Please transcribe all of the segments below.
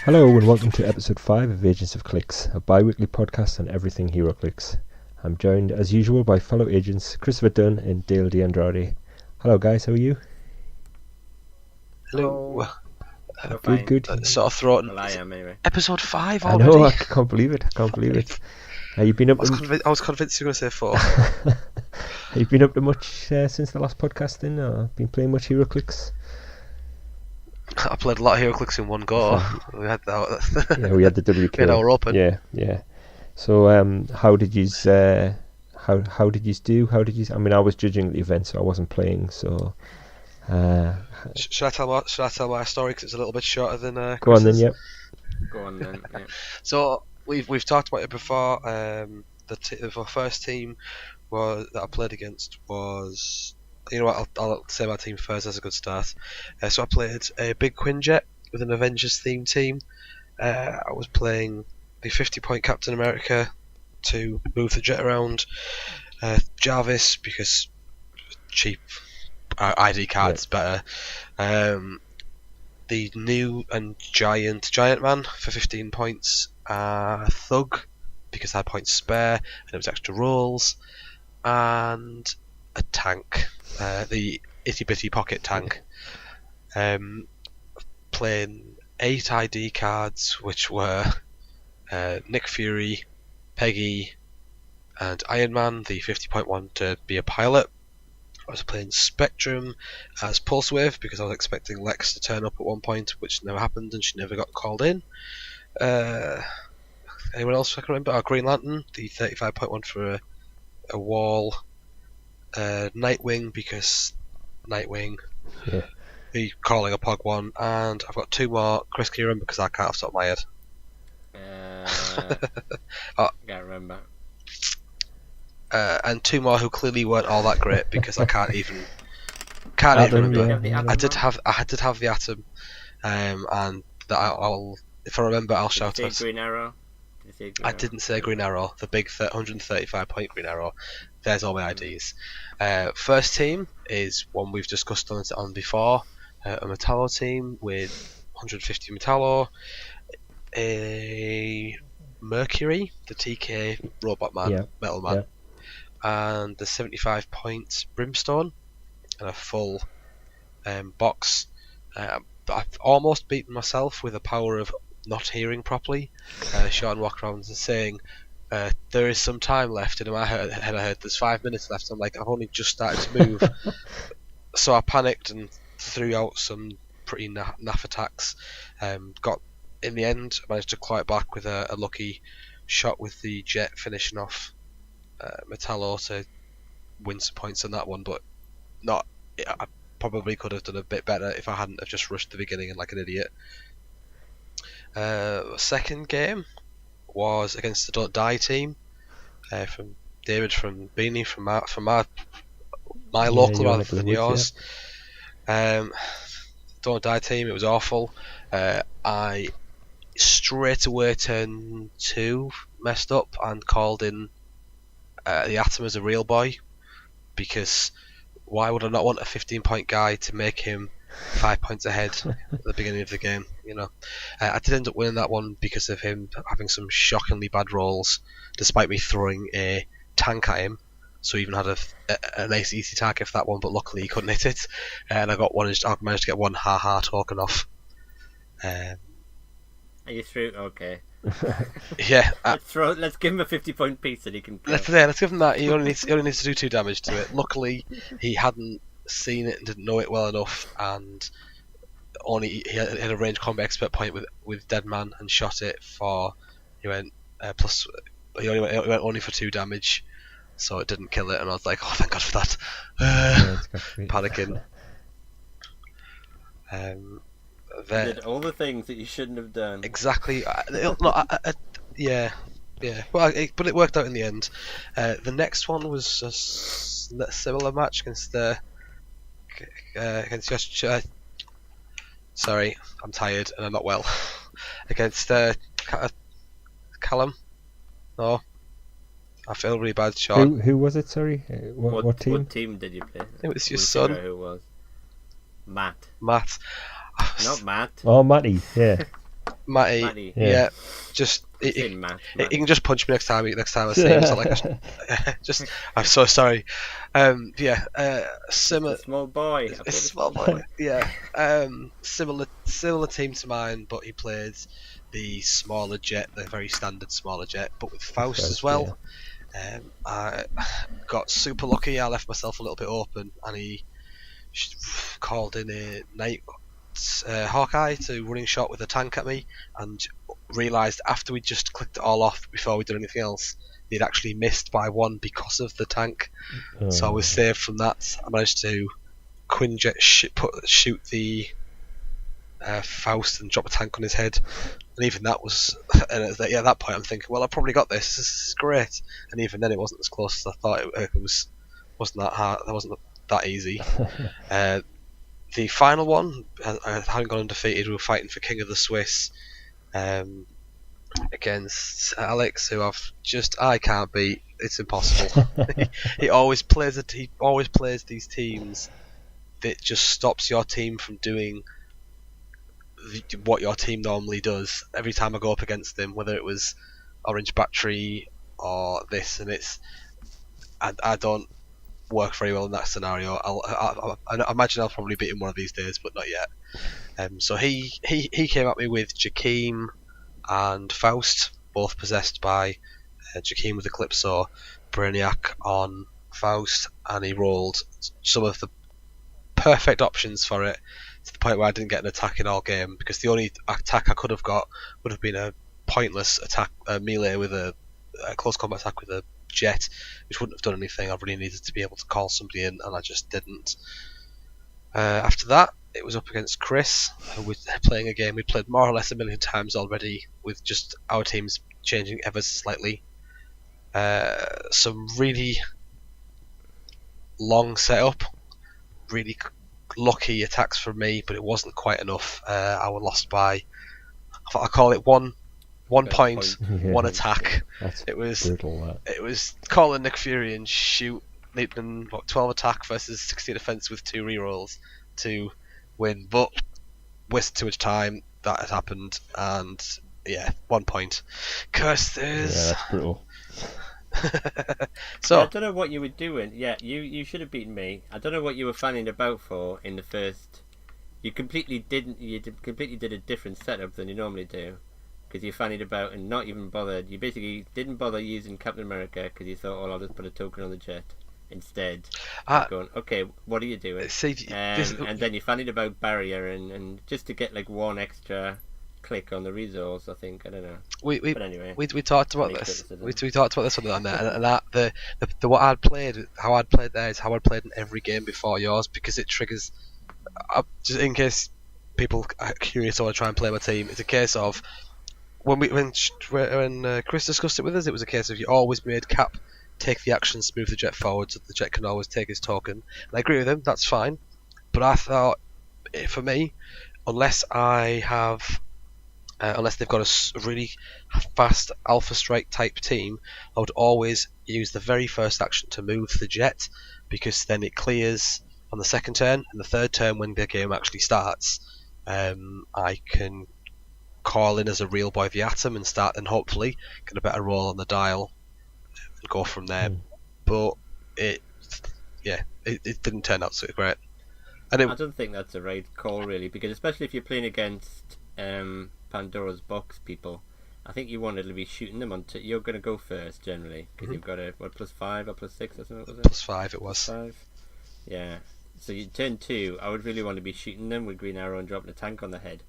Hello and welcome to episode 5 of Agents of Clix, a bi-weekly podcast on everything Heroclix. I'm joined as usual by fellow agents Christopher Dunn and Dale DeAndrade. Hello guys, how are you? Hello. Good. Sort of throat. Well, I am anyway. Episode 5 I already. know, I can't believe it. You've been up I was convinced you were going to say 4. Have you been up to much since the last podcast then, or been playing much Heroclix? I played a lot of Heroclix in one go. We had that. Yeah, we had the WK. We had our open. Yeah. So, how did you how did you do? I mean, I was judging the event, so I wasn't playing. So, Should I tell my story because it's a little bit shorter than go Chris's? on then. Yep. Go on then. Yeah. So we've talked about it before. The first team that I played against was. You know what? I'll say my team first. That's a good start. So I played a big Quinjet with an Avengers themed team. I was playing the 50-point Captain America to move the jet around. Jarvis because cheap ID cards better. The new and giant man for 15 points. Thug because I had points spare and it was extra rolls, and a tank. The itty bitty pocket tank. Playing 8 ID cards, which were Nick Fury, Peggy, and Iron Man, the 50-point one to be a pilot. I was playing Spectrum as Pulse Wave because I was expecting Lex to turn up at one point, which never happened and she never got called in. Anyone else I can remember? Green Lantern, the 35-point one for a wall. Nightwing because Nightwing. Yeah. The calling a pog one, and I've got 2 more. Chris, can you remember? Because I can't off the top of my head. Can't remember. And 2 more who clearly weren't all that great because I can't even remember. Yeah. I did have the Atom, and that I'll if I remember I'll shout out. Green Arrow. I didn't say Green Arrow. The big 135-point Green Arrow. There's all my IDs. First team is one we've discussed on before. A Metallo team with 150 Metallo. A Mercury, the TK robot man, metal man. Yeah. And the 75-point Brimstone. And a full box. I've almost beaten myself with the power of not hearing properly. Sean walked around and saying, there is some time left, and in my head I heard there's 5 minutes left. I'm like, I've only just started to move. So I panicked and threw out some pretty naff attacks. Got in the end, I managed to claw it back with a lucky shot with the jet finishing off Metallo to win some points on that one, but I probably could have done a bit better if I hadn't have just rushed the beginning like an idiot. Second game was against the Don't Die team from David from Beanie from my local rather than yours. Don't Die team, it was awful. I straight away turn 2 messed up and called in the Atom as a real boy because why would I not want a 15-point guy to make him 5 points ahead at the beginning of the game, you know. I did end up winning that one because of him having some shockingly bad rolls, despite me throwing a tank at him. So he even had a nice easy target for that one, but luckily he couldn't hit it. And I managed to get 1 ha-ha token off. Are you through? Okay. Yeah. Let's give him a 50-point piece that he can kill. Let's give him that. He only needs to do 2 damage to it. Luckily, he hadn't seen it and didn't know it well enough, and he had a range combat expert point with Dead Man and shot it for. He went plus. He went only for 2 damage, so it didn't kill it. And I was like, oh, thank God for that. Panicking. Did all the things that you shouldn't have done. Exactly. Yeah. Well, but it worked out in the end. The next one was a similar match against sorry, I'm tired and I'm not well. Against Callum. No, I feel really bad, Sean. Who was it? Sorry, what team? What team did you play? It was your son. Who it was? Matt. Matt. Not Matt. Oh, Matty. Yeah. Matty. Yeah. Just he can just punch me next time I see him. So like, I'm so sorry. Similar. Small boy. A small boy. Yeah. Similar team to mine, but he plays the smaller jet, the very standard smaller jet, but with Faust as well. Yeah. I got super lucky. I left myself a little bit open, and he called in a night Hawkeye to running shot with a tank at me, and realised after we just clicked it all off before we did anything else, they'd actually missed by one because of the tank. So I was saved from that. I managed to Quinjet shoot the Faust and drop a tank on his head, and even that was at that point I'm thinking, well, I probably got this. This is great. And even then, it wasn't as close as I thought it was. Wasn't that hard? That wasn't that easy. The final one, I hadn't gone undefeated. We were fighting for King of the Swiss against Alex, who I can't beat. It's impossible. he always plays these teams that just stops your team from doing what your team normally does. Every time I go up against them, whether it was Orange Battery or this, and I don't work very well in that scenario. I imagine I'll probably beat him one of these days, but not yet. So he came at me with Jakeem and Faust, both possessed by Jakeem with Eclipso, Brainiac on Faust, and he rolled some of the perfect options for it, to the point where I didn't get an attack in all game, because the only attack I could have got would have been a pointless attack, melee with a close combat attack with a jet, which wouldn't have done anything. I really needed to be able to call somebody in, and I just didn't. After that, it was up against Chris, who was playing a game we played more or less a million times already, with just our teams changing ever so slightly. Some really long setup, really lucky attacks from me, but it wasn't quite enough. I was lost by, I call it one point, one attack. It was brutal, it was calling Nick Fury and shoot Nathan 12 attack versus 16 defense with 2 rerolls to win, but wasted too much time. That had happened, and 1 point. Curse this. Yeah, that's brutal. So I don't know what you were doing. Yeah, you should have beaten me. I don't know what you were fanning about for in the first. You completely did a different setup than you normally do, because you fannied about and not even bothered. You basically didn't bother using Captain America because you thought, oh, I'll just put a token on the jet instead. Going, okay, what are you doing? And then you fannied about barrier and just to get like one extra click on the resource, I think. I don't know. But anyway, we talked about this. We talked about this on there, and that the what I'd played, how I'd played there is how I'd played in every game before yours, because it triggers. Just in case people are curious or want to try and play my team, it's a case of when Chris discussed it with us, it was a case of you always made Cap take the action, move the jet forward, so the jet can always take his token. And I agree with him, that's fine. But I thought, for me, unless they've got a really fast Alpha Strike type team, I would always use the very first action to move the jet, because then it clears on the second turn, and the third turn when the game actually starts, I can call in as a real boy the atom and start, and hopefully get a better roll on the dial and go from there. But it didn't turn out so great. And I don't think that's a right call, really, because especially if you're playing against Pandora's Box people, I think you wanted to be shooting them on. You're going to go first generally, because you've got a +5 or +6 or something. Was it +5? It was +5. Yeah. So you turn 2. I would really want to be shooting them with Green Arrow and dropping a tank on the head,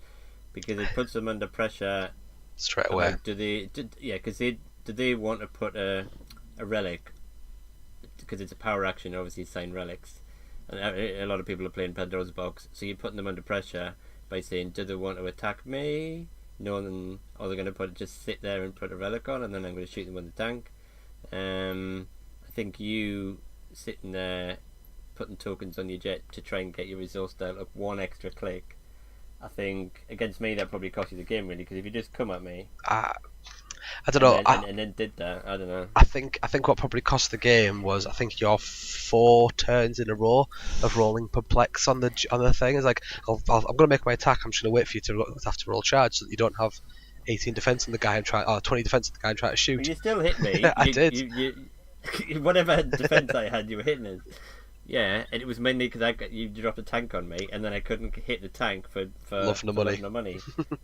because it puts them under pressure straight away. Do they want to put a relic, because it's a power action, obviously assign relics, and a lot of people are playing Pandora's Box, so you're putting them under pressure by saying, do they want to attack me? No, then, or they're going to just sit there and put a relic on, and then I'm going to shoot them with the tank. I think you sitting there putting tokens on your jet to try and get your resource dial up one extra click I think against me that probably cost you the game, really, because if you just come at me, I don't know. And then did that, I don't know. I think what probably cost the game was, I think, your 4 turns in a row of rolling perplex on the thing. It's like, I'm going to make my attack. I'm just going to wait for you to have to roll charge so that you don't have 18 defense on the guy and 20 defense on the guy and try to shoot. But you still hit me. I did. You, whatever defense I had, you were hitting us. Yeah, and it was mainly because you dropped a tank on me, and then I couldn't hit the tank for love no money,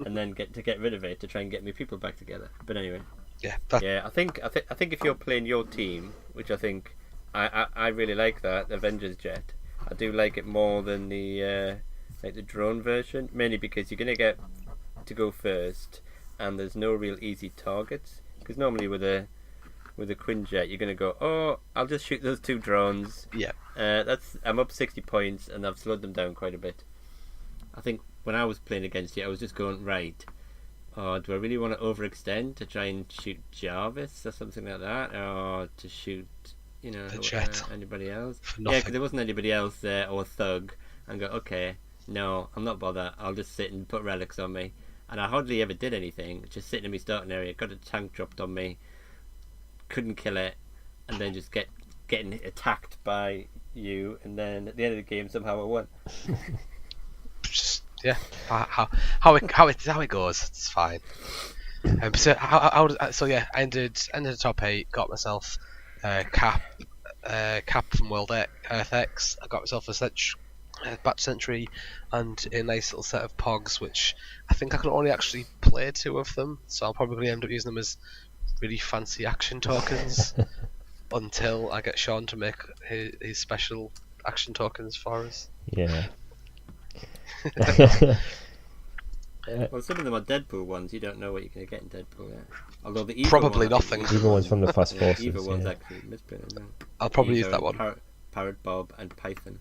and then get rid of it to try and get my people back together. But anyway, yeah. I think if you're playing your team, which I think I really like that Avengers Jet. I do like it more than the drone version, mainly because you're gonna get to go first, and there's no real easy targets. Because normally with a Quinjet, you're going to go, oh, I'll just shoot those 2 drones. Yeah. I'm up 60 points, and I've slowed them down quite a bit. I think when I was playing against you, I was just going, right, oh, do I really want to overextend to try and shoot Jarvis or something like that? Or to shoot, the Jet. Anybody else? Yeah, because there wasn't anybody else there, or Thug, and go, okay, no, I'm not bothered. I'll just sit and put relics on me. And I hardly ever did anything, just sitting in my starting area, got a tank dropped on me, couldn't kill it, and then just getting attacked by you, and then at the end of the game somehow I won. Just how it goes. It's fine. I ended the top 8, got myself cap from World Earth X. I got myself a Bat Sentry and a nice little set of Pogs, which I think I can only actually play 2 of them, so I'll probably end up using them as really fancy action tokens until I get Sean to make his special action tokens for us. Yeah. Well, some of them are Deadpool ones. You don't know what you're going to get in Deadpool yet. Although the evil probably one, nothing. Evil one's from the Fast Forces. Evil one's actually misprinted. I'll probably use that one. Parrot Bob and Python.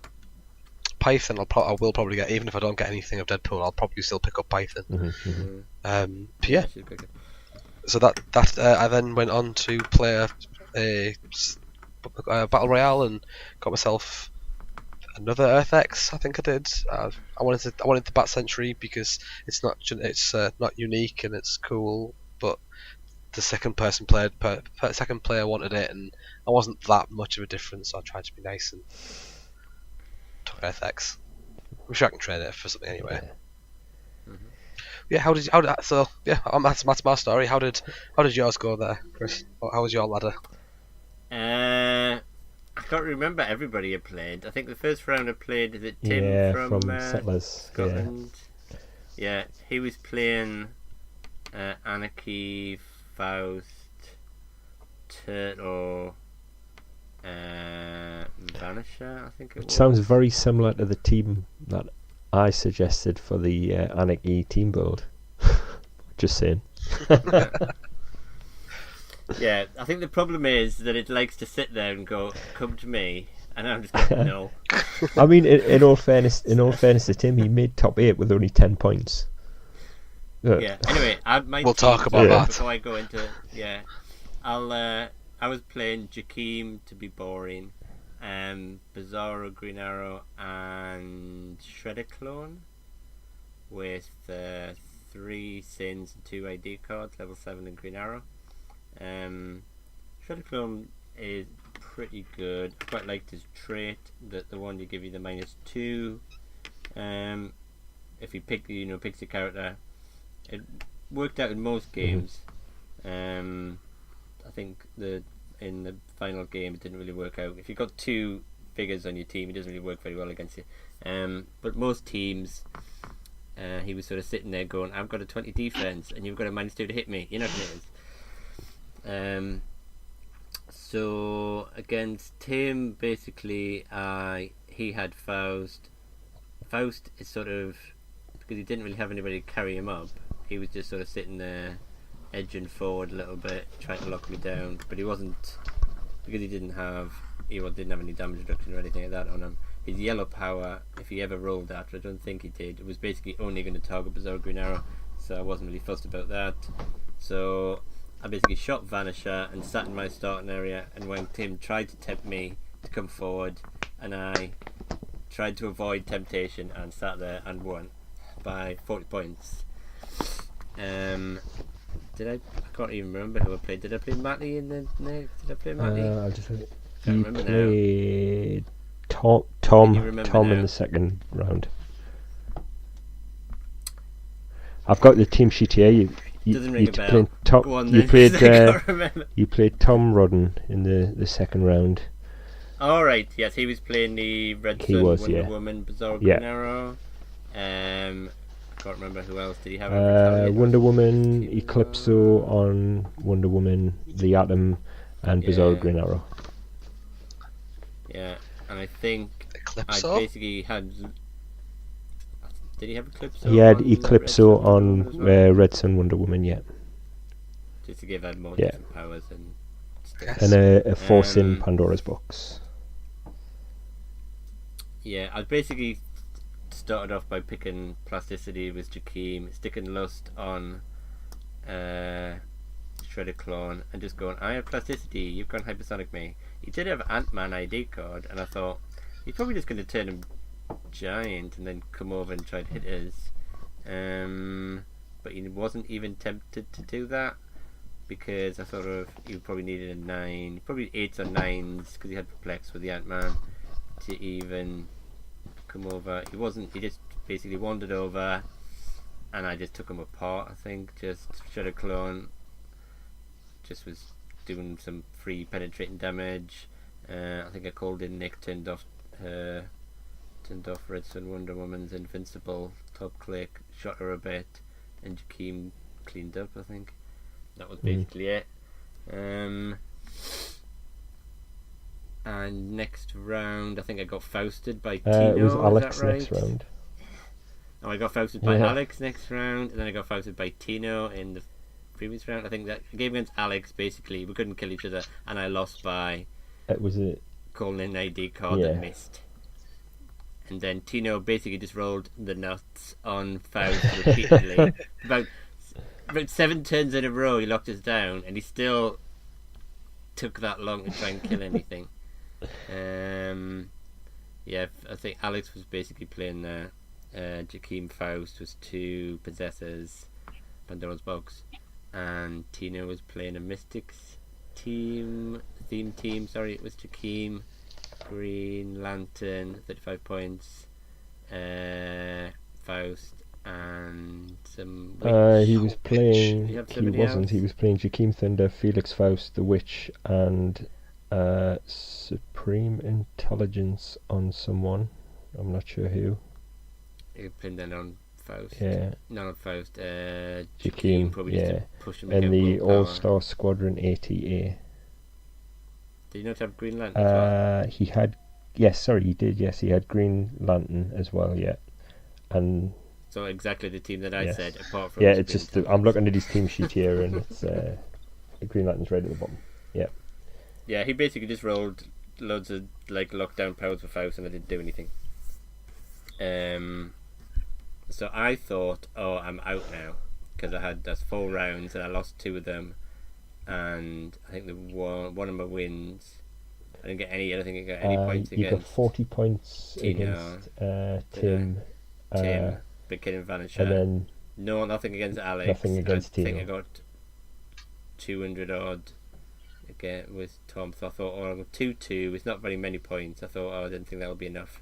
Python I will probably get, even if I don't get anything of Deadpool, I'll probably still pick up Python. Mm-hmm. Yeah. So that I then went on to play a battle royale and got myself another Earth X. I think I did. I wanted the Bat Sentry because it's not unique and it's cool, but the second player wanted it, and I wasn't that much of a difference, so I tried to be nice and took Earth X. I'm sure I can trade it for something anyway. Yeah. That's my story. How did yours go there, Chris? How was your ladder? I can't remember everybody I played. I think the first round I played, is it Tim from Settlers Scotland? Yeah, he was playing Anarchy, Faust, Turtle, Vanisher, I think it was. It sounds very similar to the team that I suggested for the Anarchy team build. Just saying. Yeah, I think the problem is that it likes to sit there and go, "Come to me," and I'm just going, "No." I mean, in all fairness to Tim, he made top 8 with only 10 points. Yeah. Anyway, we'll talk about that before I go into it. Yeah, I was playing Jakeem to be boring, Bizarro, Green Arrow, and Shredder Clone with 3 Sins and 2 ID cards, level 7 and Green Arrow. Shredder Clone is pretty good. I quite liked his trait, that the one you give you the -2. If you picks your character, it worked out in most games. I think in the final game it didn't really work out. If you've got 2 figures on your team, it doesn't really work very well against you. But most teams, he was sort of sitting there going, "I've got a 20 defense, and you've got a -2 to hit me. You're not going to hit us." So against Tim, basically, he had Faust. Faust is sort of, because he didn't really have anybody to carry him up, he was just sort of sitting there, edging forward a little bit, trying to lock me down. But he wasn't, because he didn't have any damage reduction or anything like that on him. His yellow power, if he ever rolled that, I don't think he did, it was basically only going to target Bizarre Green Arrow, so I wasn't really fussed about that. So I basically shot Vanisher and sat in my starting area, and when Tim tried to tempt me to come forward, and I tried to avoid temptation and sat there and won. by 40 points. I can't even remember who I played. Did I play Matty in the... No, did I play Matty? I'll just... You played Tom now? in the second round. I've got the team sheet here. Doesn't ring a bell. Go on, you then. You played Tom Rodden in the second round. All right. Yes, he was playing the Red Sun, Wonder Woman, Bizarre Green Arrow. I can't remember who else did he have. Wonder Woman, Eclipso on Wonder Woman, the Atom, and Bizarre Green Arrow. Yeah, and I think Eclipso? I basically had. Did he have Eclipso? He had Eclipso on Red Sun Wonder Woman, yeah. Just to give her more different powers and stuff. And a Force in Pandora's Box. Yeah, I basically started off by picking Plasticity with Jakeem, sticking Lust on Shredder Clone, and just going, I have Plasticity, you've gone Hypersonic me. He did have Ant-Man ID card, and I thought, he's probably just going to turn him giant and then come over and try to hit us. But he wasn't even tempted to do that, because I thought he probably needed a 9, probably 8s or 9s, because he had Perplex with the Ant-Man to even come over. He just basically wandered over, and I just took him apart. I think just Shredder Clone just was doing some free penetrating damage. I think I called in Nick, turned off Red Sun Wonder Woman's invincible top click, shot her a bit, and Jakeem cleaned up. I think that was basically it. And next round, I think I got Fausted by Tino. It was Alex right? next round. Oh, I got Fausted by Alex next round, and then I got Fausted by Tino in the previous round. I think that game against Alex, basically, we couldn't kill each other, and I lost by calling in ID card that missed. And then Tino basically just rolled the nuts on Faust repeatedly. About 7 turns in a row, he locked us down, and he still took that long to try and kill anything. I think Alex was basically playing Jakeem Faust was 2 Possessors, Pandora's Box, and Tino was playing a Mystics theme. It was Jakeem, Green Lantern, 35 points, Faust, and some Witch. He was playing. He wasn't. He was playing Jakeem Thunder, Felix Faust, the Witch, and Supreme Intelligence on someone. I'm not sure who. He pinned that on Faust. Yeah. Not on Faust. Jakeem, probably just to push him. And the All-Star Squadron ATA. Did he not have Green Lantern as well? He had. Yes, sorry, he did. Yes, he had Green Lantern as well. Yeah, and. So exactly the team that I said, apart from it's just I'm looking at his team sheet here, and it's Green Lantern's right at the bottom. Yeah. Yeah, he basically just rolled loads of lockdown powers for Faust, and I didn't do anything. So I thought, I'm out now, because that's 4 rounds and I lost 2 of them, and I think the one of my wins, I didn't get any. I don't think I got any points against. You got 40 points Tino, against Tim. Big Kid and Vanisher. And then nothing against Alex. Nothing against Tino. I think I got 200 odd again with Tom. So I thought, 2-2. It's not very many points. I thought, I didn't think that would be enough.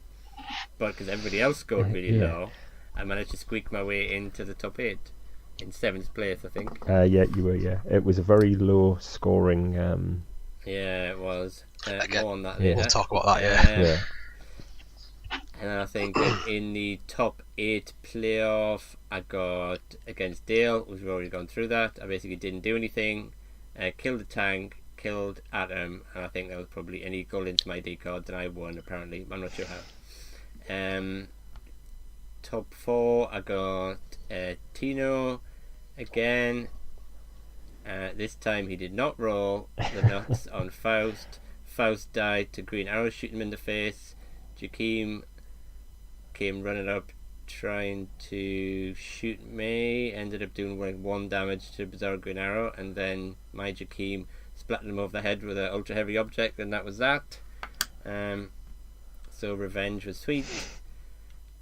But because everybody else scored really low, I managed to squeak my way into the top 8 in 7th place, I think. You were. Yeah, it was a very low scoring. Yeah, it was. More on that later. We'll talk about that. Yeah. And I think in the top 8 playoff, I got against Dale. We've already gone through that. I basically didn't do anything. Killed the tank, killed Atom, and I think that was probably an equal into my D cards, and I won apparently. I'm not sure how. Top 4, I got Tino again. This time he did not roll the nuts on Faust. Faust died to Green Arrow shooting him in the face. Jakeem came running up trying to shoot me, ended up doing 1 damage to Bizarre Green Arrow, and then my Jakeem splattered him over the head with an ultra heavy object, and that was that. So revenge was sweet.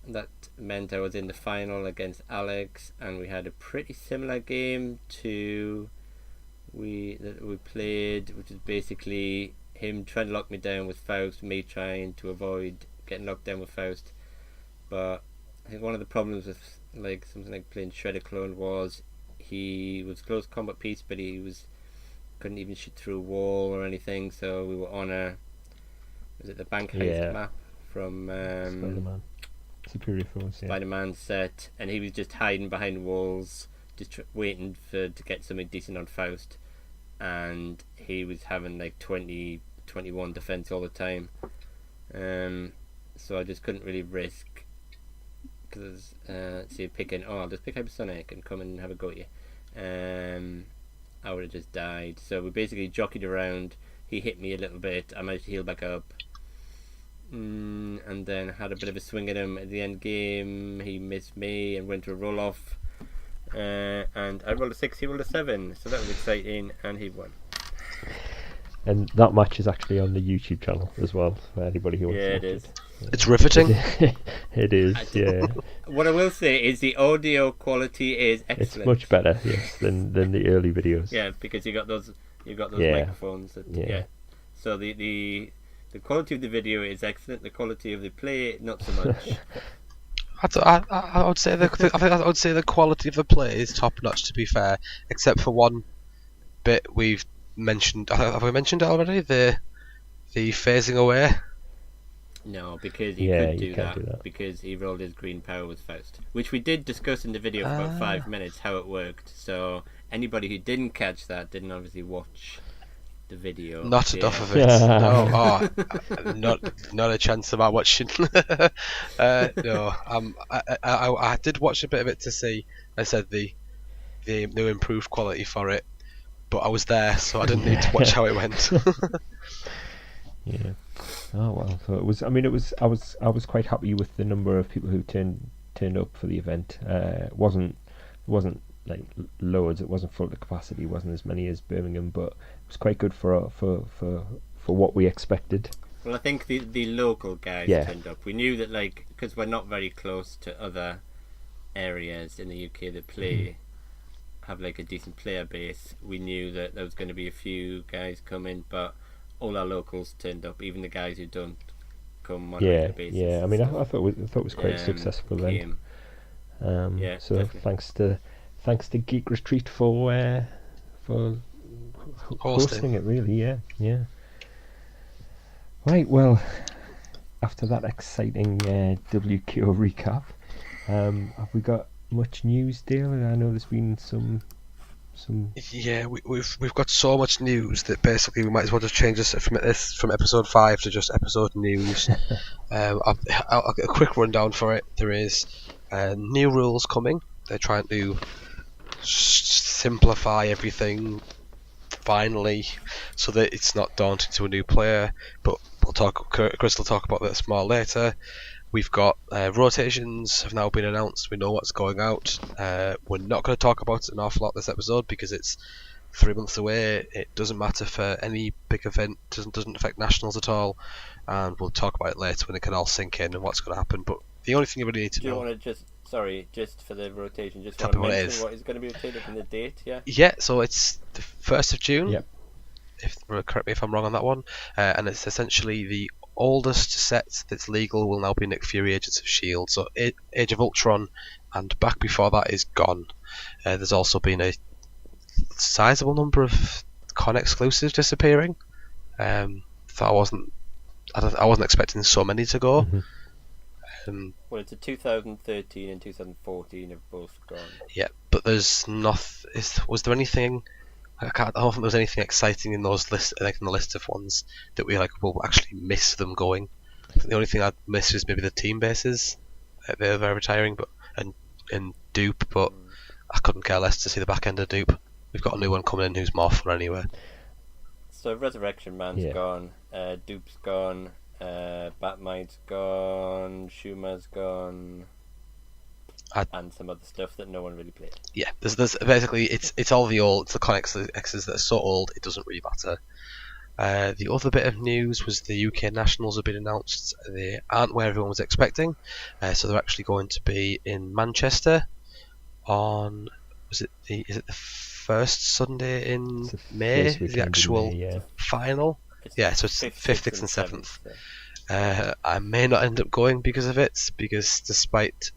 that meant I was in the final against Alex, and we had a pretty similar game to we played, which is basically him trying to lock me down with Faust, me trying to avoid getting locked down with Faust. But I think one of the problems with like something like playing Shredder Clone was he was close combat piece, but couldn't even shoot through a wall or anything. So we were on the bank heist map from Spider-Man. Superior Force, Spider-Man set, and he was just hiding behind walls, just waiting to get something decent on Faust, and he was having like 20-21 defense all the time. So I just couldn't really risk, because picking, I'll just pick Hypersonic and come and have a go at you. I would have just died. So we basically jockeyed around. He hit me a little bit. I managed to heal back up. And then had a bit of a swing at him at the end game. He missed me and went to a roll off. And I rolled a 6, he rolled a 7. So that was exciting, and he won. And that match is actually on the YouTube channel as well, for anybody who wants to watch it. It's riveting. It is, yeah. What I will say is the audio quality is excellent. It's much better, yes, than the early videos. Yeah, because you got those microphones. So the quality of the video is excellent. The quality of the play, not so much. I would say the quality of the play is top notch. To be fair, except for one bit we've mentioned. Have we mentioned it already? The phasing away. No, because he could do that because he rolled his green power with Faust, which we did discuss in the video for about 5 minutes how it worked. So anybody who didn't catch that didn't obviously watch the video. Not enough of it. No, not a chance about watching. No, I did watch a bit of it to see. I said the new improved quality for it, but I was there, so I didn't need to watch how it went. Yeah. Oh well. So it was. I mean, it was. I was quite happy with the number of people who turned up for the event. It wasn't like loads. It wasn't full to capacity. It wasn't as many as Birmingham, but it was quite good for what we expected. Well, I think the local guys turned up. We knew that, like, because we're not very close to other areas in the UK that play have like a decent player base. We knew that there was going to be a few guys coming, but all our locals turned up, even the guys who don't come on a regular basis. Yeah. I mean, I thought it was quite successful then. So definitely. Thanks to Geek Retreat for hosting it. Really, yeah. Right. Well, after that exciting WQO recap, have we got much news, Dale? I know there's been some. Yeah, we've got so much news that basically we might as well just change this from episode 5 to just episode news. I'll get a quick rundown for it. There is new rules coming. They're trying to simplify everything finally, so that it's not daunting to a new player. But Chris will talk about this more later. We've got rotations have now been announced. We know what's going out. We're not going to talk about it an awful lot this episode because it's 3 months away. It doesn't matter for any big event. Doesn't affect nationals at all. And we'll talk about it later when it can all sink in and what's going to happen. But the only thing you really need to know. Do you want to just for the rotation, just want to mention what is going to be rotated in the date? Yeah. So it's the 1st of June. Yep. Correct me if I'm wrong on that one. And it's essentially the oldest set that's legal will now be Nick Fury Agents of S.H.I.E.L.D. So Age of Ultron and back before that is gone. There's also been a sizable number of con exclusives disappearing. I wasn't expecting so many to go. Well, it's a 2013 and 2014 have both gone. Yeah, but there's was there anything? I don't think there was anything exciting in those lists, like in the list of ones that we will actually miss them going. I think the only thing I'd miss is maybe the team bases. They're retiring, and Dupe, but I couldn't care less to see the back end of Dupe. We've got a new one coming in who's more fun anyway. So Resurrection Man's gone, Dupe's gone, Batmine's gone, Schumer's gone. And some other stuff that no one really played. Yeah, there's basically it's all the old, it's the con X's that are so old it doesn't really matter. The other bit of news was the UK Nationals have been announced. They aren't where everyone was expecting, so they're actually going to be in Manchester on is it the first Sunday in May? Is the actual final? Yeah, so it's 5th, 6th and 7th. I may not end up going because of it, because despite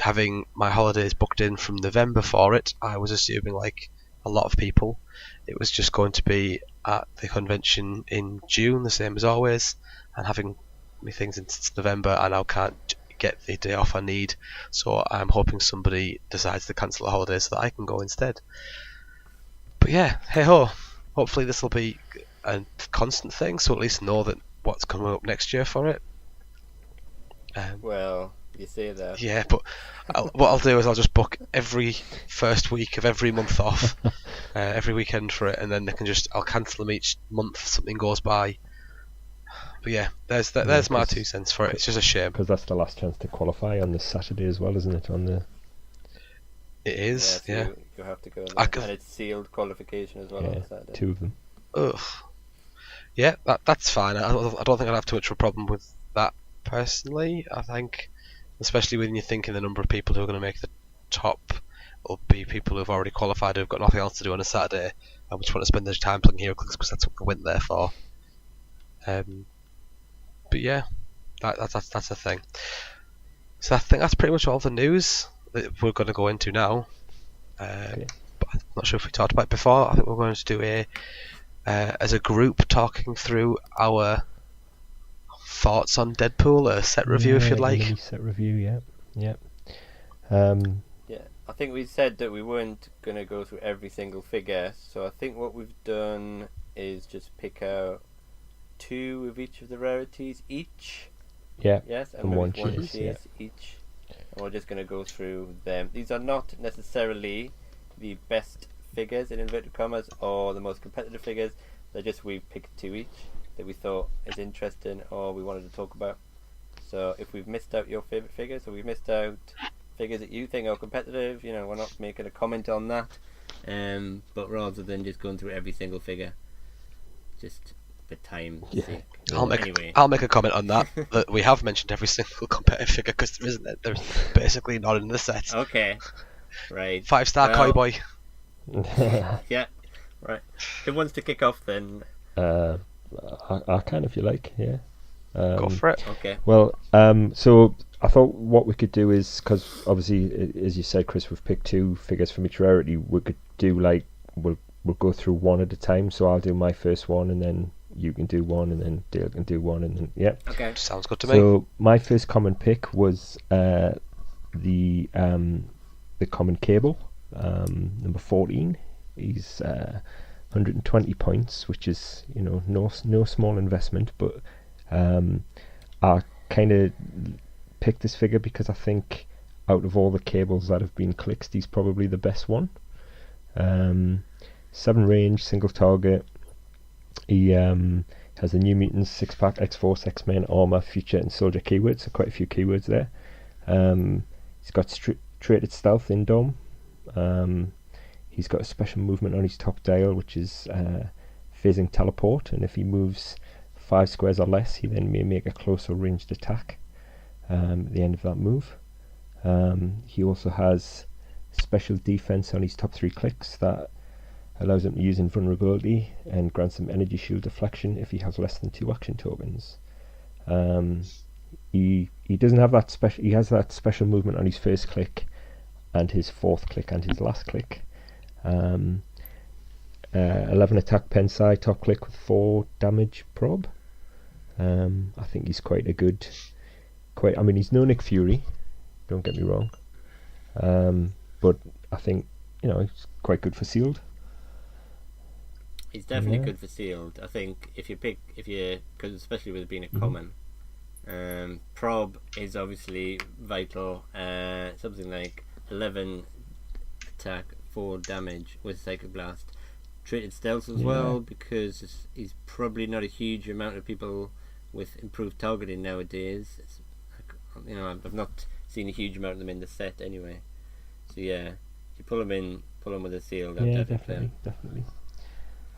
having my holidays booked in from November for it, I was assuming, like a lot of people, it was just going to be at the convention in June, the same as always, and having me things in November, I now can't get the day off I need, so I'm hoping somebody decides to cancel the holidays so that I can go instead. But yeah, hey ho, hopefully this will be a constant thing, so at least know that what's coming up next year for it. Well, you say that. Yeah, but what I'll do is I'll just book every first week of every month off, every weekend for it, and then I'll cancel them each month something goes by. But yeah, there's my 2 cents for it. It's just a shame because that's the last chance to qualify on this Saturday as well, isn't it? It is. Yeah. So you have to go there. And it's sealed qualification as well on Saturday. 2 of them. Ugh. Yeah, that's fine. I don't think I'll have too much of a problem with that personally. I think, especially when you think in the number of people who are going to make the top, will be people who've already qualified who've got nothing else to do on a Saturday and just want to spend their time playing Heroclix because that's what they went there for. But yeah, that's a thing. So I think that's pretty much all the news that we're going to go into now. But I'm not sure if we talked about it before. I think we're going to do as a group, talking through our thoughts on Deadpool, a set review if you'd like. Set review, yeah. I think we said that we weren't going to go through every single figure, so I think what we've done is just pick out 2 of each of the rarities each. Yeah. Yes, and one cheese each. And we're just going to go through them. These are not necessarily the best figures in inverted commas or the most competitive figures. They're just, we picked 2 each that we thought is interesting or we wanted to talk about. So if we've missed out your favourite figures, or we've missed out figures that you think are competitive, we're not making a comment on that. But rather than just going through every single figure, just for time's sake. I'll make a comment on that. That we have mentioned every single competitive figure because there isn't it. There's basically not in the set. Okay, right. 5-star cowboy. Yeah, right. Who wants to kick off then? I can if you like. Yeah. Go for it. Okay. Well, so I thought what we could do is, because obviously, as you said, Chris, we've picked 2 figures from each rarity. We could do we'll go through one at a time. So I'll do my first one, and then you can do one, and then Dale can do one, and then Okay, sounds good to me. So my first common pick was the common cable, number 14. He's 120 points, which is no small investment, but I kind of picked this figure because I think out of all the cables that have been clixed, he's probably the best one. 7 range, single target. He has the New Mutants, 6-pack, X-Force, X-Men, Armor, Future and Soldier keywords, so quite a few keywords there. He's got traded stealth in Dome. He's got a special movement on his top dial, which is phasing teleport, and if he moves 5 squares or less, he then may make a closer ranged attack at the end of that move. He also has special defense on his top 3 clicks that allows him to use invulnerability and grants him energy shield deflection if he has less than 2 action tokens. He doesn't have that special. He has that special movement on his first click, and his 4th click, and his last click. 11 attack Pensai, top click with 4 damage prob. I think he's quite a good. I mean, he's no Nick Fury. Don't get me wrong. But I think he's quite good for sealed. He's definitely good for sealed. I think because especially with it being a common, prob is obviously vital. Something like 11 attack, 4 damage with Psychic Blast. Traded stealth as well, because he's probably not a huge amount of people with improved targeting nowadays. I've not seen a huge amount of them in the set anyway. So yeah, if you pull them with a seal, definitely.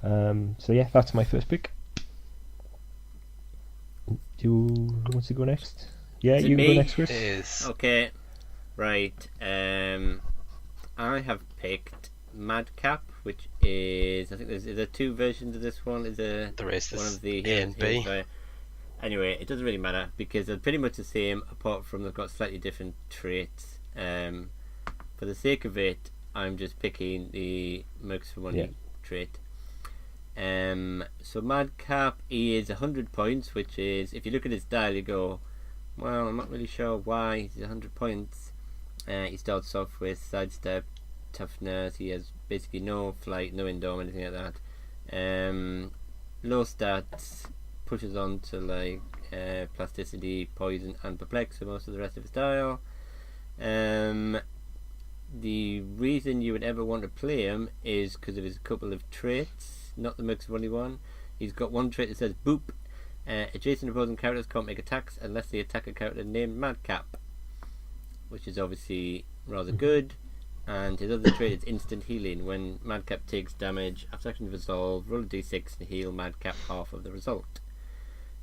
So yeah, that's my first pick. Who wants to go next? Yeah, you can go next, Chris. It is. Okay, right. I have picked Madcap, which is, I think is there two versions of this one? There is one of the A and B. Anyway, it doesn't really matter because they're pretty much the same, apart from they've got slightly different traits. For the sake of it, I'm just picking the Mercs for Money trait. So Madcap, he is 100 points, which is, if you look at his style, you go, well, I'm not really sure why he's 100 points. He starts off with sidestep, toughness. He has basically no flight, no indome, anything like that. Low stats, pushes on to like plasticity, poison, and perplex for most of the rest of his style. The reason you would ever want to play him is because of his couple of traits, not the Mercs of Only one. He's got one trait that says boop. Adjacent opposing characters can't make attacks unless the attacker character named Madcap, which is obviously rather good. And his other trait is instant healing. When Madcap takes damage, after action resolve, roll a d6 and heal Madcap half of the result.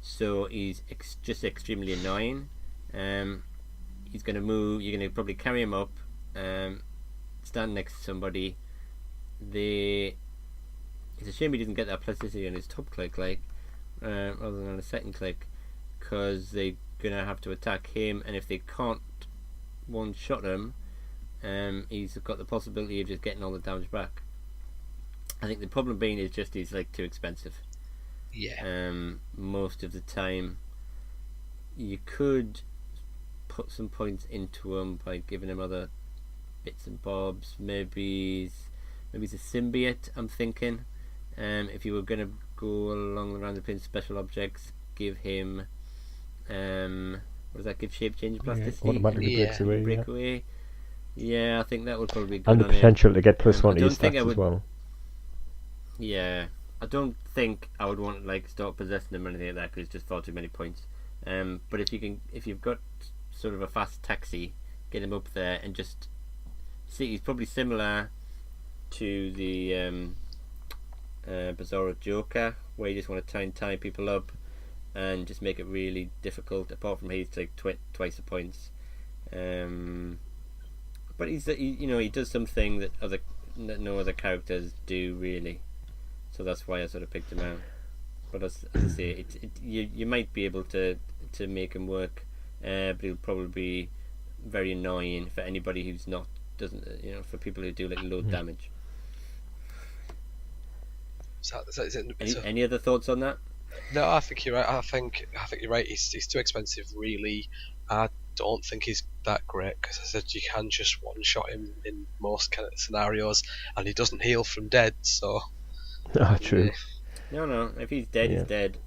So he's just extremely annoying. He's going to move, you're going to probably carry him up, stand next to somebody. It's a shame he doesn't get that plasticity on his top click, rather than on a second click, because they're going to have to attack him, and if they can't one-shot him, he's got the possibility of just getting all the damage back. I think the problem being is just he's like too expensive. Yeah. Most of the time, you could put some points into him by giving him other bits and bobs. Maybe he's a symbiote, I'm thinking. If you were going to go along the round of playing special objects, give him what does that give? Shape change plasticity? Automatically breaks away. Yeah, I think that would probably be good. And the potential to get +1 to his stats as well. Yeah, I don't think I would want to like start possessing him or anything like that, because it's just far too many points. But if you've got sort of a fast taxi, get him up there and just see. He's probably similar to the Bizarro Joker, where you just want to try and tie people up and just make it really difficult. Apart from he's like twice the points. But he does something that no other characters do really, so that's why I sort of picked him out. But as I say, you might be able to make him work, but he'll probably be very annoying for anybody who's for people who do like low damage. Any other thoughts on that? No, I think you're right. I think you're right. He's too expensive, really. I don't think he's that great, because I said you can just one-shot him in most kind of scenarios, and he doesn't heal from dead. So. True. No. If he's dead, he's dead.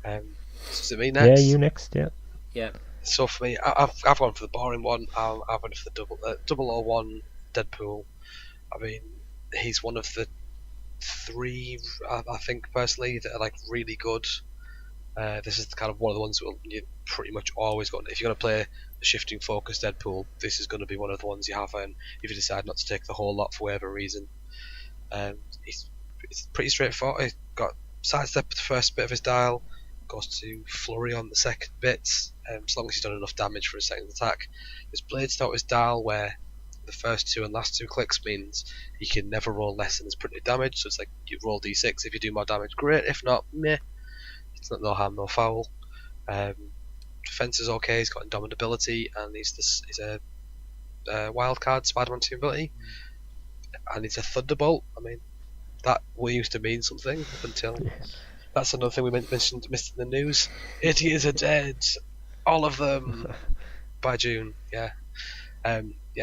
So is it me next? Yeah, you next. Yeah. Yeah. So for me, I've gone for the boring one. I've gone for the 001 Deadpool. I mean, he's one of the 3 I think personally that are like really good. This is kind of one of the ones that you pretty much always got. If you're going to play the shifting focus Deadpool, this is going to be one of the ones you have. And if you decide not to take the whole lot for whatever reason, it's pretty straightforward. He's got sidestep the first bit of his dial, goes to flurry on the second bit, as long as he's done enough damage for his second attack. His blade start his dial, where the first 2 and last 2 clicks means he can never roll less than his printed damage. So it's like you roll d6. If you do more damage, great. If not, meh. It's not no harm, no foul. Defense is okay. He's got indomitability, and he's a wild card, Spider-Man 2 ability, and he's a thunderbolt. I mean, that used to mean something up until. That's another thing we missed in the news. Idiots are dead, all of them, by June. Yeah.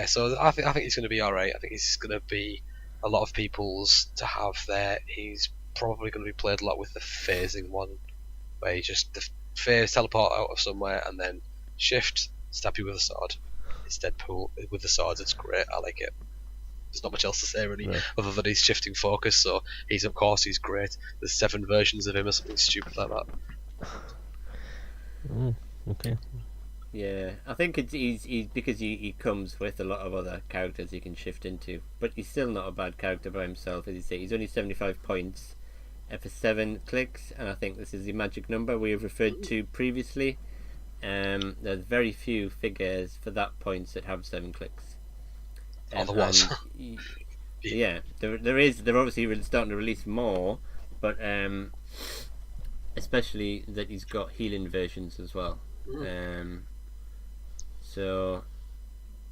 So I think he's going to be all right. I think he's going to be a lot of people's to have there. He's probably going to be played a lot with the phasing one, where you just the phase teleport out of somewhere and then shift, stab you with a sword. It's Deadpool with the swords. It's great. I like it. There's not much else to say really, other than he's shifting focus. So he's great. There's 7 versions of him or something stupid like that. Okay. Yeah, I think he's because he comes with a lot of other characters he can shift into, but he's still not a bad character by himself, as you say. He's only 75 points for 7 clicks, and I think this is the magic number we have referred to previously. There's very few figures for that points that have 7 clicks. There was. Yeah, there is. They're obviously starting to release more, but especially that he's got healing versions as well. So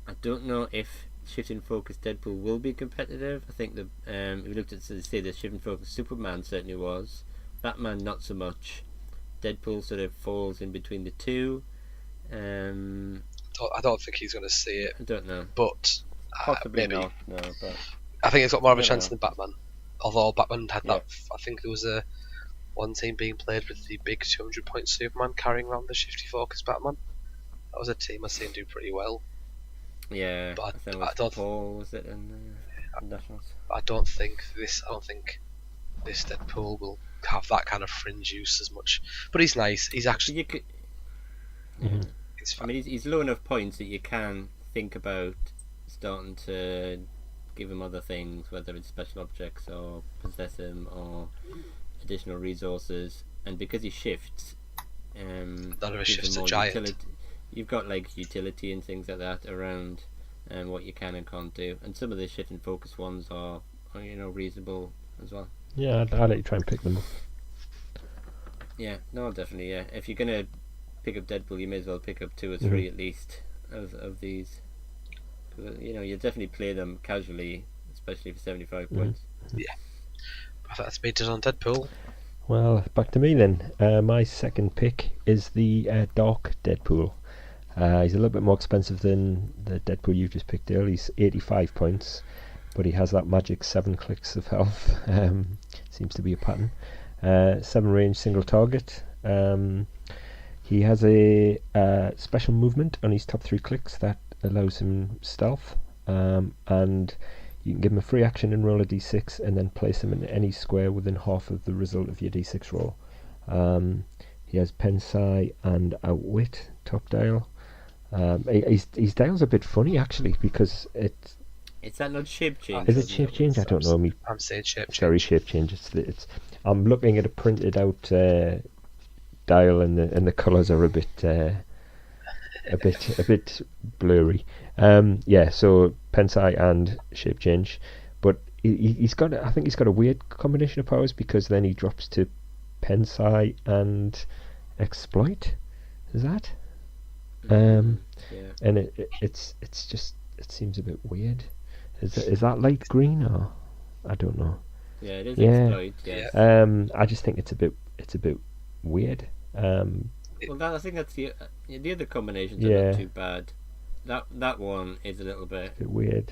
I don't know if Shift and Focus Deadpool will be competitive. I think if we looked at the Shift and Focus Superman certainly was. Batman not so much. Deadpool sort of falls in between the two. I don't think he's going to see it. I don't know, but possibly maybe. not. No, but I think it's got more of a chance than Batman. Although Batman had that, I think there was one team being played with the big 200-point Superman carrying around the Shifty Focus Batman. That was a team I seen do pretty well. Yeah, but I don't. Paul, was it in Nationals? I don't think this Deadpool will have that kind of fringe use as much. But he's nice. He's actually. I mean, he's low enough points that you can think about starting to give him other things, whether it's special objects or possess him or additional resources. And because he shifts, none of it shifts a giant. You've got like utility and things like that around, what you can and can't do. And some of the shift and focus ones are reasonable as well. Yeah, I'd like to try and pick them up. Yeah, no, definitely. Yeah, if you're gonna pick up Deadpool, you may as well pick up 2 or 3 at least of these. You definitely play them casually, especially for 75 points. Yeah, I thought that's me done on Deadpool. Well, back to me then. My second pick is the Dark Deadpool. He's a little bit more expensive than the Deadpool you've just picked earlier. He's 85 points, but he has that magic 7 clicks of health. Seems to be a pattern. 7 range, single target. He has a special movement on his top 3 clicks that allows him stealth, and you can give him a free action and roll a d6 and then place him in any square within half of the result of your d6 roll. He has Pensai and Outwit top dial. His dial's a bit funny actually, because it's that not shape change? Is it shape change? I don't know. I'm saying shape change. Very shape change. I'm looking at a printed out dial, and the colours are a bit blurry. So Pensai and shape change, but he's got. I think he's got a weird combination of powers, because then he drops to Pensai and exploit. Is that? And it's just, it seems a bit weird. Is that light green, or I don't know. Yeah, it is exploit. Yeah. I just think it's a bit weird. I think that's the other combinations are not too bad. That one is a little bit weird.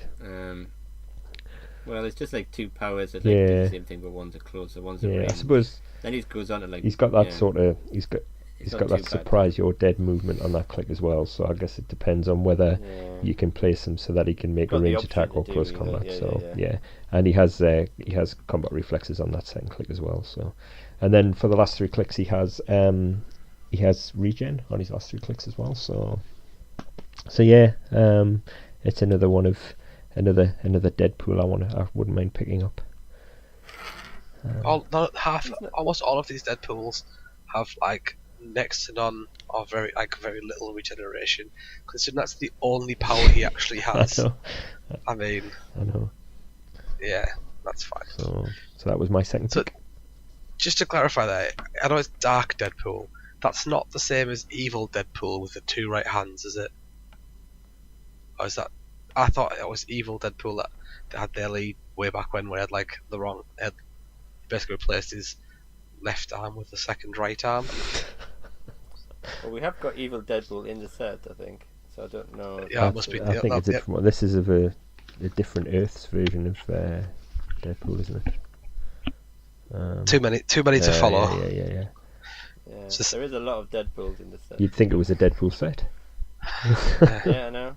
Well, it's just like 2 powers that do the same thing, but one's a closer, one's a range. I suppose. Then he goes on to like. He's got that sort of. He's got that surprise you're dead movement on that click as well. So I guess it depends on whether you can place him so that he can make a range attack or close combat. And he has combat reflexes on that second click as well. So, and then for the last 3 clicks he has regen on his last 3 clicks as well. So it's another one of another Deadpool I wouldn't mind picking up. Almost all of these Deadpools have like next to none or very little regeneration, considering that's the only power he actually has. I know. Yeah, that's fine. So that was my second pick. Just to clarify that, I know it's Dark Deadpool. That's not the same as Evil Deadpool with the 2 right hands, is it? Or is that? I thought it was Evil Deadpool that had their lead way back when, where he had like the wrong. Basically replaced his left arm with the second right arm. Well, we have got Evil Deadpool in the set, I think. So I don't know. Yeah, it must be. I think it's a different one. This is of a different Earth's version of Deadpool, isn't it? Too many to follow. Yeah. There is a lot of Deadpools in the set. You'd think it was a Deadpool set. Yeah, I know.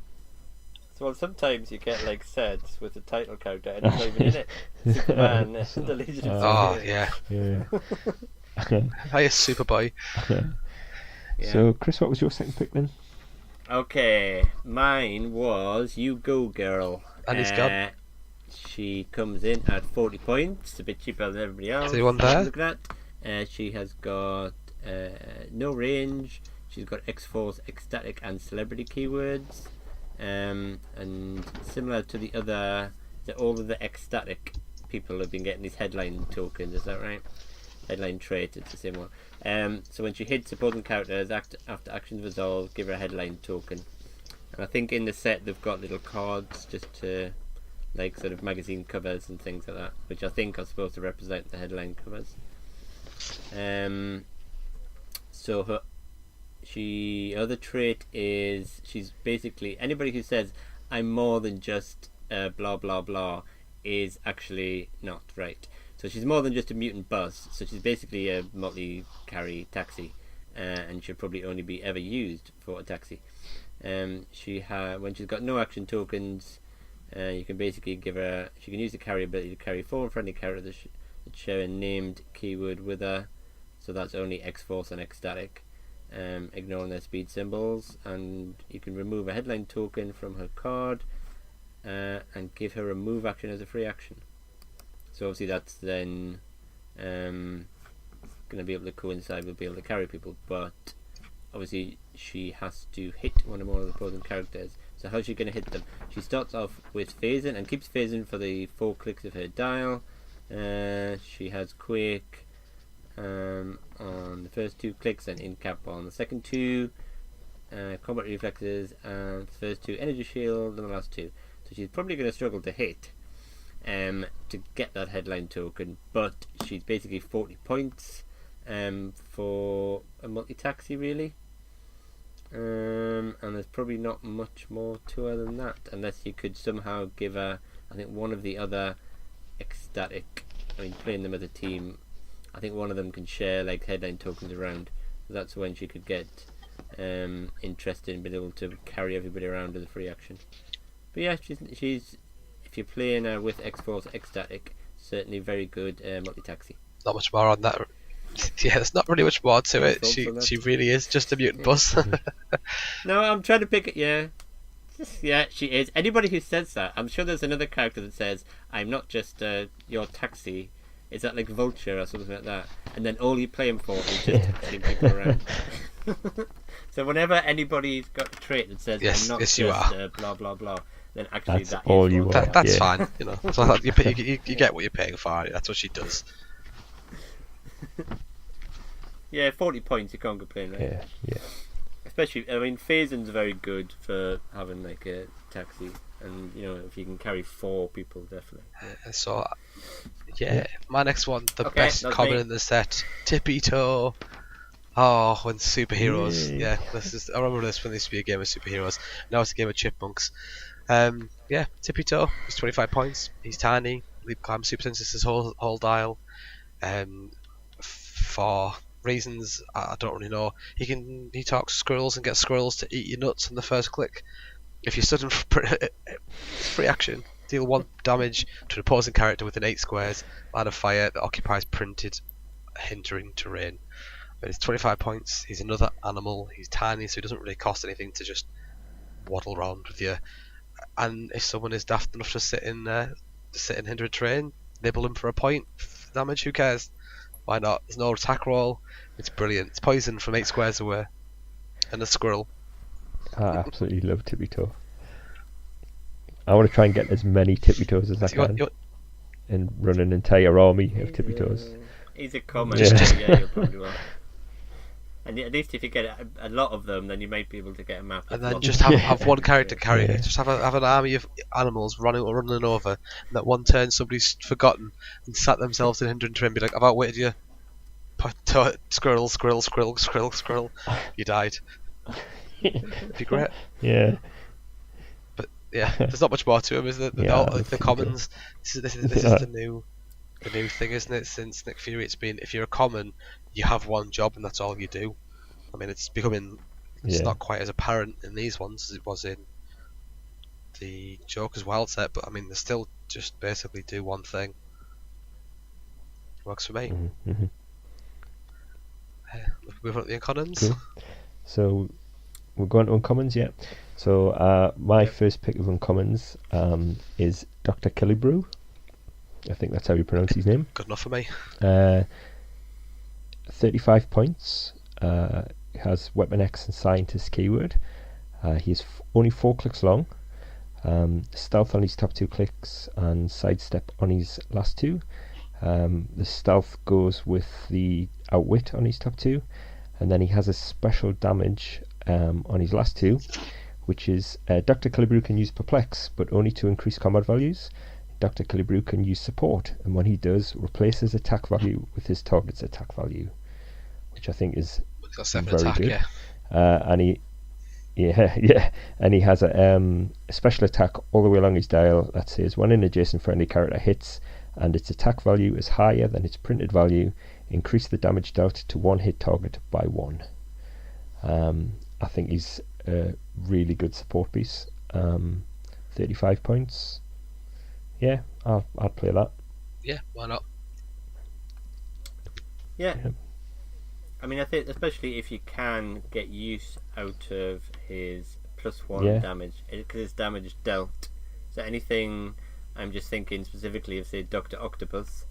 So sometimes you get like sets with the title character and it's not even in it. Superman, the Legion of Superman. Yeah. Hiya, Superboy. Yeah. So, Chris, what was your second pick then? Okay, mine was You Go Girl. And he's gone. She comes in at 40 points, a bit cheaper than everybody else. So you want there? Look at that. She has got no range. She's got X-Force, Ecstatic, and Celebrity keywords. And similar to the other, all of the Ecstatic people have been getting these headline tokens. Is that right? Headline trait. It's the same one. So when she hits opposing characters, after actions resolved, give her a headline token. And I think in the set they've got little cards just to, like, sort of magazine covers and things like that, which I think are supposed to represent the headline covers. So her other trait is she's basically anybody who says I'm more than just blah blah blah is actually not right. So she's more than just a mutant bus. So she's basically a multi-carry taxi, and should probably only be ever used for a taxi. When she's got no action tokens, you can basically give her. She can use the carry ability to carry 4 friendly characters that share a named keyword with her. So that's only X-Force and Ecstatic, ignoring their speed symbols. And you can remove a headline token from her card, and give her a move action as a free action. So obviously that's then going to be able to coincide with being able to carry people, but obviously she has to hit one or more of the opposing characters. So how's she going to hit them? She starts off with phasing and keeps phasing for the 4 clicks of her dial. She has Quake on the first 2 clicks and Incap on the second 2. Combat reflexes and the first 2 energy shield and the last 2. So she's probably going to struggle to hit to get that headline token, but she's basically 40 points for a multi-taxi really. And there's probably not much more to her than that, unless you could somehow give her, I think, one of the other Ecstatic, I mean, playing them as a team, I think one of them can share like headline tokens around. That's when she could get interested in being able to carry everybody around as a free action. But yeah, she's if you're playing her with X-Force Ecstatic, certainly very good multi-taxi. Not much more on that. Yeah, there's not really much more to it. She really is just a mutant bus. No, I'm trying to pick it. Yeah, she is. Anybody who says that, I'm sure there's another character that says, I'm not just your taxi. Is that like Vulture or something like that? And then all you play him for is just getting people around. So whenever anybody's got a trait that says, I'm not just blah blah blah, then actually that's all you want. That's fine, you know. So you get what you're paying for. That's what she does. Yeah, 40 points, you can't complain, right? Yeah. Especially, I mean, phasing's very good for having like a taxi, and you know, if you can carry 4 people, definitely. So, my next one, the best common in the set, Tippy Toe. Oh, when superheroes. Yeah, I remember this when there used to be a game of superheroes. Now it's a game of chipmunks. Tippy Toe. He's 25 points. He's tiny. Leap climb super senses his whole dial. For reasons I don't really know, he talks to squirrels and gets squirrels to eat your nuts on the first click. If you stood in free action, deal 1 damage to an opposing character within 8 squares, line of fire that occupies printed hindering terrain. But it's 25 points. He's another animal. He's tiny, so he doesn't really cost anything to just waddle around with you. And if someone is daft enough to sit in hindering terrain, nibble him for a point damage. Who cares? Why not? There's no attack roll. It's brilliant. It's poison from 8 squares away. And a squirrel. I absolutely love Tippy Toe. I want to try and get as many Tippy Toes as I can. And run an entire army of Tippy Toes. He's a common. Yeah, you'll probably will. And at least if you get a lot of them, then you might be able to get a map. And then just have one character carry it. Just have an army of animals running over. And that one turn somebody's forgotten and sat themselves in hindrance and be like, I've outwitted you. Squirrel. You died. It'd be great. Yeah. But yeah, there's not much more to them, is there? The commons. This is the new thing, isn't it? Since Nick Fury, it's been if you're a common, you have one job and that's all you do. I mean, it's becoming not quite as apparent in these ones as it was in the Joker's Wild set, but I mean, they still just basically do one thing. Works for me. Mm-hmm. Moving on to the Inconins. Cool. So we're going to uncommons, yeah. So my first pick of uncommons is Dr. Killebrew. I think that's how you pronounce his name. Good enough for me. 35 points. He has Weapon X and Scientist keyword. He's only 4 clicks long. Stealth on his top 2 clicks and Sidestep on his last 2. The stealth goes with the Outwit on his top 2. And then he has a special damage on his last 2, which is Dr. Killebrew can use Perplex, but only to increase combat values. Dr. Killebrew can use Support, and when he does, replaces attack value with his target's attack value, which I think is very attack, good. Yeah. And he has a special attack all the way along his dial that says when an adjacent friendly character hits and its attack value is higher than its printed value, increase the damage dealt to one hit target by 1. I think he's a really good support piece. 35 points. Yeah, I'd play that. Yeah, why not? Yeah. I mean, I think especially if you can get use out of his +1 damage, because it's damage dealt. So anything, I'm just thinking specifically of, say, Dr. Octopus.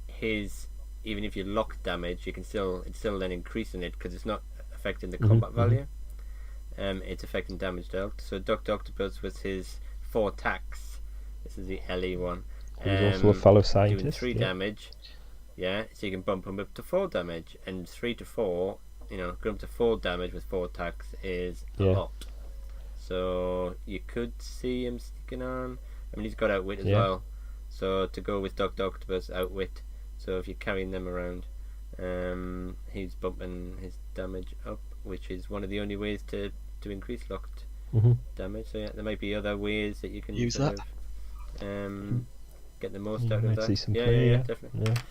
His, even if you lock damage, it's still then increasing it because it's not affecting the combat value. It's affecting damage dealt. So Dr. Octopus was his 4 attacks. This is the LE one. He's also a fellow scientist. Doing 3 damage. Yeah, so you can bump him up to 4 damage, and 3 to 4, going up to 4 damage with 4 attacks is a lot. So you could see him sticking on. I mean, he's got Outwit as well. So to go with Dr. Octopus, Outwit. So if you're carrying them around, he's bumping his damage up, which is one of the only ways to increase locked damage. So yeah, there might be other ways that you can use that. Get the most out of that. See some play, definitely. Yeah.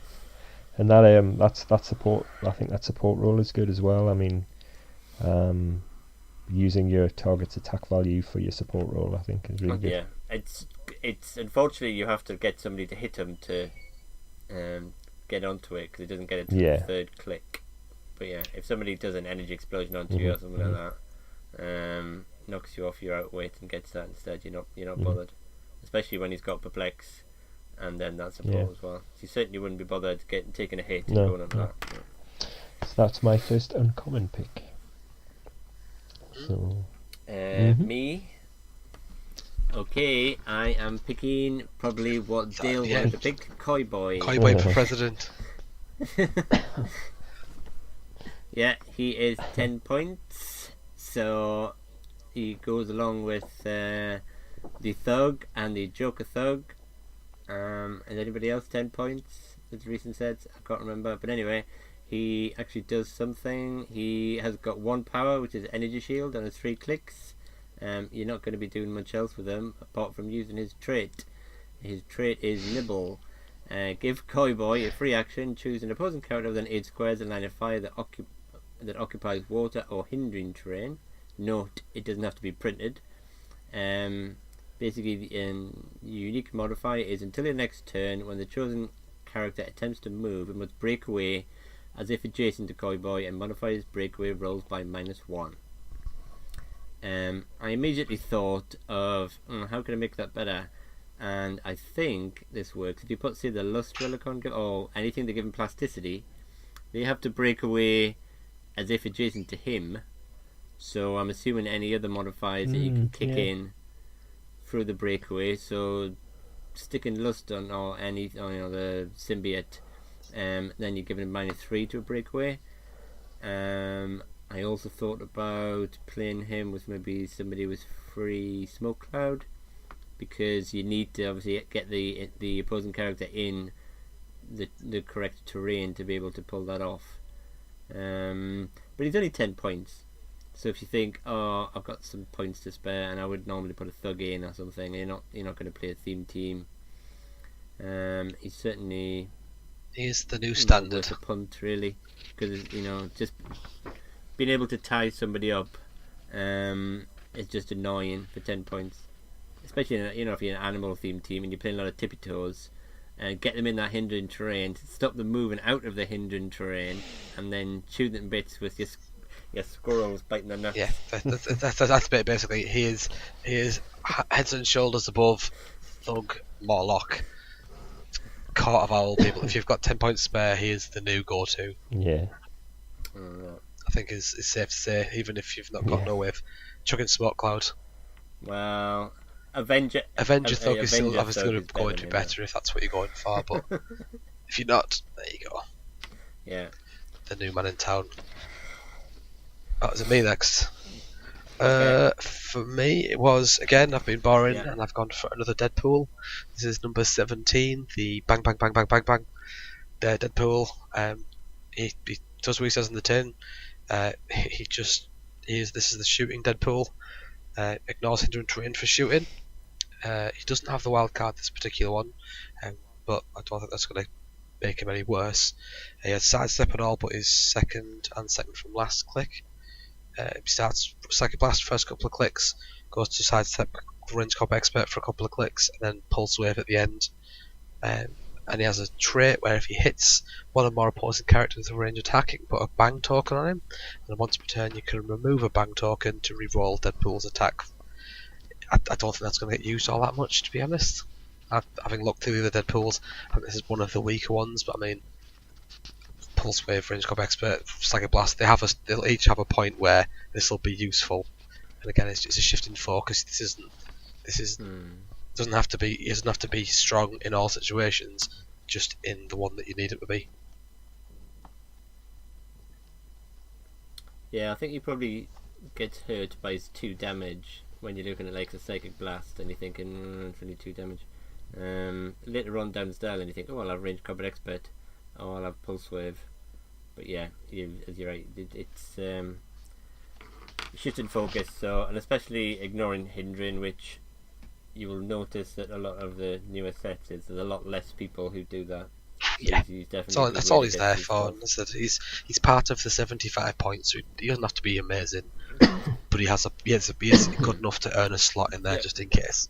And that support, I think that support role is good as well. I mean, using your target's attack value for your support role, I think, is really good. Yeah, it's unfortunately you have to get somebody to hit him to get onto it, because it doesn't get it to the 3rd click. But yeah, if somebody does an energy explosion onto you or something like that, knocks you off your Outwit and gets that instead, you're not bothered. Especially when he's got Perplex and then that support as well. So you certainly wouldn't be bothered taking a hit and going on that. So that's my first uncommon pick. So me. Okay, I am picking probably what Dale wanted to pick, Koi Boy. Koi Boy for president. Yeah, he is 10 points. So he goes along with the Thug and the Joker Thug. And anybody else 10 points? As recent sets, I can't remember. But anyway, he actually does something. He has got 1 power, which is Energy Shield, and has 3 clicks. You're not going to be doing much else with him apart from using his trait. His trait is Nibble. Give Koi Boy a free action. Choose an opposing character within 8 squares in line of fire that occupies water or hindering terrain. Note, it doesn't have to be printed. Basically, the unique modifier is until your next turn, when the chosen character attempts to move, it must break away as if adjacent to Koi Boy and modify his breakaway rolls by -1. I immediately thought of how can I make that better, and I think this works. If you put, say, the Lust Relicon or anything to give him plasticity, they have to break away as if adjacent to him. So I'm assuming any other modifiers that you can kick in through the breakaway. So sticking Lust on or any the symbiote, then you're giving him -3 to a breakaway. I also thought about playing him with maybe somebody with free Smoke Cloud, because you need to obviously get the opposing character in the correct terrain to be able to pull that off. But he's only 10 points, so if you think, I've got some points to spare and I would normally put a Thug in or something, you're not going to play a theme team. He's certainly the new standard. Worth a punt, really, because just being able to tie somebody up is just annoying for 10 points, especially if you're an animal themed team and you're playing a lot of tippy toes, and get them in that hindering terrain to stop them moving out of the hindering terrain, and then shoot them bits with Your squirrels biting their nuts. Yeah, that's basically. He is heads and shoulders above Thug, Morlock, Court of Owl people. If you've got 10 points spare, he is the new go-to. Yeah. I think is safe to say, even if you've not got no way of chucking Smoke Cloud. Well, Avenger Thug is still obviously Thug going to go into better if that's what you're going for, but if you're not, there you go. Yeah. The new man in town. Oh, is it me next? Okay. For me, it was, again, I've been boring and I've gone for another Deadpool. This is number 17, the bang bang bang bang bang bang. Deadpool. He does what he says in the tin. This is the shooting Deadpool. Ignores hindrance terrain for shooting. He doesn't have the wild card, this particular one, but I don't think that's going to make him any worse. He has sidestep and all, but his second from last click. He starts Psychic Blast first couple of clicks, goes to sidestep range comp expert for a couple of clicks, and then pulse wave at the end. And he has a trait where if he hits one or more opposing characters with a range attack, he can put a bang token on him, and once per turn you can remove a bang token to reroll Deadpool's attack. I don't think that's going to get used all that much, to be honest. Having looked through the other Deadpools, I think this is one of the weaker ones, but I mean, Pulse Wave, Range Comp Expert, Psychic Blast, they'll each have a point where this will be useful. And again, it's a shift in focus. Doesn't have to be strong in all situations, just in the one that you need it to be. Yeah, I think he probably gets hurt by his 2 damage when you're looking at like the Psychic Blast and you're thinking, it's only 2 damage. Later on down the style and you think, oh, I'll have Range Combat Expert, oh, I'll have Pulse Wave. But yeah, you're right, it's shifting focus, so, and especially ignoring hindering, which you will notice that a lot of the newer sets there's a lot less people who do that. Yeah, he's definitely that's all he's there for. He's part of the 75 points, so he doesn't have to be amazing, but he is good enough to earn a slot in there just in case.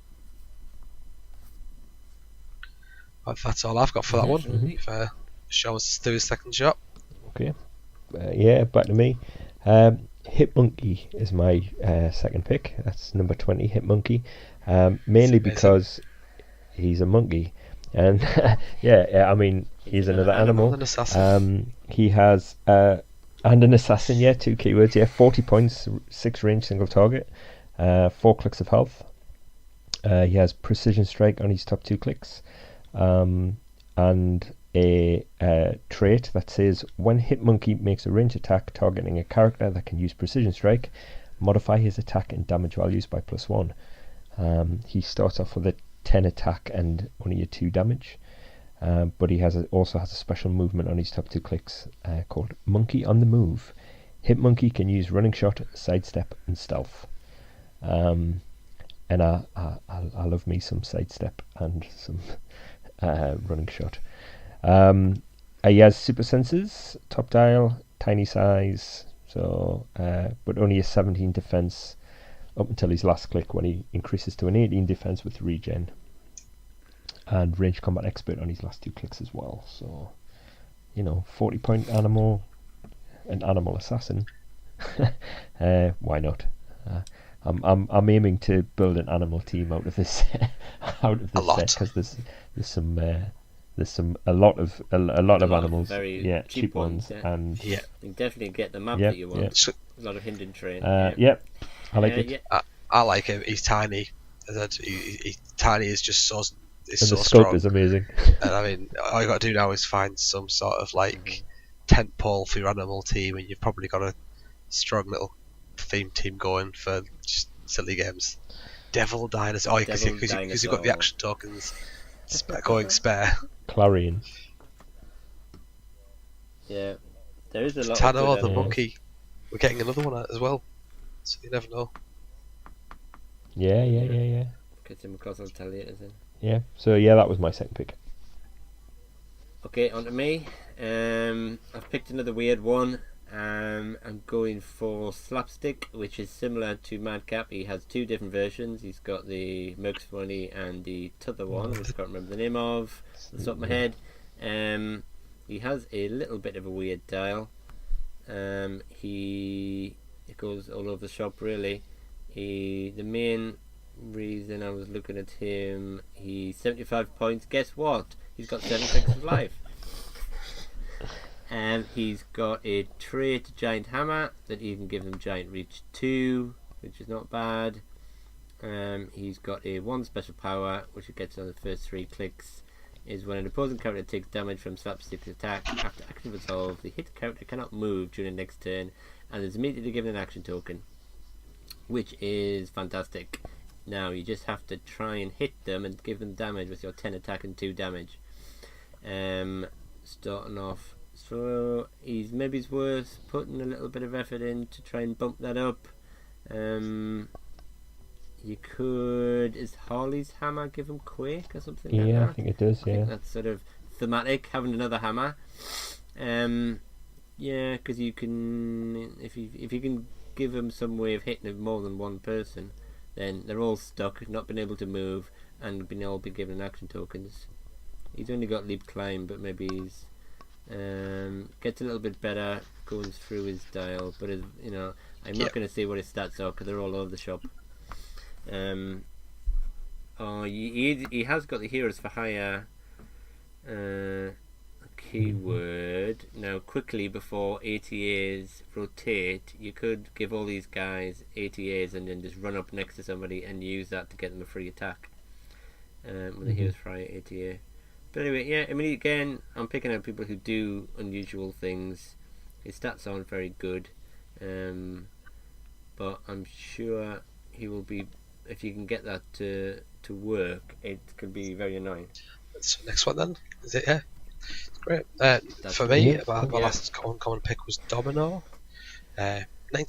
But that's all I've got for that one. Mm-hmm. Sean wants to do his second shot. Okay. Back to me. Hit Monkey is my second pick. That's number 20, Hit Monkey. Mainly because he's a monkey. And I mean, he's another animal. An assassin. He has and an assassin. 2 keywords. 40 points, 6 range, single target, 4 clicks of health. He has precision strike on his top 2 clicks, and a trait that says when Hit Monkey makes a range attack targeting a character that can use precision strike, modify his attack and damage values by +1. He starts off with a 10 attack and only a 2 damage, but he also has a special movement on his top 2 clicks called Monkey on the Move. Hit Monkey can use running shot, sidestep and stealth, and I love me some sidestep and some running shot. He has super senses, top dial, tiny size, so but only a 17 defense up until his last click, when he increases to an 18 defense with regen, and range combat expert on his last 2 clicks as well. So 40 point animal, an animal assassin. Why not? I'm aiming to build an animal team out of this set, because there's a lot of animals, very cheap ones, and you can definitely get the map that you want. A lot of hidden terrain. I like it. I like him. He's tiny. He's tiny. Is just so. And the scope is amazing. And I mean, all you got to do now is find some sort of tent pole for your animal team, and you've probably got a strong little theme team going for just silly games. Devil Dinosaur. Because you've got the action tokens going spare. Clarion. Yeah, there is a lot. Tano, of the monkey. We're getting another one as well, so you never know. Yeah. Get him across, I'll tell you it isn't. Yeah. So that was my second pick. Okay, on to me. I've picked another weird one. I'm going for Slapstick, which is similar to Madcap. He has 2 different versions. He's got the Mercs Funny and the t'other one, which I can't remember the name of off the top of my head. He has a little bit of a weird dial. It goes all over the shop really. The main reason I was looking at him, he's 75 points. Guess what? He's got 7 clicks of life. He's got a trait Giant Hammer that you can give them Giant Reach 2, which is not bad. He's got a 1 special power, which it gets on the first 3 clicks. Is when an opposing character takes damage from slapstick attack after action resolve, the hit character cannot move during the next turn and is immediately given an action token, which is fantastic. Now you just have to try and hit them and give them damage with your 10 attack and 2 damage. Starting off, so he's worth putting a little bit of effort in to try and bump that up. You could... Is Harley's hammer give him Quake or something like that? Yeah, I think it does, I think that's sort of thematic, having another hammer. Yeah, because you can... If you can give him some way of hitting more than one person, then they're all stuck, not been able to move, and all be given action tokens. He's only got leap climb, but maybe he's... gets a little bit better going through his dial, but I'm not going to say what his stats are because they're all over the shop. He has got the Heroes for Hire keyword. Now, quickly before ATAs rotate, you could give all these guys ATAs and then just run up next to somebody and use that to get them a free attack with the Heroes for Hire ATA. But anyway, yeah, I mean, again, I'm picking out people who do unusual things. His stats aren't very good, but I'm sure he will be. If you can get that to work, it can be very annoying. So next one then, is it? Yeah, great. For me, my last common pick was Domino. 90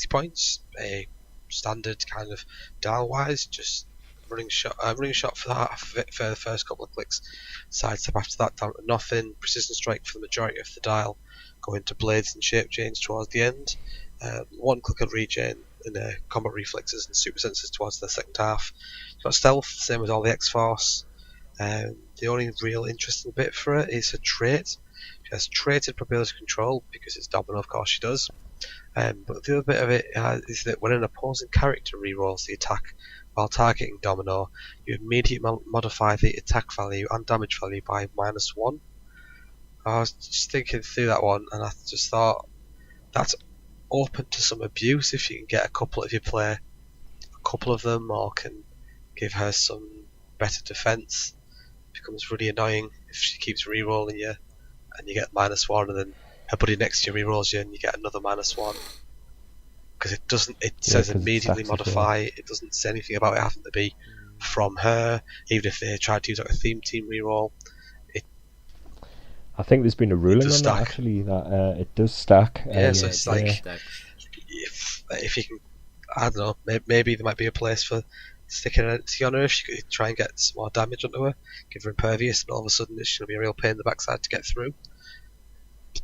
points, a standard kind of dial-wise, just running shot for half of it for the first couple of clicks. Sidestep after that down to nothing. Precision strike for the majority of the dial, going to blades and shape change towards the end. 1 click of regen and combat reflexes and super senses towards the second half. It's got stealth, same as all the X-Force. The only real interesting bit for it is her trait. She has traded probability control because it's Domino, of course she does. But the other bit of it is that when an opposing character rerolls the attack while targeting Domino, you immediately modify the attack value and damage value by -1. I was just thinking through that one, and I just thought that's open to some abuse if you can get a couple of them, or can give her some better defense. It becomes really annoying if she keeps re-rolling you and you get -1, and then her buddy next to you re-rolls you and you get another -1, because it says immediately modify. It doesn't say anything about it having to be from her, even if they tried to use like a theme team re-roll. I think there's been a ruling on that actually, that it does stack. So it's like if you can, I don't know, maybe there might be a place for sticking an entity on her if you could try and get some more damage onto her, give her impervious, and all of a sudden it's going to be a real pain in the backside to get through.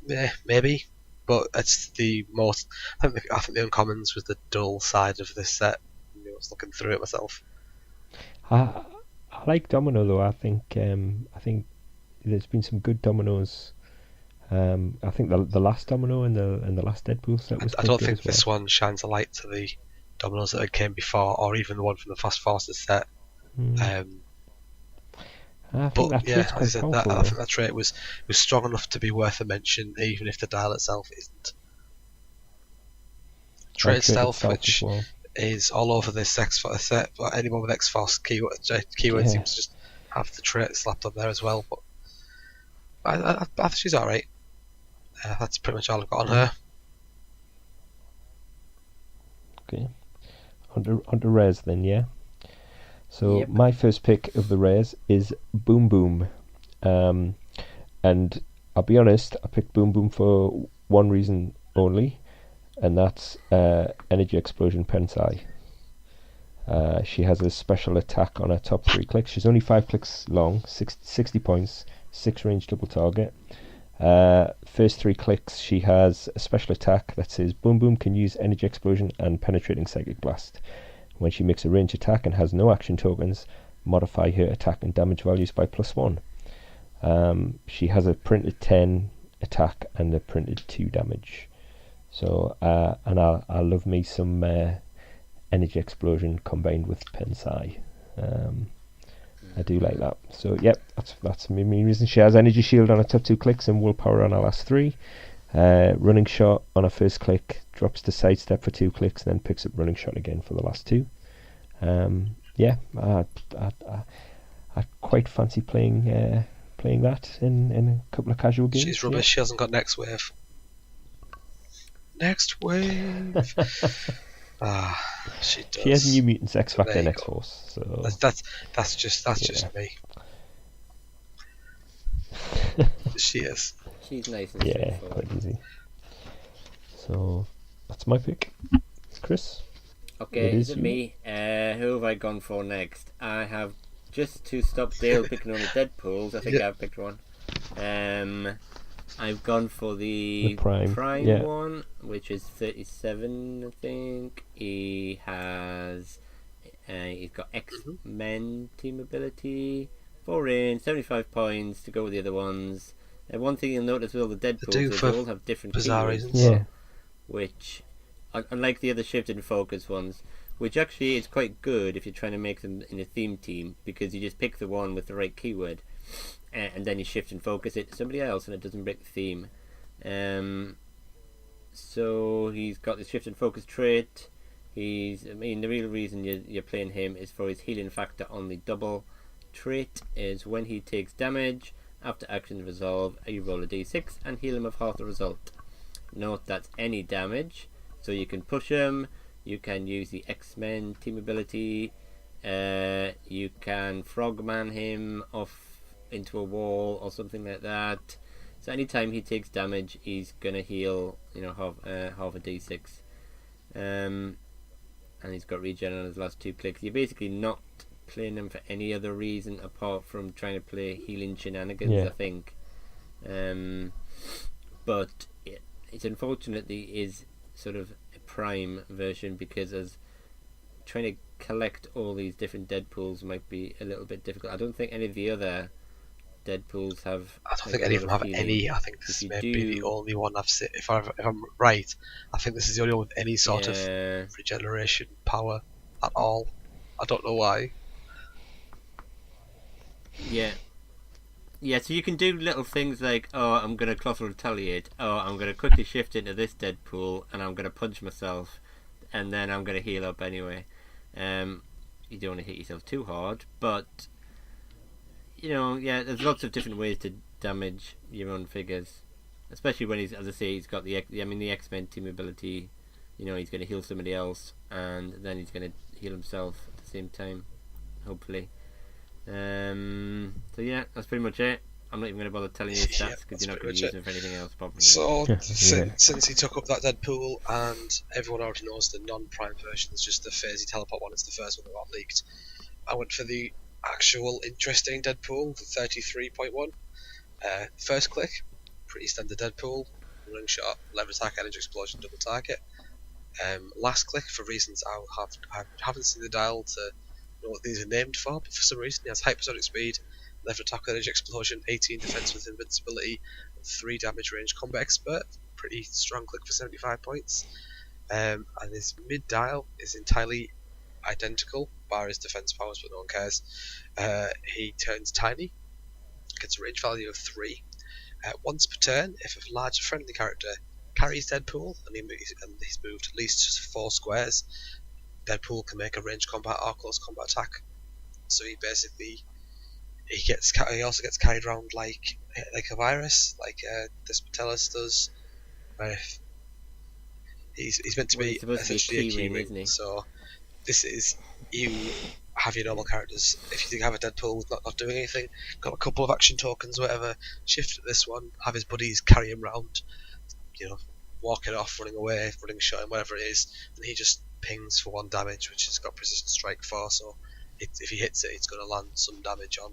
Yeah, maybe, but it's the most. I think the uncommons was the dull side of this set. I was looking through it myself. I like Domino though. I think there's been some good Dominoes. I think the last Domino and the last Deadpool set was. I don't think this one shines a light to the Dominoes that came before, or even the one from the Fast Forces set. I think that trait was strong enough to be worth a mention, even if the dial itself isn't. Trait stealth, which is all over this X-Force set, but anyone with X-Force keyword seems to just have the trait slapped on there as well. But I think she's alright. That's pretty much all I've got on her. Okay. Onto rares then, yeah? So my first pick of the rares is Boom Boom. And I'll be honest, I picked Boom Boom for one reason only, and that's Energy Explosion Pensai. She has a special attack on her top 3 clicks. She's only 5 clicks long, 60 points, 6 range double target. First 3 clicks she has a special attack that says Boom Boom can use Energy Explosion and Penetrating Psychic Blast. When she makes a range attack and has no action tokens, modify her attack and damage values by +1. She has a printed 10 attack and a printed 2 damage. So and I love me some energy explosion combined with Pensai. I do like that. So yep, that's my main reason. She has energy shield on her top 2 clicks and willpower on her last 3. Running shot on her first click, drops to sidestep for 2 clicks, and then picks up running shot again for the last 2. Yeah, I quite fancy playing that in a couple of casual games. She's rubbish. Yeah. She hasn't got next wave. Next wave. She does. She has New Mutants, X Factor, and X Force. So that's just me. She is. She's nice and quite easy. So that's my pick. Chris? Okay, is it me? Who have I gone for next? I have, just to stop Dale picking on the Deadpools, I think I've picked one. I've gone for the Prime one, which is 37, I think. He has, he's got X-Men team ability, 4 range, 75 points to go with the other ones. One thing you'll notice with all the Deadpools, they all have different bizarre reasons. Which, unlike the other shifted and focus ones, which actually is quite good if you're trying to make them in a theme team, because you just pick the one with the right keyword, and then you shift and focus it to somebody else, and it doesn't break the theme. So he's got the shift and focus trait. The real reason you're playing him is for his healing factor on the double trait. Is when he takes damage after action resolve, you roll a d6 and heal him of half the result. Note that's any damage, so you can push him. You can use the X-Men team ability. You can frogman him off into a wall or something like that. So anytime he takes damage, he's gonna heal, half a d6. And he's got regen on his last 2 clicks. You're basically not playing him for any other reason apart from trying to play healing shenanigans, I think. But it unfortunately is sort of a Prime version, because as trying to collect all these different Deadpools might be a little bit difficult. I don't think any of the other Deadpools have. I don't think any of them have any. I think this may be the only one I've seen. If I'm right, I think this is the only one with any sort of regeneration power at all. I don't know why. Yeah, so you can do little things like, I'm going to colossal retaliate, I'm going to quickly shift into this Deadpool, and I'm going to punch myself, and then I'm going to heal up anyway. You don't want to hit yourself too hard, but, there's lots of different ways to damage your own figures, especially when he's got the X-Men team ability. He's going to heal somebody else, and then he's going to heal himself at the same time, hopefully. So yeah, that's pretty much it. I'm not even going to bother telling you his stats, because you're not going to use them for anything else, probably. So, since he took up that Deadpool, and everyone already knows the non-Prime version is just the Phasey Teleport one, it's the first one that got leaked, I went for the actual interesting Deadpool, the 33.1. First click, pretty standard Deadpool, running shot, lever attack, energy explosion, double target. Last click, for reasons I haven't seen the dial to know what these are named for, but for some reason he has hypersonic speed, lever attack, energy explosion, 18 defense with invincibility, and 3 damage range combat expert. Pretty strong click for 75 points. And his mid dial is entirely identical, bar his defense powers, but no one cares. He turns tiny, gets a range value of 3. Once per turn, if a large friendly character carries Deadpool and he's moved at least just 4 squares, Deadpool can make a ranged combat or close combat attack. So he also gets carried around like a virus, like this Metellus does. He's meant to be essentially a key ring, isn't he? So this is, you have your normal characters. If you think have a Deadpool with not doing anything, got a couple of action tokens, whatever, shift at this one, have his buddies carry him around, walking off, running away, running shot, and whatever it is, and he just pings for 1 damage, which has got precision strike 4, so if he hits it, it's going to land some damage on.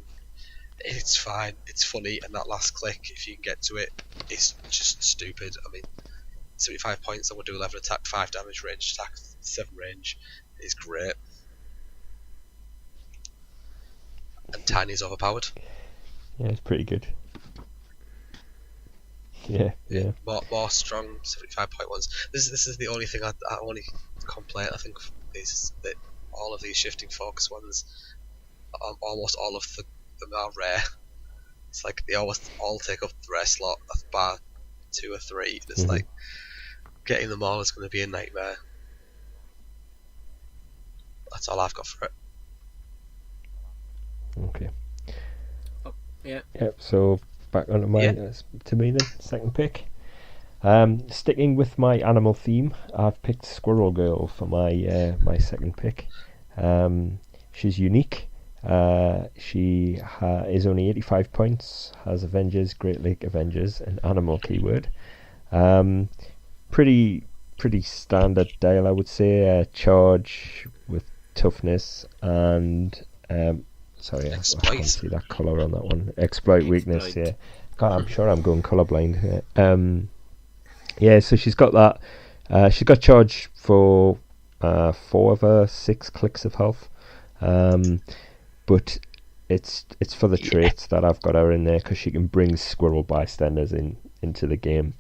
It's fine, it's funny, and that last click, if you can get to it, it's just stupid. 75 points, I would do 11 attack, 5 damage, range attack, 7 range. It's great. And Tiny's overpowered. Yeah, it's pretty good. More strong 75-point ones. This is the only thing I only complaint I think is that all of these shifting focus ones, almost all of them are rare. It's like they almost all take up the rare slot, bar 2 or 3. It's like getting them all is going to be a nightmare. That's all I've got for it. Okay. Oh, yeah. Yep. So back onto to me then. Second pick. Sticking with my animal theme, I've picked Squirrel Girl for my my second pick. She's unique. She is only 85 points. Has Avengers, Great Lake Avengers, and animal keyword. Pretty standard dial, I would say. Charge with toughness and sorry, I can't see that colour on that one. Exploit weakness. Yeah, God, I'm sure I'm going colourblind. Yeah, so she's got that. She's got charge for 4 of her 6 clicks of health. But it's for the traits that I've got her in there because she can bring squirrel bystanders into the game.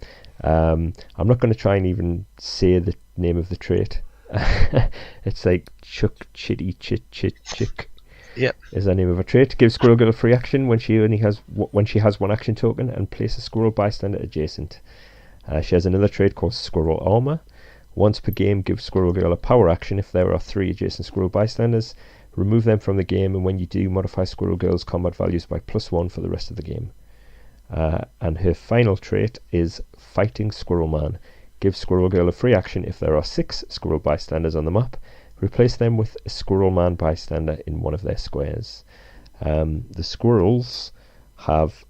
I'm not going to try and even say the name of the trait. It's like Chuck Chitty Chit Chit Chick. Yep. Is the name of a trait. Give Squirrel Girl a free action when she has 1 action token and place a squirrel bystander adjacent. She has another trait called Squirrel Armor. Once per game, give Squirrel Girl a power action if there are 3 adjacent squirrel bystanders. Remove them from the game, and when you do, modify Squirrel Girl's combat values by +1 for the rest of the game. And her final trait is Fighting Squirrel Man. Give Squirrel Girl a free action if there are 6 squirrel bystanders on the map. Replace them with a Squirrel Man bystander in one of their squares. The squirrels have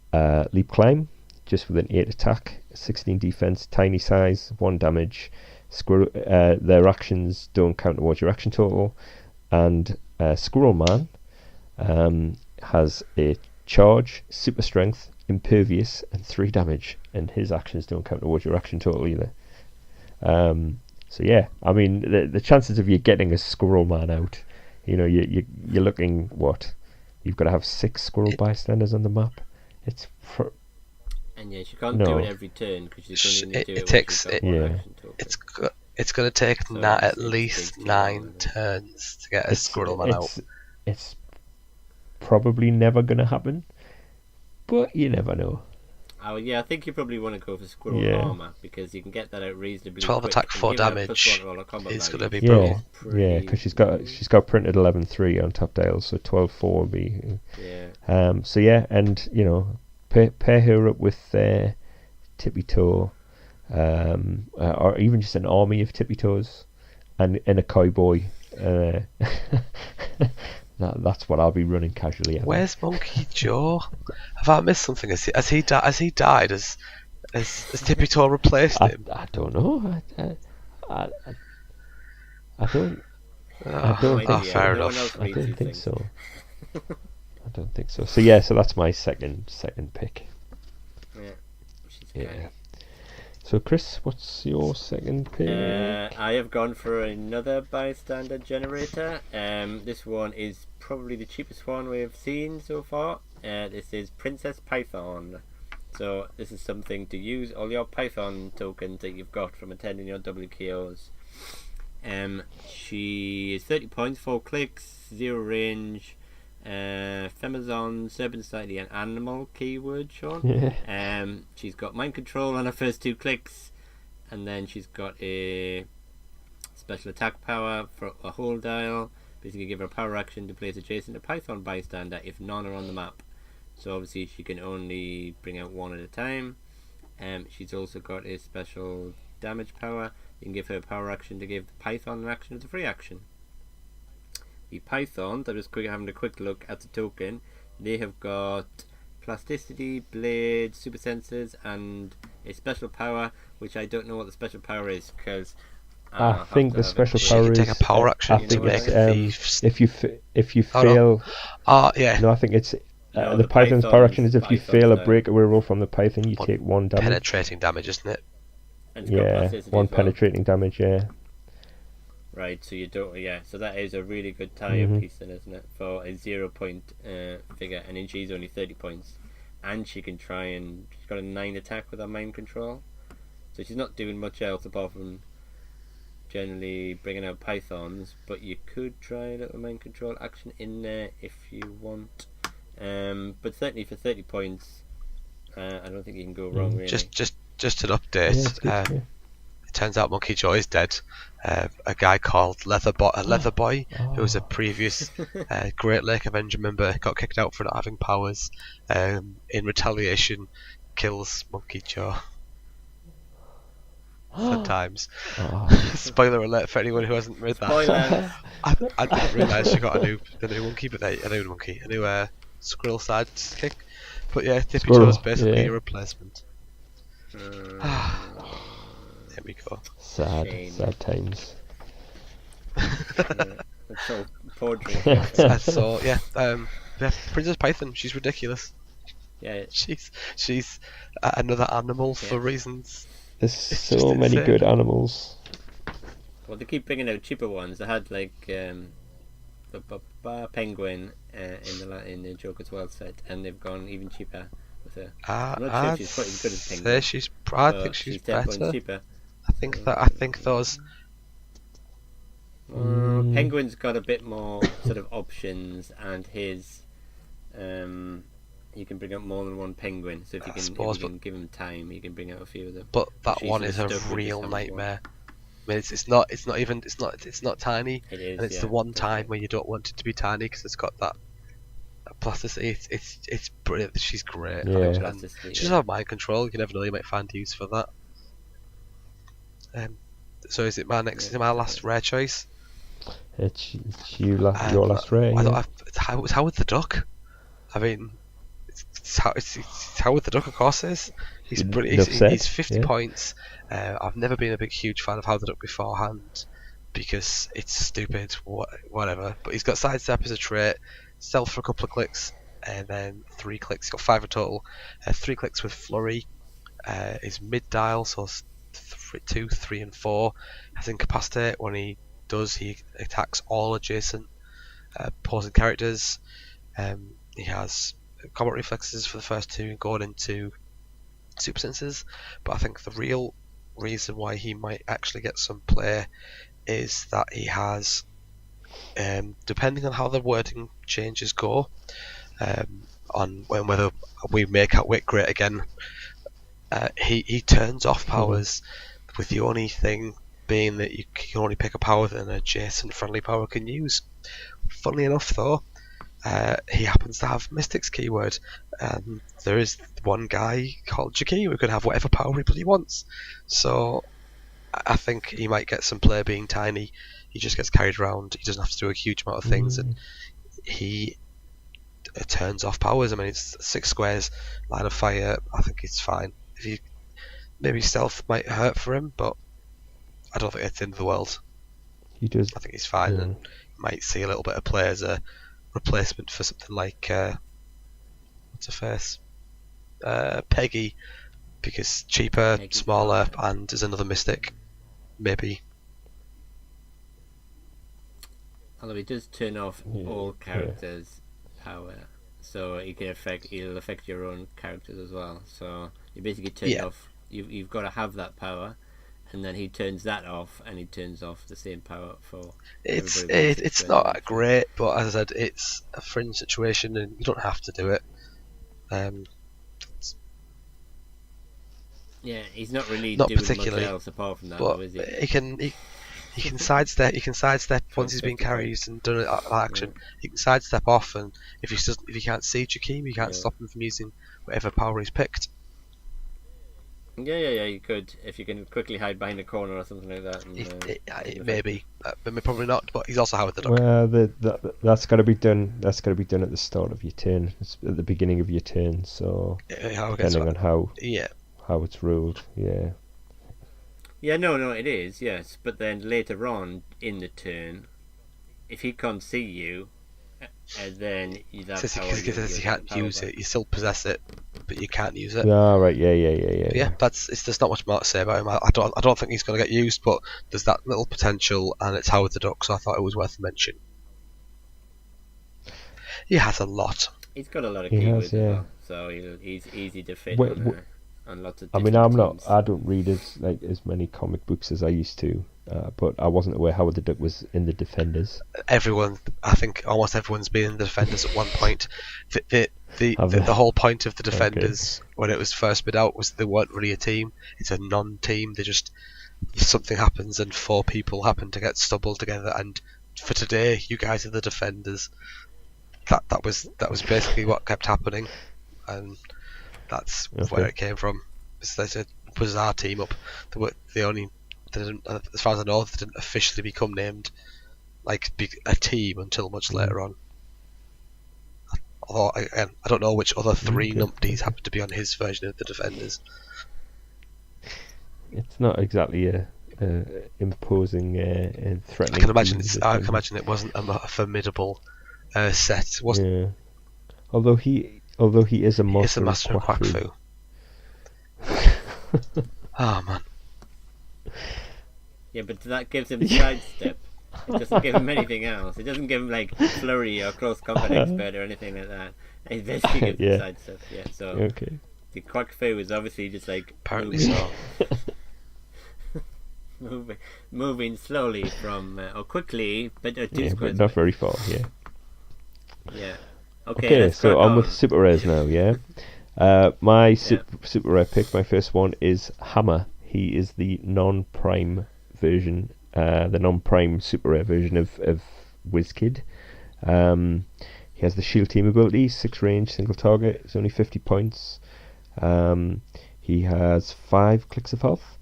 Leap Climb, just with an 8 attack, 16 defense, tiny size, 1 damage. Their actions don't count towards your action total. And Squirrel Man has a charge, super strength, impervious, and 3 damage, and his actions don't count towards your action total either. So yeah, I mean the chances of you getting a Squirrel Man out, you're looking what? You've got to have 6 squirrel bystanders on the map. It's and yeah, she can't do it every turn because she's going to do it. It's going to take at least 9 turns to get a Squirrel Man out. It's probably never going to happen, but you never know. Oh yeah, I think you probably want to go for Squirrel Armor because you can get that out reasonably 12 quick. attack, 4 damage. It's going to be brutal. Yeah, because she's got printed 11-3 on top dial, so 12-4 will be. Yeah. So yeah, and pair her up with Tippy Toe, or even just an army of Tippy Toes, and a cowboy. That's what I'll be running casually. Where's Monkey Joe? Have I missed something? Has he died? Has Tippy Toe replaced him? I don't know. I don't. Fair enough. I don't think so. I don't think so. So yeah, so that's my second pick. Yeah. So Chris, what's your second pick? I have gone for another bystander generator. This one is probably the cheapest one we've seen so far. This is Princess Python. So this is something to use all your Python tokens that you've got from attending your WKOs. She is 30 points, 4 clicks, 0 range, Femazon, Serpent Society, and Animal keyword, Sean. Yeah. She's got Mind Control on her first 2 clicks, and then she's got a special attack power for a whole dial. Basically give her a power action to place adjacent to Python bystander if none are on the map. So obviously she can only bring out 1 at a time. She's also got a special damage power. You can give her a power action to give the Python an action as a free action. The Pythons, I'm just having a quick look at the token. They have got plasticity, blade, super sensors, and a special power, which I don't know what the special power is because I think the special power is take a power action to make thieves. If you fail. Yeah. No, I think it's the Python's power action is if you fail a breakaway roll from the Python, you take 1 damage. Penetrating damage, isn't it? And yeah, 1 penetrating damage. Yeah. Right, so you don't. Yeah, so that is a really good tie-up piece, then, isn't it, for a 0 point figure, and then she's only 30 points. and she can try and she's got a 9 attack with her mind control, so she's not doing much else apart from generally bringing out pythons. But you could try a little mind control action in there if you want. But certainly for 30 points, I don't think you can go wrong. Really. Just an update. It turns out Monkey Jaw is dead. A guy called Leather Boy, who was a previous Great Lake Avenger member, got kicked out for not having powers. In retaliation, kills Monkey Jaw. Sometimes. Spoiler alert for anyone who hasn't read that. I didn't realise she got a new monkey, but a new squirrel sidekick. But yeah, Tippy Jaw's basically a replacement. There we go. Sad times. It's so poetry. Princess Python. She's ridiculous. Yeah, she's another animal for reasons. There's so many good animals. Well, they keep bringing out cheaper ones. They had like penguin in the Joker's World set, and they've gone even cheaper with her. I'm not sure if she's quite as good as penguin. I think she's 10 better. points cheaper. I think those. Penguin's got a bit more sort of options, and his you can bring out more than one penguin. So if you can give him time, you can bring out a few of them. But that one is a real nightmare. I mean, it's not tiny. It is, and it's the one time where you don't want it to be tiny because it's got that plasticity. It's brilliant. She's great. Yeah. She doesn't have mind control. You never know. You might find use for that. So is it my last rare choice? It's your last rare. It's Howard the Duck. I mean, it's Howard the Duck, of course. He's brilliant. He's 50 points. I've never been a huge fan of Howard the Duck beforehand because it's stupid. Whatever. But he's got sidestep as a trait, stealth for a couple of clicks, and then 3 clicks. He's got 5 in total. 3 clicks with flurry. Is mid dial, so 2, 3, and 4. Has incapacitate. When he does, he attacks all adjacent opposing characters. He has combat reflexes for the first 2 going into super senses. But I think the real reason why he might actually get some play is that he has, depending on how the wording changes go, on whether we make out Wit great again, he turns off powers, with the only thing being that you can only pick a power that an adjacent friendly power can use. Funnily enough though, he happens to have Mystic's keyword. There is one guy called Jaki who can have whatever power he bloody wants. So I think he might get some play being tiny. He just gets carried around. He doesn't have to do a huge amount of things, and he turns off powers. I mean, it's 6 squares, line of fire. I think it's fine. Maybe stealth might hurt for him, but I don't think it's the end of the world. He does. I think he's fine, and might see a little bit of play as a replacement for something like what's her face, Peggy, because cheaper, smaller, and there's another Mystic, maybe. Although he does turn off all characters' power, so he'll affect your own characters as well. So you basically turn off. You've got to have that power, and then he turns that off, and he turns off the same power for. It's not that great, but as I said, it's a fringe situation, and you don't have to do it. He's not really not doing particularly, much else apart from that, but though, is he? He can sidestep. He can sidestep once he's been carried and done that action. He can sidestep off, and if he can't see Jakeem, he can't stop him from using whatever power he's picked. Yeah, you could, if you can quickly hide behind a corner or something like that. And, maybe, but probably not. But he's also Howard the Duck. Well, that's got to be done. That's got to be done at the start of your turn. It's at the beginning of your turn. So depending on how it's ruled, Yeah, no, it is, yes. But then later on in the turn, if he can't see you, then you because you can't use it. You still possess it, but you can't use it. Yeah, right. Yeah. There's not much more to say about him. I don't think he's going to get used, but there's that little potential, and it's Howard the Duck, so I thought it was worth a mention. He has a lot. He's got a lot of He keywords has, yeah. as well, so he's easy to fit on lots of I different mean, teams. I don't read as many comic books as I used to, but I wasn't aware Howard the Duck was in the Defenders. I think almost everyone's been in the Defenders at one point. The whole point of the Defenders when it was first made out was they weren't really a team. It's a non-team. They just, something happens and 4 people happen to get stumbled together, and for today you guys are the Defenders. That was basically what kept happening, and that's where it came from. They said, was our team up? They didn't, as far as I know, they didn't officially become named like a team until much later on. Although I don't know which other 3 numpties happen to be on his version of the Defenders. It's not exactly a imposing and threatening. I can imagine it wasn't a formidable set, wasn't? Yeah. Although he is a master, of Quack Fu. Oh man. Yeah, but that gives him sidestep. It doesn't give him anything else. It doesn't give him like flurry or close combat expert or anything like that. It basically gives him sidestep. Yeah. So the Quack Fu is obviously just like apparently so. moving slowly from or quickly, but but not very far. Yeah. Yeah. Okay, so I'm with super rares now. Yeah. My super rare pick, my first one, is Hammer. He is the non-prime version, the non-prime super rare version of Wizkid. He has the shield team ability, 6 range, single target. It's only 50 points. He has 5 clicks of health.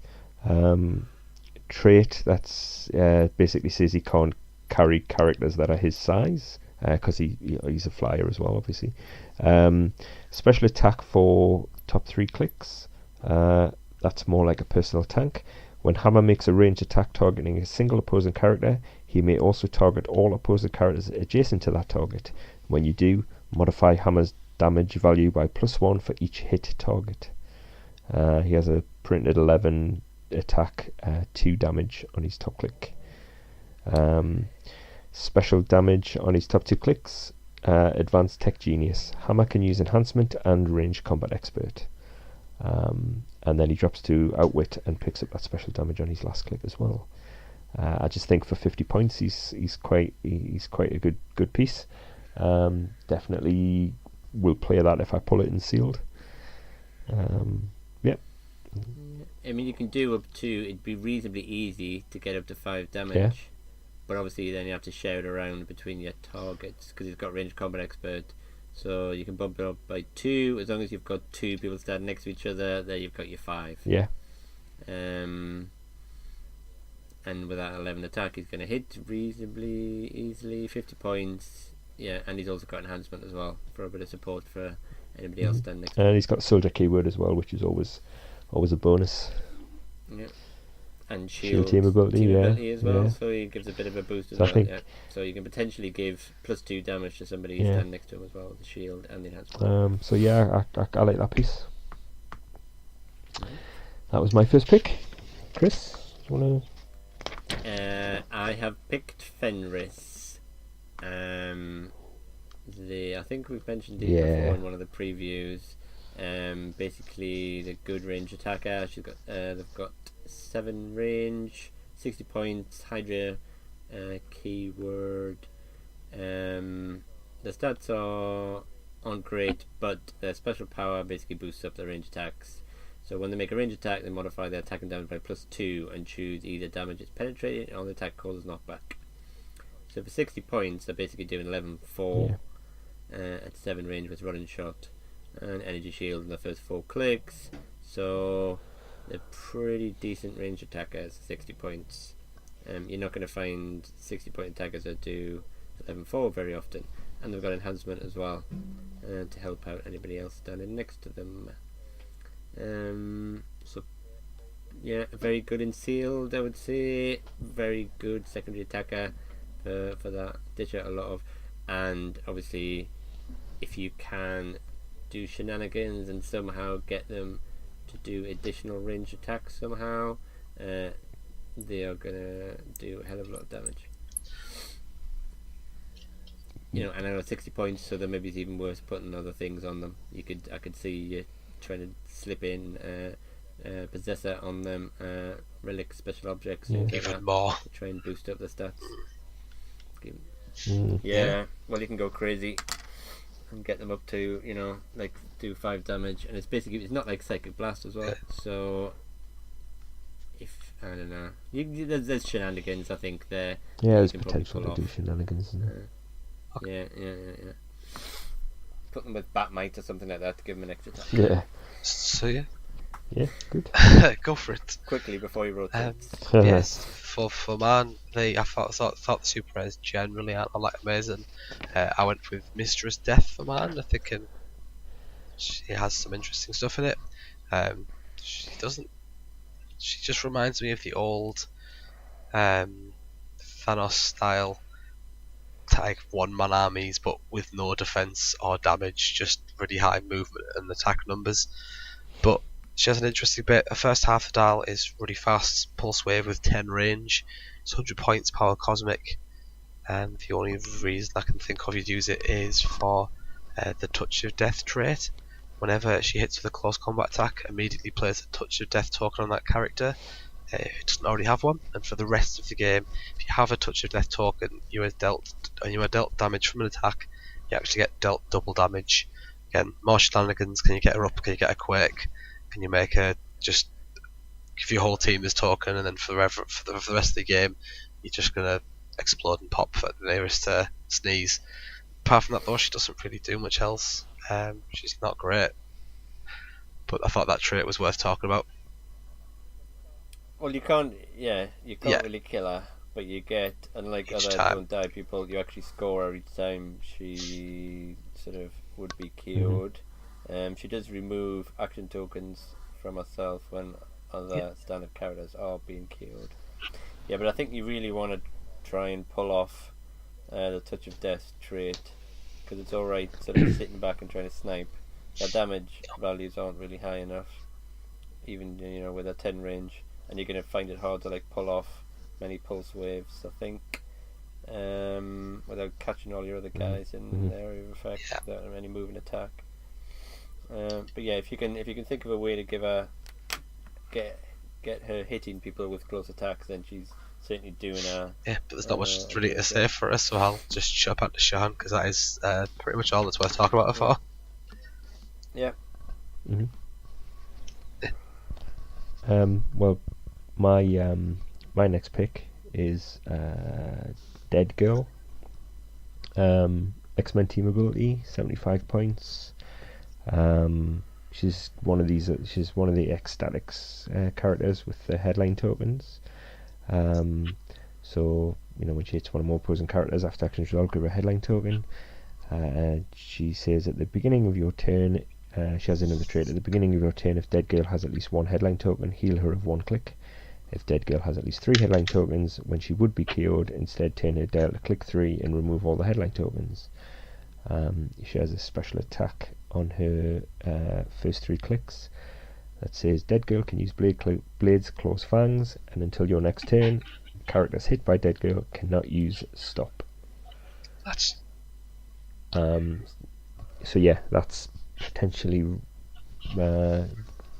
Trait that's basically says he can't carry characters that are his size, because he's a flyer as well, obviously. Special attack for top 3 clicks. That's more like a personal tank. When Hammer makes a ranged attack targeting a single opposing character, he may also target all opposing characters adjacent to that target. When you do, modify Hammer's damage value by +1 for each hit target. He has a printed 11 attack, 2 damage on his top click. Special damage on his top 2 clicks. Advanced Tech Genius. Hammer can use Enhancement and Ranged Combat Expert. And then he drops to Outwit and picks up that special damage on his last click as well. I just think for 50 points he's quite a good piece. Definitely will play that if I pull it in sealed. I mean, you can do up to, it'd be reasonably easy to get up to 5 damage, but obviously then you have to shout around between your targets because he's got ranged combat expert, so you can bump it up by 2 as long as you've got 2 people standing next to each other. There you've got your 5. And with that 11 attack, he's going to hit reasonably easily, 50 points. Yeah, and he's also got enhancement as well for a bit of support for anybody else standing next to him. And he's got soldier keyword as well, which is always a bonus. Yeah. And shield team ability as well, so he gives a bit of a boost as well. So you can potentially give +2 damage to somebody who's standing next to him as well with the shield and the enhancement. So I like that piece. That was my first pick. Chris, do you want to? I have picked Fenris. I think we've mentioned these before in one of the previews. Basically the good range attacker. They've got 7 range, 60 points, Hydra keyword. The stats aren't great, but their special power basically boosts up their range attacks. So when they make a range attack, they modify their attack and damage by +2 and choose either damage is penetrated or the attack causes knockback. So for 60 points, they're basically doing 11-4 at 7 range with running shot and energy shield in the first 4 clicks. So they're pretty decent range attackers, 60 points. You're not going to find 60 point attackers that do 11-4 very often. And they've got enhancement as well to help out anybody else standing next to them. So yeah, very good in sealed, I would say. Very good secondary attacker for that. Dish out a lot of, and obviously if you can do shenanigans and somehow get them to do additional range attacks somehow, they are gonna do a hell of a lot of damage. you know, and I know 60 points, so then maybe it's even worse putting other things on them. I could see you trying to slip in Possessor on them, Relic special objects, things like even that, more. to try and boost up the stats. Yeah. Well, you can go crazy and get them up to, you know, like do 5 damage, and it's not like Psychic Blast as well. So if I don't know, there's shenanigans I think there. Yeah, there's potential to do shenanigans, isn't there? Yeah. Put them with Batmite or something like that to give them an extra attack. Yeah. So yeah. Yeah, good. Go for it. Quickly before you rotate. Yes, for man, I thought the super rares generally aren't all that amazing. I went with Mistress Death for man. I think she has some interesting stuff in it. She just reminds me of the old Thanos style type one-man armies, but with no defense or damage, just really high movement and attack numbers. But she has an interesting bit. The first half of the dial is really fast, pulse wave with 10 range. It's 100 points, power cosmic. And the only reason I can think of you'd use it is for the Touch of Death trait. Whenever she hits with a close combat attack, immediately plays a Touch of Death token on that character who doesn't already have one. And for the rest of the game, if you have a Touch of Death token, you are dealt damage from an attack, you actually get dealt double damage. Again, more shenanigans. Can you get her up? Can you get a quake? Can you make her just give your whole team this token, and then for the rest of the game, you're just gonna explode and pop at the nearest sneeze. Apart from that, though, she doesn't really do much else. She's not great, but I thought that trait was worth talking about. Well, you can't really kill her, but you get, unlike Each other time. don't die people, you actually score her each time she sort of would be KO'd. She does remove action tokens from herself when other standard characters are being KO'd. Yeah, but I think you really want to try and pull off the Touch of Death trait, because it's alright sort of sitting back and trying to snipe. Their damage values aren't really high enough, even with a 10 range, and you're going to find it hard to like pull off many pulse waves, I think, without catching all your other guys in the area of effect without any moving attack. But yeah, if you can think of a way to give her get her hitting people with close attacks, then she's certainly doing her. Yeah, but there's not much really to say for us, so I'll just jump out to Sean, because that is pretty much all that's worth talking about her for. Yeah. Well, my next pick is Dead Girl. X-Men team ability, 75 points. She's one of the ecstatics characters with the headline tokens. So when she hits one or more opposing characters after action result, give her a headline token. She says at the beginning of your turn, she has another trait. At the beginning of your turn, if Dead Girl has at least one headline token, heal her of 1 click. If Dead Girl has at least 3 headline tokens, when she would be KO'd, instead turn her dial to click 3 and remove all the headline tokens. She has a special attack on her first 3 clicks that says Dead Girl can use Blade's Close Fangs, and until your next turn, characters hit by Dead Girl cannot use Stop. So yeah, that's potentially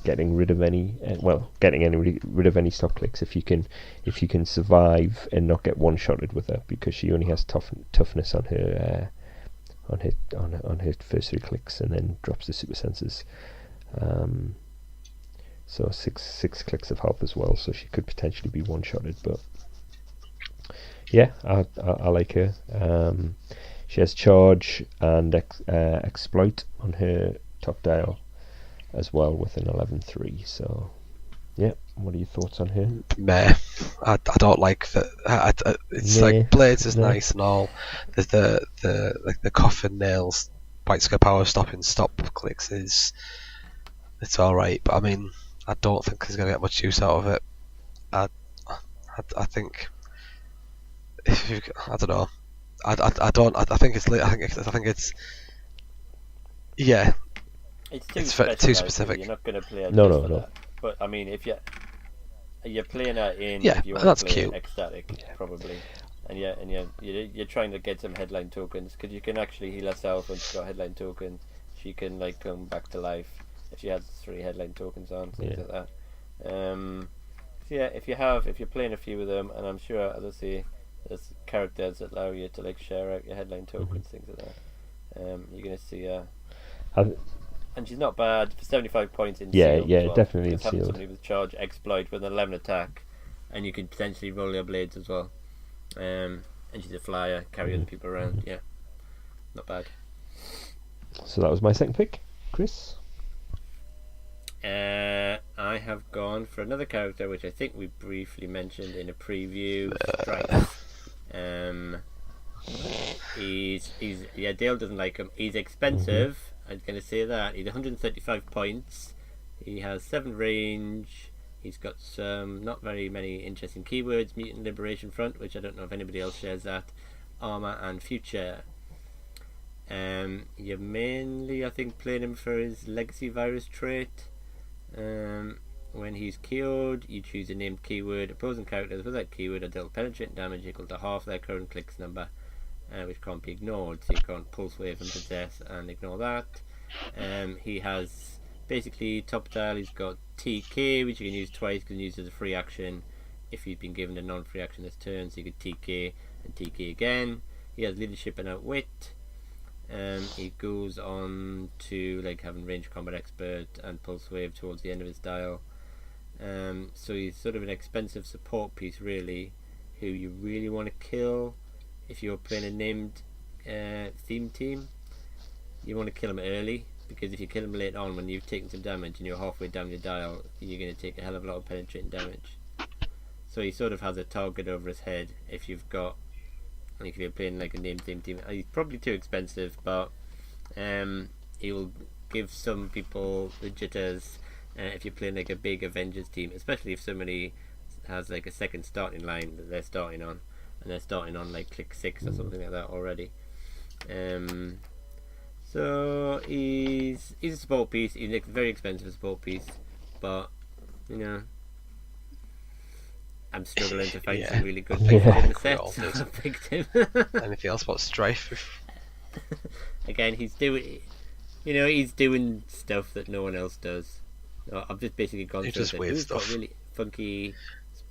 getting rid of any rid of any stop clicks if you can survive and not get one-shotted with her, because she only has toughness on her first 3 clicks and then drops the super senses. So six clicks of health as well, so she could potentially be one-shotted. But yeah, I like her. She has charge and exploit on her top dial as well with an 11-3. So yeah, what are your thoughts on her? Meh. I don't like that. It's like Blades is nice and all. There's the coffin nails, white square power stopping stop clicks it's alright, but I mean I don't think he's gonna get much use out of it. I think I don't know. I think it's yeah. It's too specific. You're not going to play her No. that. But I mean, if you're playing her in, yeah, if you want that's to play cute. ecstatic, probably. and you're trying to get some headline tokens because you can actually heal herself when she's got a headline token. She can like come back to life if she has 3 headline tokens on, things like that. So yeah, if you're playing a few of them, and I'm sure, as I say, there's characters that allow you to like share out your headline tokens, things like that. You're gonna see and she's not bad for 75 points in sealed as well. Definitely in having sealed. somebody with charge exploit with an 11 attack, and you can potentially roll your blades as well. And she's a flyer, carry other people around. Yeah, not bad. So that was my second pick, Chris. I have gone for another character which I think we briefly mentioned in a preview. Strife. Dale doesn't like him. He's expensive. I'm going to say that. He's 135 points. He has 7 range. He's got some not very many interesting keywords. Mutant Liberation Front, which I don't know if anybody else shares that. Armor and Future. You're mainly, I think, playing him for his Legacy Virus trait. When he's KO'd, you choose a named keyword. Opposing characters with that keyword are dealt penetrating damage equal to half their current Clix number, which can't be ignored, so you can't pulse wave and possess and ignore that. He has basically top tile, he's got TK, which you can use twice, you can use as a free action if you've been given a non-free action this turn, so you could TK and TK again. He has leadership and outwit. He goes on to like having range combat expert and pulse wave towards the end of his dial. So he's sort of an expensive support piece, really, who you really want to kill if you're playing a named theme team. You want to kill him early, because if you kill him late on when you've taken some damage and you're halfway down your dial, you're going to take a hell of a lot of penetrating damage. So he sort of has a target over his head if you've got, if you're playing like a named theme team. He's probably too expensive, but he will give some people the jitters if you're playing like a big Avengers team, especially if somebody has like a second starting line that they're starting on, and they're starting on like Clix 6 or something like that already. So he's a support piece. He's a very expensive support piece, but you know, I'm struggling to find some really good picks in the set. So I picked him. Anything else about Strife? Again, he's doing stuff that no one else does. I've just basically gone through weird stuff. Got really funky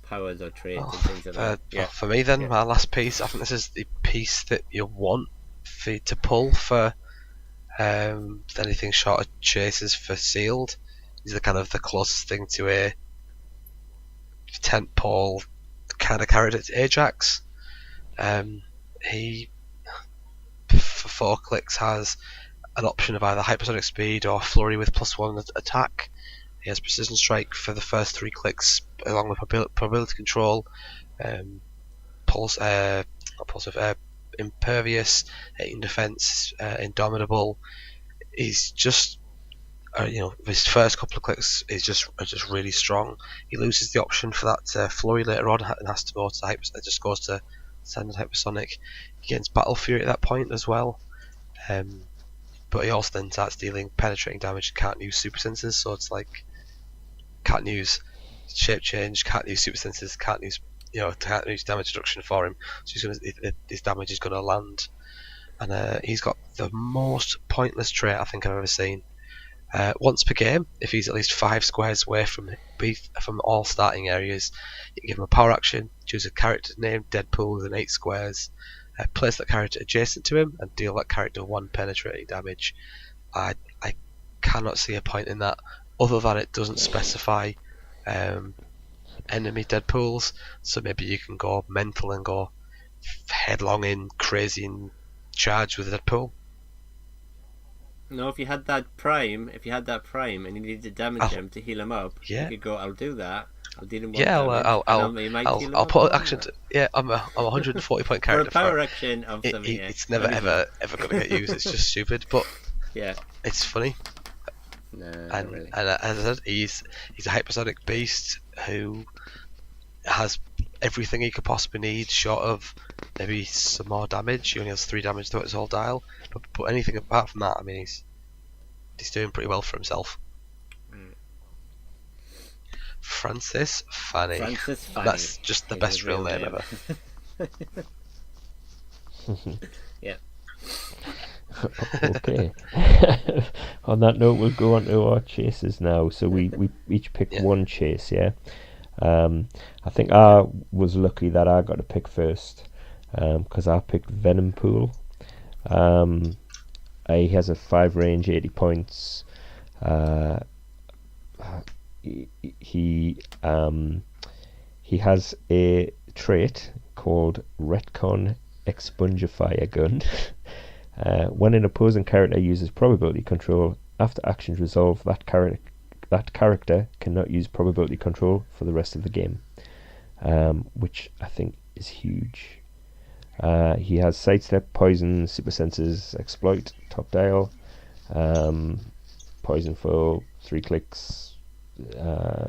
powers or traits and things like that. For me then, my last piece, I think this is the piece that you want to pull for anything short of chases for sealed. These are kind of the closest thing to a tentpole kind of character to Ajax. He, for 4 clicks, has an option of either hypersonic speed or flurry with +1 attack. He has precision strike for the first 3 clicks, along with probability control, impervious, in defense, indomitable. He's just, his first couple of clicks is just really strong. He loses the option for that flurry later on and has to go to it just goes to standard hypersonic. He gains battle fury at that point as well. But he also then starts dealing penetrating damage. Can't use super senses, so it's like can't use shape change, can't use super senses, can't use damage reduction for him. So his damage is going to land, and he's got the most pointless trait I think I've ever seen. Once per game, if he's at least 5 squares away from all starting areas, you can give him a power action, choose a character named Deadpool within 8 squares, place that character adjacent to him, and deal that character 1 penetrating damage. I cannot see a point in that, other than it doesn't specify enemy Deadpools, so maybe you can go mental and go headlong in, crazy and charge with Deadpool. No, if you had that prime and you needed to damage him to heal him up, you could go, I'll do that. I'll deal him one damage. I'll put action to, I'm a 140 point character. For a power action of something, it's never ever going to get used. It's just stupid, but yeah, it's funny. No, and really. And as I said, he's a hypersonic beast who has everything he could possibly need, short of maybe some more damage. He only has 3 damage throughout his whole dial, but anything apart from that, I mean, he's doing pretty well for himself. Francis Fanny. That's just the best real name ever. Yeah. Okay. On that note, we'll go on to our chases now. So we each pick one chase, yeah? I think I was lucky that I got to pick first, because I picked Venom Pool. He has a 5 range, 80 points. He has a trait called Retcon Expungifier Gun. When an opposing character uses probability control, after actions resolve, that character cannot use probability control for the rest of the game, which I think is huge. He has sidestep, poison, super senses, exploit, top dial, poison for 3 clicks,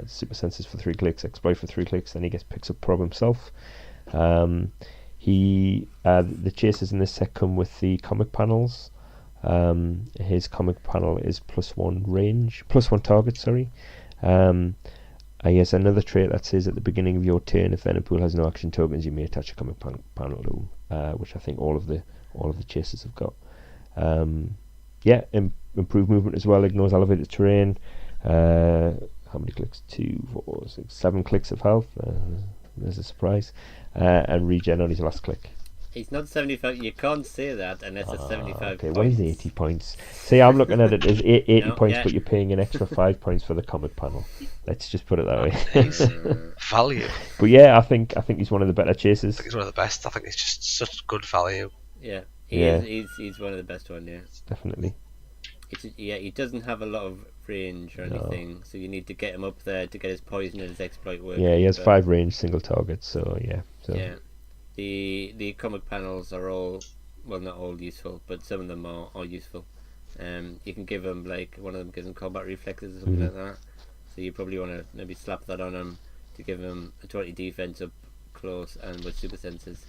super senses for 3 clicks, exploit for 3 clicks, then he picks up prob himself. The chases in this set come with the comic panels. His comic panel is +1 target, sorry. He has another trait that says at the beginning of your turn, if Venom Pool has no action tokens, you may attach a comic panel to, which I think all of the chases have got. Improved movement as well, ignores elevated terrain. How many clicks? 2, 4, 6, 7 clicks of health. There's a surprise. And regen on his last click. He's not 75. You can't say that unless it's 75 okay, points. what is 80 points? See, I'm looking at it as 80 points, but you're paying an extra 5 points for the comic panel. Let's just put it that way. Value. But yeah, I think he's one of the better chasers. I think he's one of the best. I think he's just such good value. Yeah, he's one of the best ones, yeah. Definitely. He doesn't have a lot of range or anything, so you need to get him up there to get his poison and his exploit working. Yeah, he has 5 range, single targets, so yeah. Yeah. The comic panels are all, well, not all useful, but some of them are useful. You can give him, like, one of them gives him combat reflexes or something like that, so you probably want to maybe slap that on him to give him a 20 defense up close and with super senses,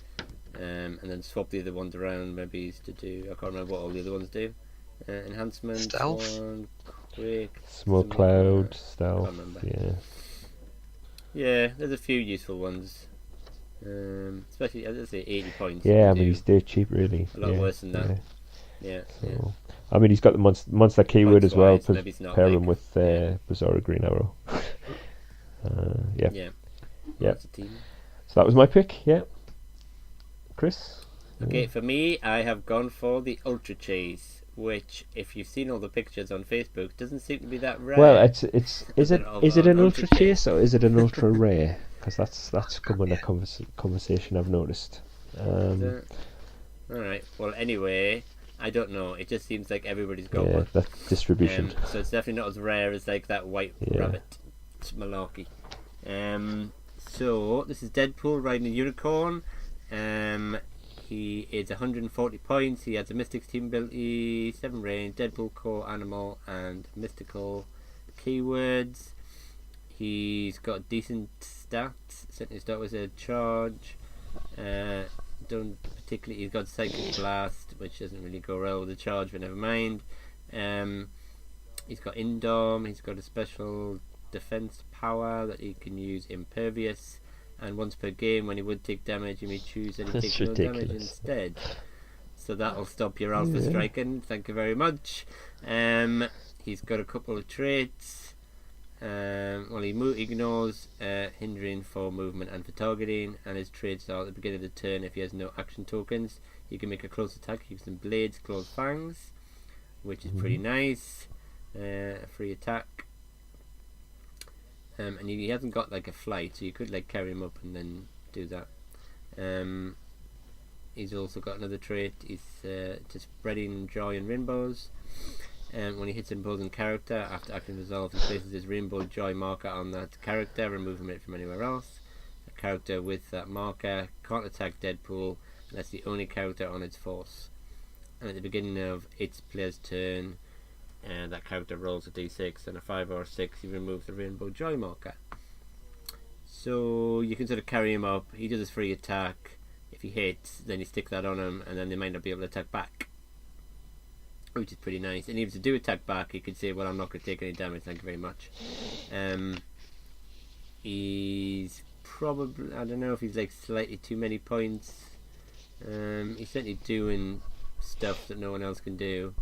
and then swap the other ones around, maybe to do, I can't remember what all the other ones do. Enhancement, stealth, quick, small cloud, stealth. Yeah, there's a few useful ones, especially as I say, 80 points. Yeah, I mean he's dirt cheap, really. A lot worse than that. Yeah. I mean he's got the monster keyword points as well. Pair big. him with Bizarro Green Arrow. Yeah. So that was my pick. Yeah. Chris. Okay, for me, I have gone for the Ultra Chase, which, if you've seen all the pictures on Facebook, doesn't seem to be that rare. Well, is it an Ultra Chase or is it an Ultra Rare? Because that's come in a conversation I've noticed. Alright, well, anyway, I don't know. It just seems like everybody's got one. That distribution. So it's definitely not as rare as like that white rabbit. It's malarkey. So this is Deadpool riding a unicorn. He is 140 points. He has a Mystics team ability, 7 range, Deadpool core animal, and mystical keywords. He's got decent stats. Certainly start with a charge. Don't particularly. He's got Psychic Blast, which doesn't really go well with the charge, but never mind. He's got Indom. He's got a special defense power that he can use Impervious. And once per game, when he would take damage, you may choose that he takes no damage instead. So that'll stop your alpha striking. Thank you very much. He's got a couple of traits. He ignores hindering for movement and for targeting, and his traits are at the beginning of the turn. If he has no action tokens, he can make a close attack using blades, claws, fangs, which is pretty nice. A free attack. And he hasn't got like a flight, so you could like carry him up and then do that. He's also got another trait. He's to spreading joy and rainbows. When he hits an opposing character, after acting resolve, he places his rainbow joy marker on that character, removing it from anywhere else. A character with that marker can't attack Deadpool unless the only character on its force. And at the beginning of its player's turn, and that character rolls a d6 and a 5 or a 6, you remove the rainbow joy marker. So you can sort of carry him up. He does his free attack. If he hits, then you stick that on him, and then they might not be able to attack back, which is pretty nice. And even to do attack back, he could say, well, I'm not going to take any damage, thank you very much. He's probably, I don't know if he's like slightly too many points. He's certainly doing stuff that no one else can do.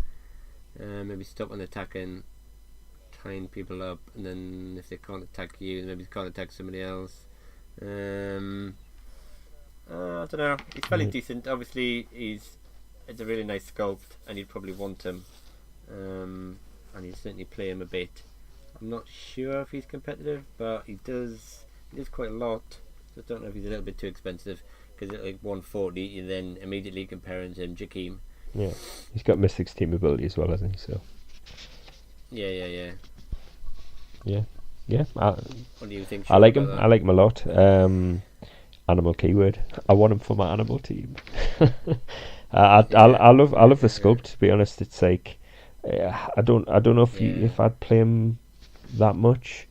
Maybe stop on attacking, tying people up, and then if they can't attack you, maybe they can't attack somebody else. I don't know. He's fairly decent. Obviously, it's a really nice sculpt, and you'd probably want him. And you'd certainly play him a bit. I'm not sure if he's competitive, but he does quite a lot. Just don't know if he's a little bit too expensive, because at like 140, you then immediately compare him to Jakeem. Yeah, he's got Mystic's team ability as well, hasn't he? So. Yeah. What do you think? I like him. I like him a lot. Animal keyword. I want him for my animal team. I love the sculpt. To be honest, it's like I don't know if I'd play him that much,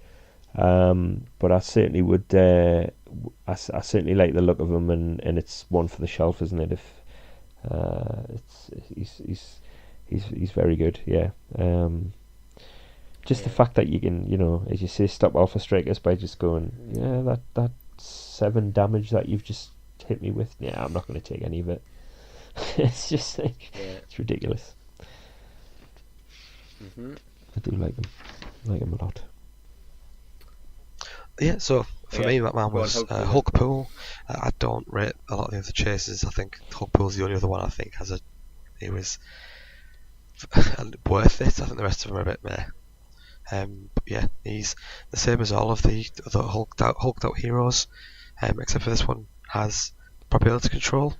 but I certainly would. I certainly like the look of him, and it's one for the shelf, isn't it? He's very good. Yeah. Just the fact that you can, as you say, stop alpha strikers by just going, that 7 damage that you've just hit me with. Yeah, I'm not going to take any of it. It's just like it's ridiculous. I do like him a lot. Yeah, so for me, that man was Hulkpool. I don't rate a lot of the other chases. I think Hulkpool's the only other one I think he was worth it. I think the rest of them are a bit meh. But yeah, he's the same as all of the other hulked out heroes, except for this one has probability control.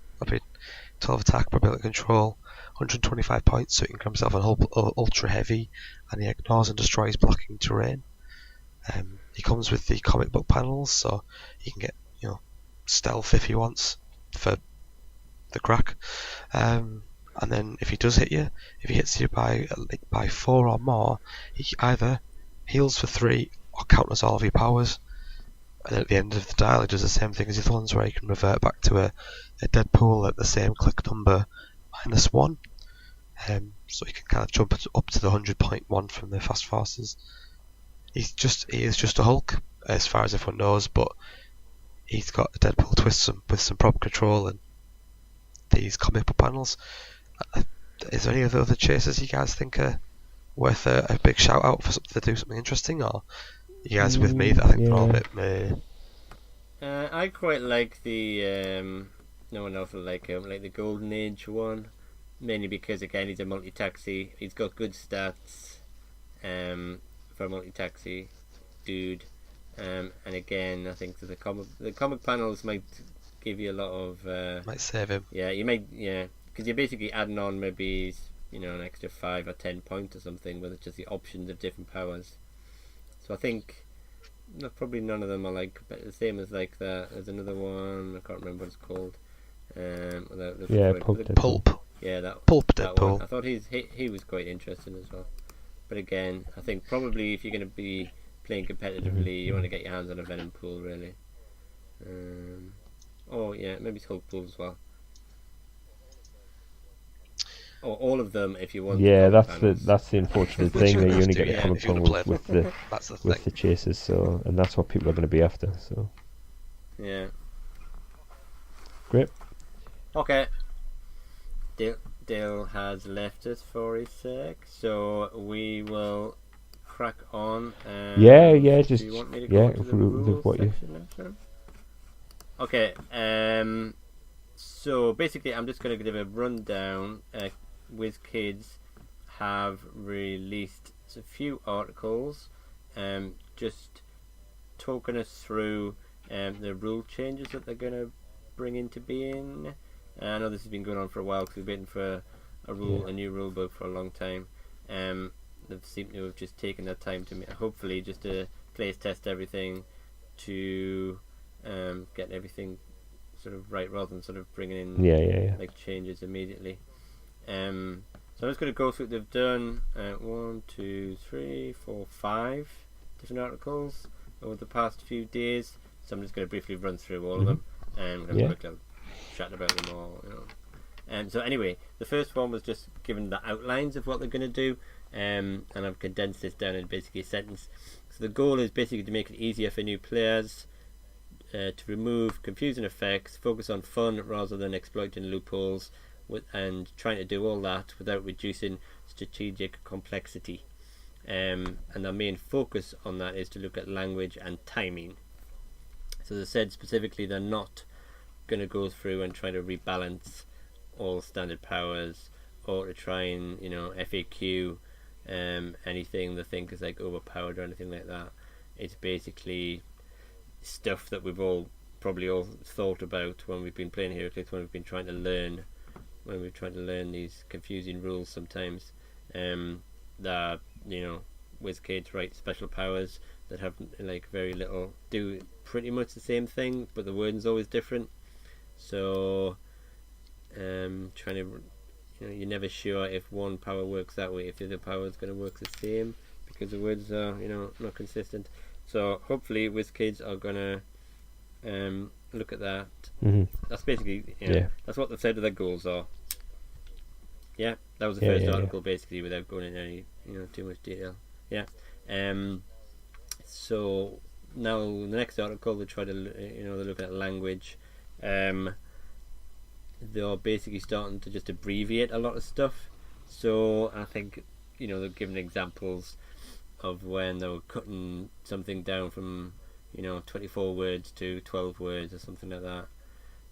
12 attack, probability control, 125 points, so he can cram himself on ultra heavy, and he ignores and destroys blocking terrain. He comes with the comic book panels, so he can get stealth if he wants for the crack. And then if he does hit you, if he hits you by 4 or more, he either heals for 3 or counters all of your powers. And then at the end of the dial, he does the same thing as the other ones, where he can revert back to a Deadpool at the same click number -1. So he can kind of jump up to the 100-point one from the Fast Forces. He is just a Hulk, as far as everyone knows, but he's got a Deadpool twist with some prop control and these comic book panels. Is there any of the other chasers you guys think are worth a big shout out for something to do something interesting, or you guys with me that I think they're all a bit meh? I quite like the no one else will like him, like the Golden Age one, mainly because again he's a multi-taxi. He's got good stats for a multi-taxi dude, and again I think the comic panels might give you a lot of might save him. Yeah, you might because you're basically adding on maybe an extra 5 or 10 points or something with just the options of different powers. So I think probably none of them are like the same as like that. There's another one, I can't remember what it's called. Pulp. Yeah, that Pulp that Deadpool. one. I thought he was quite interesting as well. But again, I think probably if you're going to be playing competitively, you want to get your hands on a Venom Pool really. Maybe it's Hulk Pool as well. Or all of them if you want. Yeah, that's the unfortunate thing, that you only get a comic panel with the chasers, so, and that's what people are going to be after. So yeah, great. Okay, Dale has left us for a sec, so we will crack on. Just do you want me to go to the rules what you. section? Okay. So basically, I'm just going to give a rundown. Wizkids have released a few articles, just talking us through the rule changes that they're going to bring into being. I know this has been going on for a while because we've been waiting for a new rule book for a long time. They seem to have just taken their time to hopefully just to place test everything to get everything sort of right rather than sort of bringing in like changes immediately. So I'm just going to go through what they've done. 1, 2, 3, 4, 5 different articles over the past few days. So I'm just going to briefly run through all of them and we're going to chat about them all. So anyway, the first one was just given the outlines of what they're going to do, and I've condensed this down in basically a sentence. So the goal is basically to make it easier for new players to remove confusing effects, focus on fun rather than exploiting loopholes, and trying to do all that without reducing strategic complexity. And the main focus on that is to look at language and timing. So as I said, specifically, they're not going to go through and try to rebalance all standard powers, or to try and FAQ anything they think is like overpowered or anything like that. It's basically stuff that we've probably all thought about when we've been playing Heroclix, when we've been trying to learn these confusing rules sometimes. That Wizkids write special powers that have like very little, do pretty much the same thing, but the wording's always different. So trying to, you're never sure if one power works that way, if the other power is going to work the same, because the words are not consistent. So hopefully Wizkids are going to look at that. That's basically that's what they've said their goals are. Yeah, that was the first article basically, without going into any too much detail. So now the next article, they try to they're looking at language. They're basically starting to just abbreviate a lot of stuff. So I think they're giving examples of when they were cutting something down from 24 words to 12 words or something like that.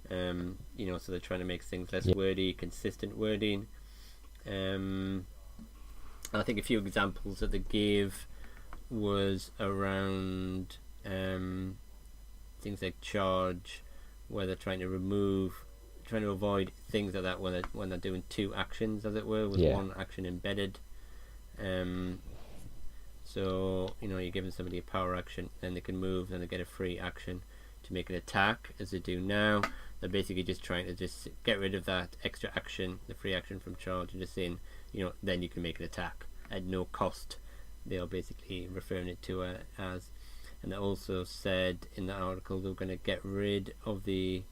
So they're trying to make things less wordy, consistent wording. I think a few examples that they gave was around things like charge, where they're trying to avoid things like that when they're doing two actions, as it were, with one action embedded. So you're giving somebody a power action, then they can move, then they get a free action to make an attack, as they do now. They're basically just trying to just get rid of that extra action, the free action from charge, and just saying, then you can make an attack at no cost. They are basically referring it to as. And they also said in the article they're going to get rid of the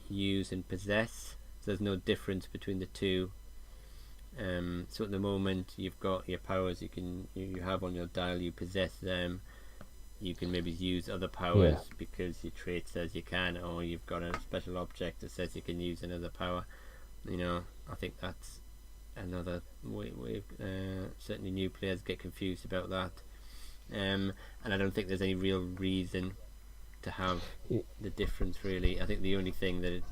use and possess. So there's no difference between the two. So at the moment you've got your powers you have on your dial, you possess them. You can maybe use other powers because your trait says you can, or you've got a special object that says you can use another power. I think that's another way. Certainly new players get confused about that. And I don't think there's any real reason to have the difference, really. I think the only thing that it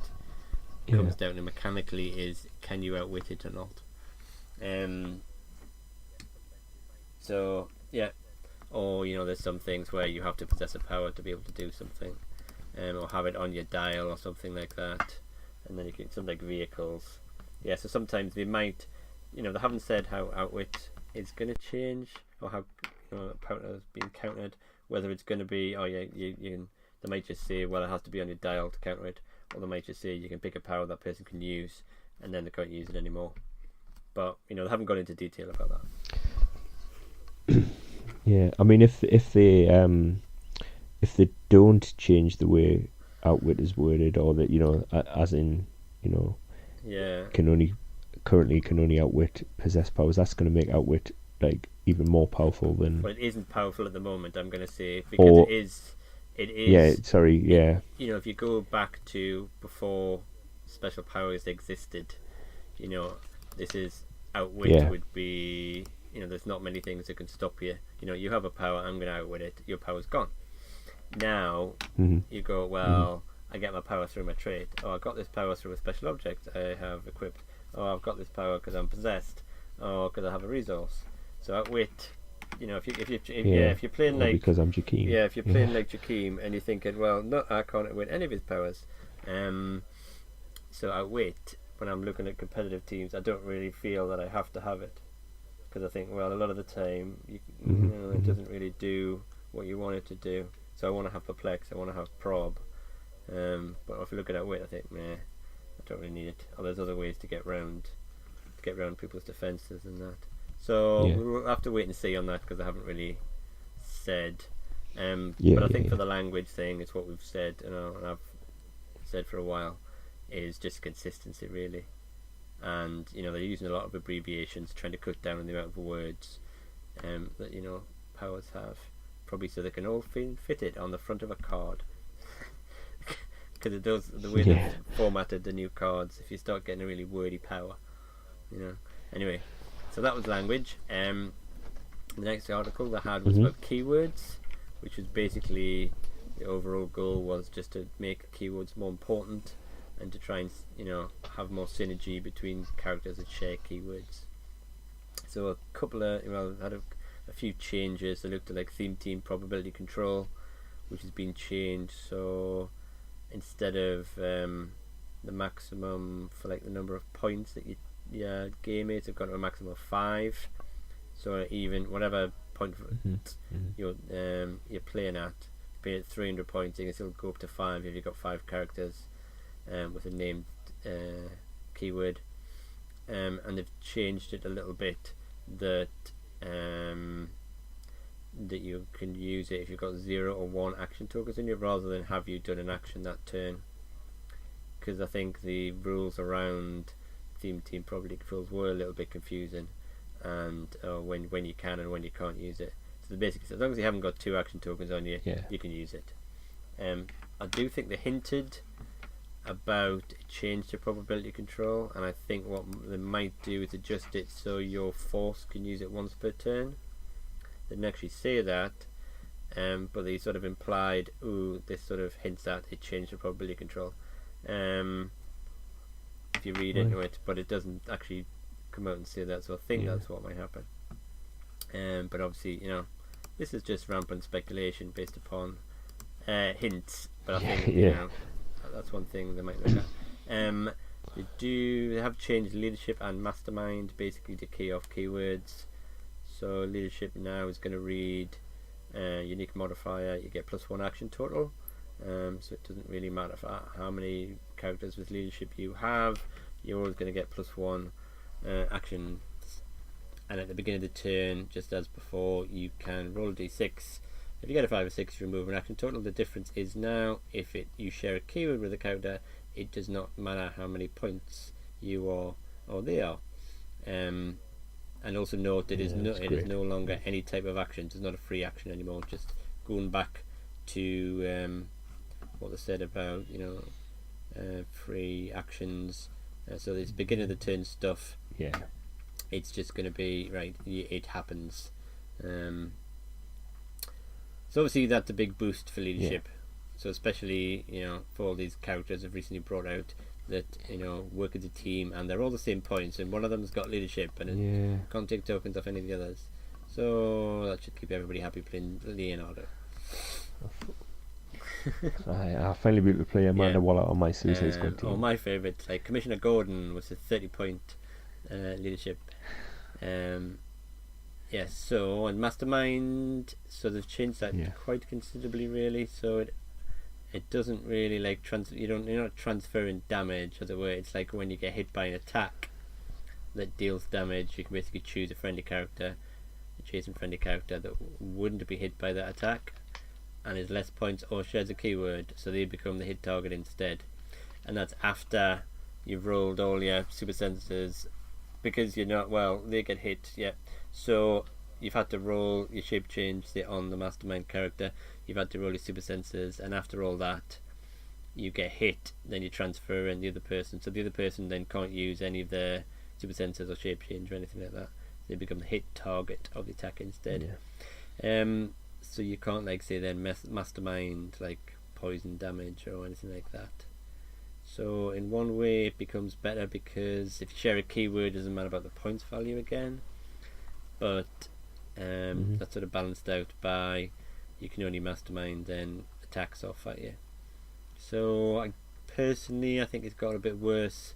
comes down to mechanically is, can you outwit it or not? Or there's some things where you have to possess a power to be able to do something, or have it on your dial or something like that. And then you can, something like vehicles. So sometimes they might, they haven't said how outwit is going to change, or how power has been countered. Whether it's going to be, they might just say, well, it has to be on your dial to counter it, or they might just say you can pick a power that person can use, and then they can't use it anymore. But they haven't gone into detail about that. I mean, if they don't change the way outwit is worded, or that as in can only outwit possess powers, that's going to make outwit like even more powerful than. Well, it isn't powerful at the moment, I'm going to say, because it is. If you go back to before special powers existed, this is outwit would be. There's not many things that can stop you. You have a power, I'm going to outwit it. Your power's gone. Now you go, well, I get my power through my trait. Oh, I got this power through a special object I have equipped. Oh, I've got this power because I'm possessed. Oh, because I have a resource. So outwit. If you're playing like, because I'm Jakeem. If you're playing like Jakeem and you're thinking, well, no, I can't outwit any of his powers. So outwit. When I'm looking at competitive teams, I don't really feel that I have to have it. Because I think, well, a lot of the time, it doesn't really do what you want it to do. So I want to have perplex, I want to have prob. But if you look at outwit, I think, I don't really need it. Or there's other ways to get round people's defences and that. So we'll have to wait and see on that, because I haven't really said. But I think for the language thing, it's what we've said, and I've said for a while, is just consistency, really. And they're using a lot of abbreviations, trying to cut down on the amount of words that powers have, probably so they can all fit it on the front of a card. because it does the way they've formatted the new cards. If you start getting a really wordy power, Anyway, so that was language. The next article they had was about keywords, which was basically the overall goal was just to make keywords more important and to try and have more synergy between characters that share keywords. So a couple of had a few changes. They looked at like theme team probability control, which has been changed. So instead of the maximum for like the number of points that your game mates have got to a maximum of 5. So even whatever point you're playing at, be it 300 points, you can still go up to 5 if you've got 5 characters with a named keyword. And they've changed it a little bit that that you can use it if you've got 0 or 1 action tokens in you, rather than have you done an action that turn. Because I think the rules around theme team probability controls were a little bit confusing, and when you can and when you can't use it. So basically, as long as you haven't got 2 action tokens on you, you can use it. I do think they hinted about a change to probability control, and I think what they might do is adjust it so your force can use it once per turn. They didn't actually say that, but they sort of implied, this sort of hints at it changed the probability control. If you read into it, but it doesn't actually come out and say that, so I think that's what might happen. But obviously, this is just rampant speculation based upon hints, but I think that's one thing they might look at. They have changed leadership and mastermind basically to key off keywords. So leadership now is going to read unique modifier, you get +1 action total. So it doesn't really matter how many characters with leadership you have, you're always going to get +1 actions. And at the beginning of the turn, just as before, you can roll a d6. If you get a 5 or 6, you remove an action total. The difference is now, if you share a keyword with a character, it does not matter how many points you are or they are. And also note it is no longer any type of action. It's not a free action anymore. Just going back to what they said about free actions. So this beginning of the turn stuff. It's just going to be right. It happens. So obviously that's a big boost for leadership. So especially for all these characters have recently brought out that work as a team and they're all the same points, and one of them's got leadership and it can't take tokens off any of the others. So that should keep everybody happy playing Leonardo. I'll finally be able to play Amanda Waller on my Suicide Squad team. Or my favourite, like Commissioner Gordon, was a 30-point leadership. So and Mastermind, so they've changed that quite considerably, really. So it doesn't really like you're not transferring damage, as it were. It's like when you get hit by an attack that deals damage, you can basically choose a friendly character, a chasing friendly character that wouldn't be hit by that attack and is less points or shares a keyword, so they become the hit target instead. And that's after you've rolled all your super senses, because you're not, they get hit, so you've had to roll your shape change on the Mastermind character, you've had to roll your super senses, and after all that you get hit, then you transfer in the other person, so the other person then can't use any of their super senses or shape change or anything like that. They become the hit target of the attack instead. So you can't say then Mastermind like poison damage or anything like that. So in one way it becomes better, because if you share a keyword, it doesn't matter about the points value again, but that's sort of balanced out by you can only Mastermind then attacks off at you. So I think it's got a bit worse,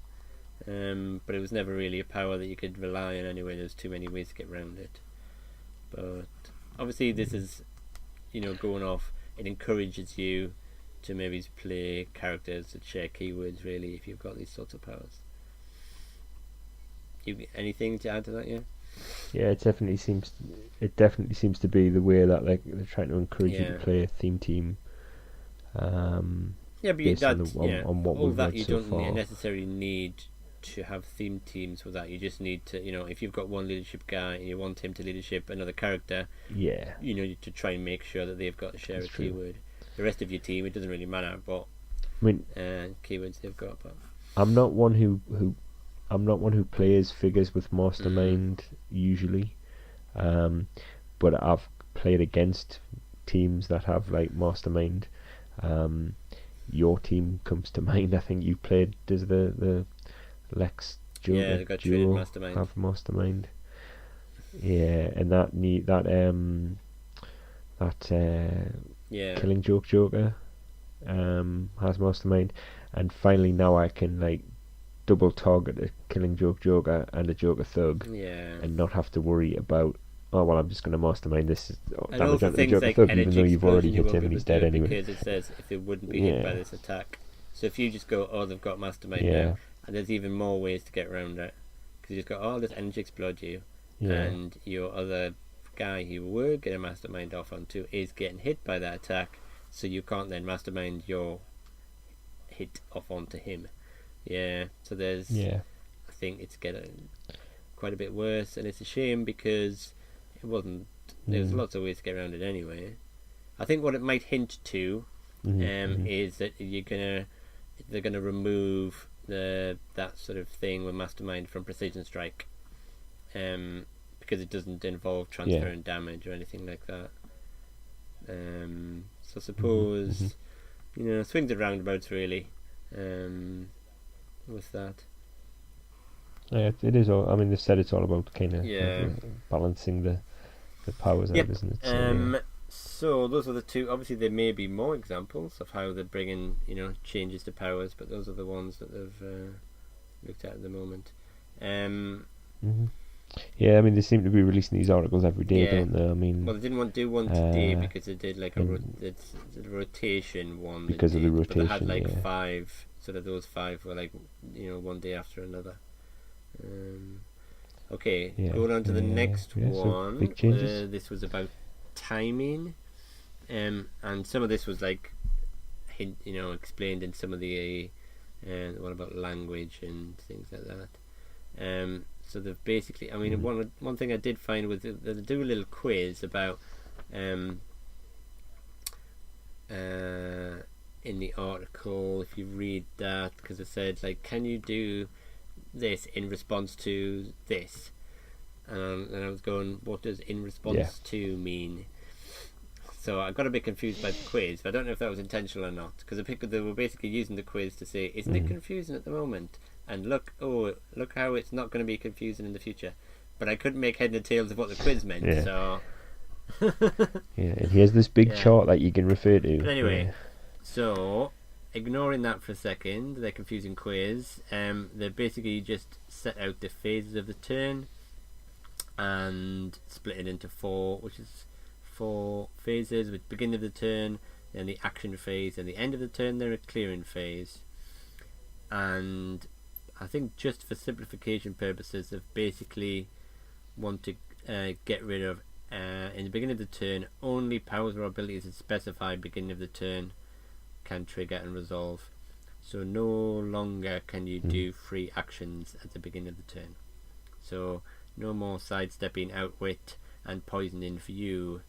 but it was never really a power that you could rely on anyway. There's too many ways to get around it. But obviously this is going off, it encourages you to maybe play characters that share keywords, really, if you've got these sorts of powers. Anything to add to that? It definitely seems to be the way that they're trying to encourage you to play a theme team. But on what all we've that read you so don't far. necessarily need to have theme teams with that. You just need to, if you've got one leadership guy and you want him to leadership another character, to try and make sure that they've got to share a keyword. The rest of your team, it doesn't really matter, but mean, keywords they've got. But I'm not one who plays figures with Mastermind usually, but I've played against teams that have like Mastermind. Your team comes to mind. I think you played. Does the Lex duo Mastermind. have Mastermind? Yeah, and Killing Joke Joker has Mastermind, and finally now I can like double target a Killing Joke Joker and a Joker Thug, and not have to worry about, oh well, I'm just going to Mastermind this damage onto the Joker like Thug, even though you've already hit him and he's dead anyway. Because it says if they wouldn't be hit by this attack. So if you just go, oh, they've got Mastermind now, and there's even more ways to get around it, because you just go, oh, this energy explode you, and your other guy who were getting Mastermind off onto is getting hit by that attack, so you can't then Mastermind your hit off onto him. So there's I think it's getting quite a bit worse, and it's a shame because it wasn't, there's lots of ways to get around it anyway. I think what it might hint to is that they're gonna remove that sort of thing with Mastermind from Precision Strike, because it doesn't involve transfer and damage or anything like that. So I suppose swings and roundabouts really with that. Yeah, it is all. I mean, they said it's all about kind of balancing the powers out, isn't it? So those are the two. Obviously, there may be more examples of how they're bringing changes to powers, but those are the ones that they've looked at the moment. Yeah, I mean, they seem to be releasing these articles every day, don't they? I mean, well, they didn't want to do one today because they did like a rotation one. Because of the rotation, but they had like 5. Sort of those 5 were like one day after another. Going on to the next one. So big changes. This was about timing, and some of this was like explained in some of the what about language and things like that. So they've basically, I mean, one thing I did find was that they do a little quiz about in the article, if you read that, because it said like, can you do this in response to this? And I was going, what does in response to mean? So I got a bit confused by the quiz, but I don't know if that was intentional or not, because they were basically using the quiz to say, isn't it confusing at the moment? And look how it's not going to be confusing in the future. But I couldn't make head and tails of what the quiz meant, so... and here's this big chart that you can refer to. But anyway, so, ignoring that for a second, their confusing quiz, they basically just set out the phases of the turn, and split it into 4, which is 4 phases, with beginning of the turn, then the action phase, and the end of the turn, then a clearing phase. And I think just for simplification purposes, they've basically want to get rid of, in the beginning of the turn, only powers or abilities that specify beginning of the turn can trigger and resolve. So no longer can you do free actions at the beginning of the turn. So no more sidestepping, outwit, and poisoning for you,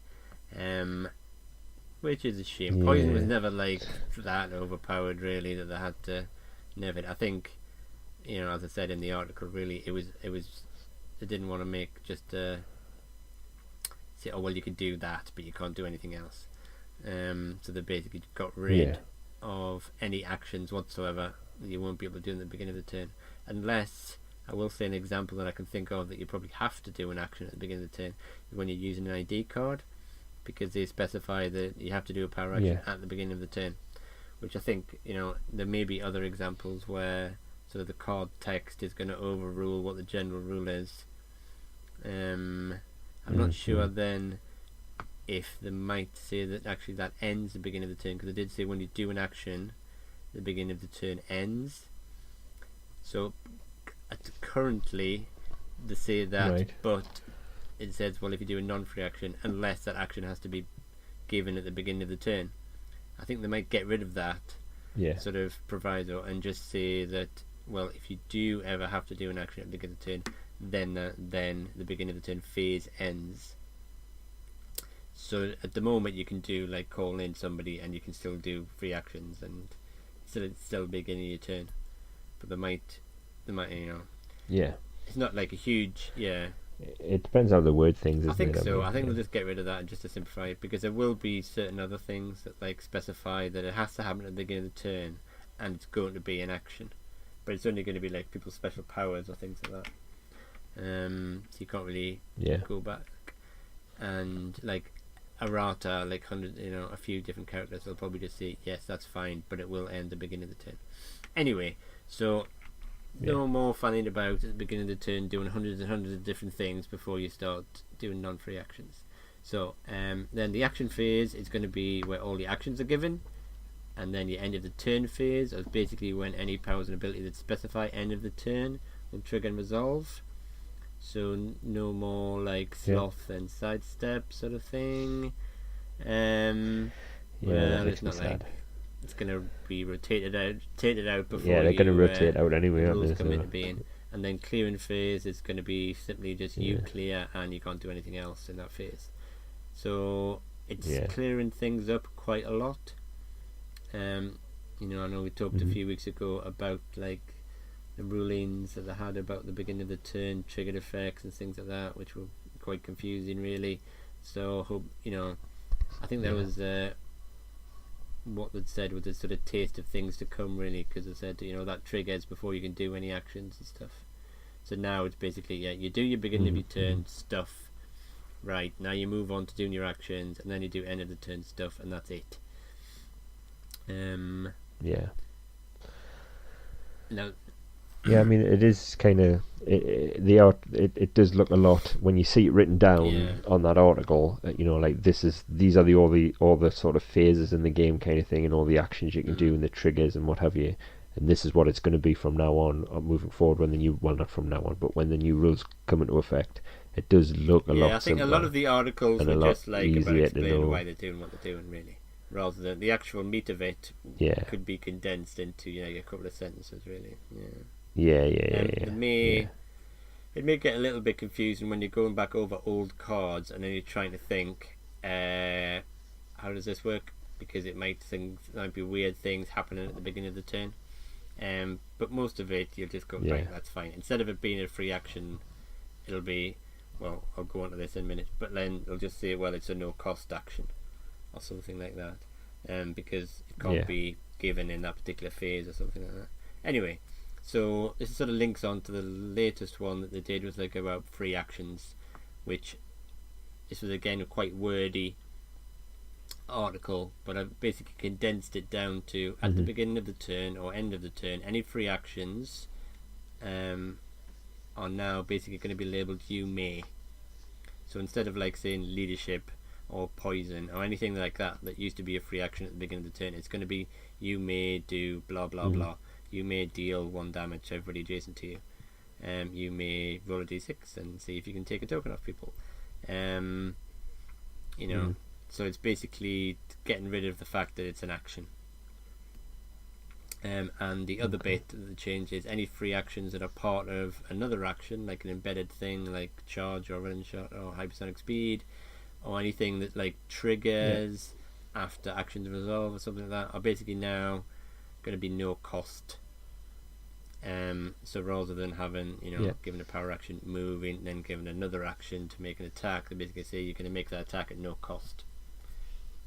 which is a shame. Poison was never like that overpowered, really, that they had to nerf it. I think, as I said in the article, really it was they didn't want to make just say, oh well, you could do that, but you can't do anything else. So they basically got rid of any actions whatsoever that you won't be able to do in the beginning of the turn, unless, I will say an example that I can think of that you probably have to do an action at the beginning of the turn is when you're using an ID card, because they specify that you have to do a power action at the beginning of the turn, which I think, there may be other examples where sort of the card text is going to overrule what the general rule is. I'm not sure then if they might say that actually that ends the beginning of the turn, because they did say when you do an action, the beginning of the turn ends. So currently they say that, but it says, well, if you do a non-free action, unless that action has to be given at the beginning of the turn. I think they might get rid of that sort of proviso and just say that, well, if you do ever have to do an action at the beginning of the turn, then the beginning of the turn phase ends. So at the moment you can do like call in somebody and you can still do free actions and still beginning of your turn, but they might, Yeah. It's not like a huge, It depends how they word things, isn't it? I think so. I think they'll just get rid of that just to simplify it, because there will be certain other things that like specify that it has to happen at the beginning of the turn, and it's going to be an action, but it's only going to be like people's special powers or things like that. So you can't really go back. And like errata, like 100, a few different characters, they'll probably just say yes, that's fine, but it will end the beginning of the turn. Anyway, so no more fanning about at the beginning of the turn doing hundreds and hundreds of different things before you start doing non-free actions. So then the action phase is going to be where all the actions are given, and then your end of the turn phase is basically when any powers and ability that specify end of the turn will trigger and resolve. So no more like sloth and sidestep sort of thing. It's not like it's going to be rotated out before. Yeah, they're going to rotate out anyway, aren't they? Come into being. And then clearing phase is going to be simply just you clear, and you can't do anything else in that phase. So it's clearing things up quite a lot. I know we talked a few weeks ago about like the rulings that they had about the beginning of the turn, triggered effects and things like that, which were quite confusing really. So I think that was what they'd said was a sort of taste of things to come really, because they said that triggers before you can do any actions and stuff. So now it's basically you do your beginning of your turn stuff, right? Now you move on to doing your actions, and then you do end of the turn stuff, and that's it. Now. Yeah, I mean, it is kind of it does look a lot when you see it written down on that article. Like these are all the sort of phases in the game kind of thing, and all the actions you can do, and the triggers and what have you. And this is what it's going to be from now on, moving forward. Not from now on, but when the new rules come into effect, it does look a lot. Yeah, I think a lot of the articles were just like about explaining why they're doing what they're doing, really, rather than the actual meat of it. Could be condensed into a couple of sentences, really. It may get a little bit confusing when you're going back over old cards and then you're trying to think, how does this work? Because it might be weird things happening at the beginning of the turn. But most of it, you'll just go, right, that's fine. Instead of it being a free action, it'll be, well, I'll go on to this in a minute, but then it'll just say, well, it's a no-cost action or something like that, because it can't be given in that particular phase or something like that. Anyway. So this sort of links on to the latest one that they did with like about free actions, which this was again a quite wordy article, but I've basically condensed it down to at the beginning of the turn or end of the turn, any free actions are now basically going to be labelled you may. So instead of like saying leadership or poison or anything like that used to be a free action at the beginning of the turn, it's going to be you may do blah blah blah. You may deal 1 damage to everybody adjacent to you. You may roll a d6 and see if you can take a token off people. So it's basically getting rid of the fact that it's an action. And the other bit that the change is any free actions that are part of another action, like an embedded thing like charge or running shot or hypersonic speed, or anything that like triggers after actions resolve or something like that, are basically now going to be no cost. So rather than having given a power action, moving, then given another action to make an attack, they basically say you're going to make that attack at no cost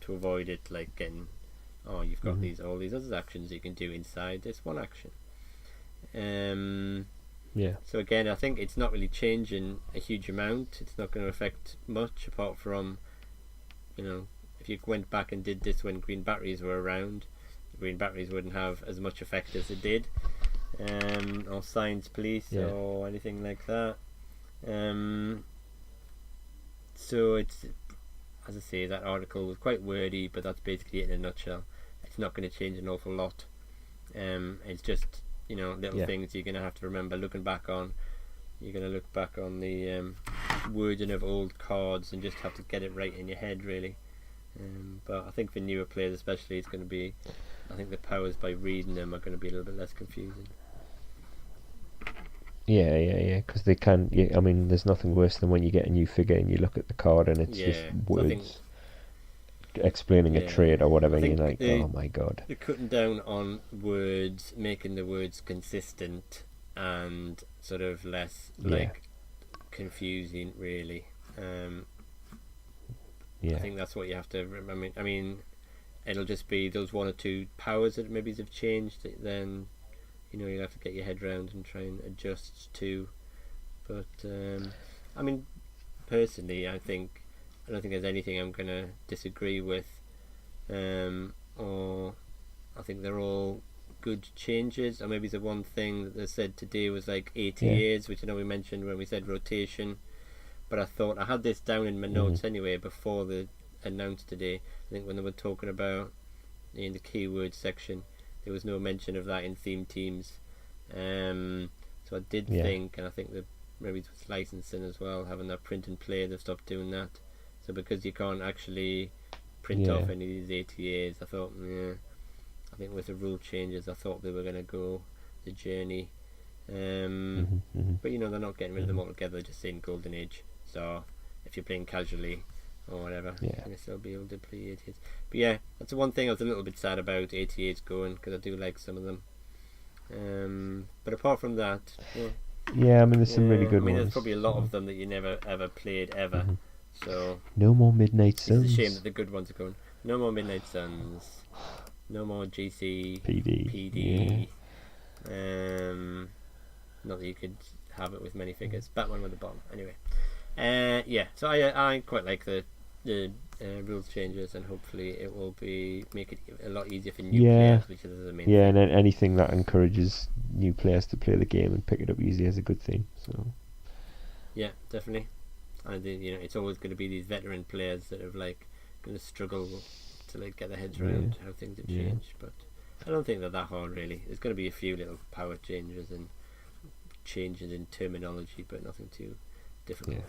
to avoid it like getting, you've got all these other actions you can do inside this one action. So again, I think it's not really changing a huge amount. It's not going to affect much apart from if you went back and did this when green batteries were around, green batteries wouldn't have as much effect as it did, or science police or anything like that. So it's, as I say, that article was quite wordy, but that's basically it in a nutshell. It's not going to change an awful lot. It's just little things you're going to have to remember looking back on. You're going to look back on the wording of old cards and just have to get it right in your head, really. But I think for newer players especially, it's going to be, I think the powers by reading them are going to be a little bit less confusing. Because they can. I mean, there's nothing worse than when you get a new figure and you look at the card and it's just words explaining a trait or whatever, and you're like, oh my god. They're cutting down on words, making the words consistent and sort of less confusing, really. I think that's what you have to. I mean, it'll just be those one or two powers that maybe have changed. Then, you'll have to get your head around and try and adjust to. But I mean, personally, I don't think there's anything I'm going to disagree with. Or I think they're all good changes. Or maybe the one thing that they said today was like 80As, which I know we mentioned when we said rotation. But I thought I had this down in my notes anyway before they announced today. I think when they were talking about in the keyword section, there was no mention of that in theme teams. So I did think, and I think that maybe it's licensing as well, having that print and play, they've stopped doing that. So because you can't actually print off any of these ATAs, I thought, I think with the rule changes, I thought they were going to go the journey. But they're not getting rid of them altogether, they're just saying Golden Age. So if you're playing casually or whatever, you're going to still be able to play ATAs. But yeah, that's the one thing I was a little bit sad about ATAs going, because I do like some of them. But apart from that, I mean, there's some really good ones. There's probably a lot of them that you never ever played ever. So no more Midnight Suns. It's a shame that the good ones are going. No more Midnight Suns. No more GC PD. Not that you could have it with many figures. Batman with the bomb. Anyway, So I quite like the rules changes, and hopefully it will make it a lot easier for new players, which is the main thing. And then anything that encourages new players to play the game and pick it up easy is a good thing. So yeah, definitely. And it's always going to be these veteran players that have going to struggle to get their heads around how things have changed. But I don't think they're that hard, really. There's going to be a few little power changes and changes in terminology, but nothing too difficult.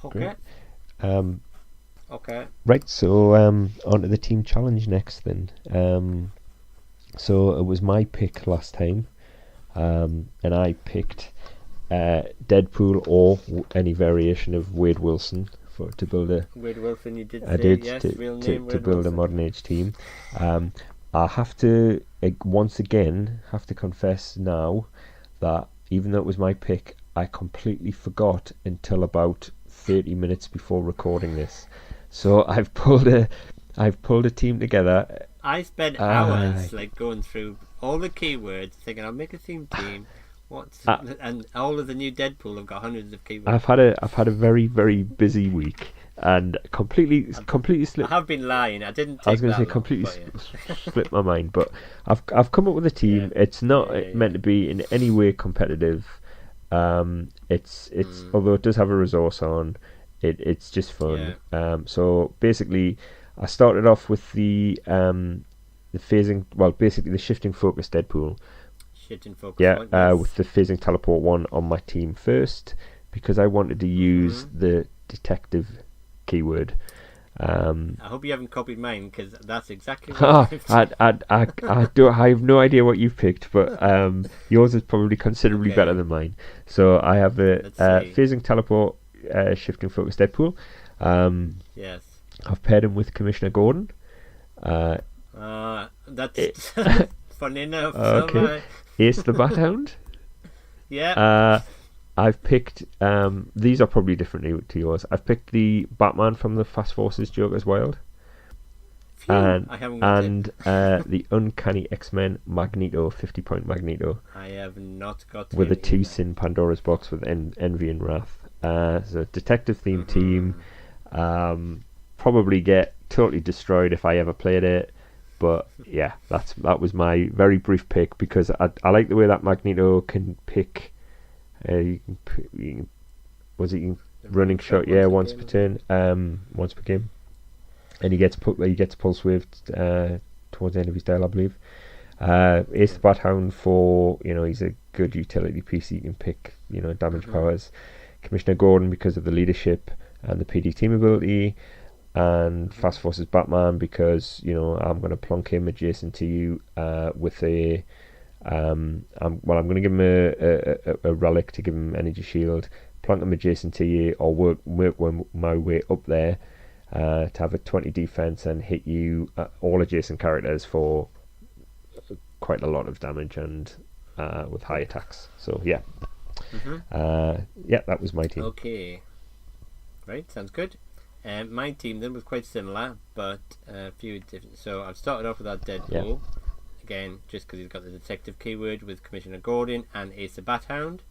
Okay. Okay. Right, so on to the team challenge next then. So it was my pick last time, and I picked Deadpool or any variation of Wade Wilson to build a. Wade Wilson, you did. Real name, to build a modern age team. I have to once again confess now that even though it was my pick, I completely forgot until about 30 minutes before recording this. So I've pulled a team together. I spent hours going through all the keywords, thinking I'll make a theme team. And all of the new Deadpool have got hundreds of keywords. I've had a very, very busy week and completely slipped. I have been lying. I didn't. I was going to say completely slipped my mind, but I've come up with a team. It's not meant to be in any way competitive. It's although it does have a resource on. It's just fun. So basically, I started off with the phasing. Well, basically the shifting focus Deadpool. Shifting focus. With the phasing teleport one on my team first, because I wanted to use the detective keyword. I hope you haven't copied mine, because that's exactly what I have no idea what you've picked, but yours is probably considerably better than mine. So I have the phasing teleport shifting focus Deadpool. Yes. I've paired him with Commissioner Gordon. That's funny enough. Okay. Ace the Bat-Hound. Yeah. I've picked. These are probably different to yours. I've picked the Batman from the Fast Forces Joker's Wild. And the Uncanny X-Men Magneto, 50-point Magneto. I have not got with a 2-sin Pandora's Box with Envy and Wrath. So detective themed team. Probably get totally destroyed if I ever played it. But yeah, that was my very brief pick, because I like the way that Magneto can pick. You can running shot once per turn, once per game, and he gets pulse wave towards the end of his dial, I believe. Ace the Bat-Hound for he's a good utility piece. You can pick damage powers. Commissioner Gordon because of the leadership and the PD team ability. And Fast Forces Batman because I'm going to plonk him adjacent to you with a I'm going to give him a relic to give him energy shield, plonk him adjacent to you, or work my way up there, to have a 20 defense and hit you all adjacent characters for quite a lot of damage and with high attacks. So yeah, that was my team. Okay, right, sounds good. My team then was quite similar, but a few different. So I've started off with our Deadpool again, just because he's got the detective keyword with Commissioner Gordon and Ace the Bat Hound.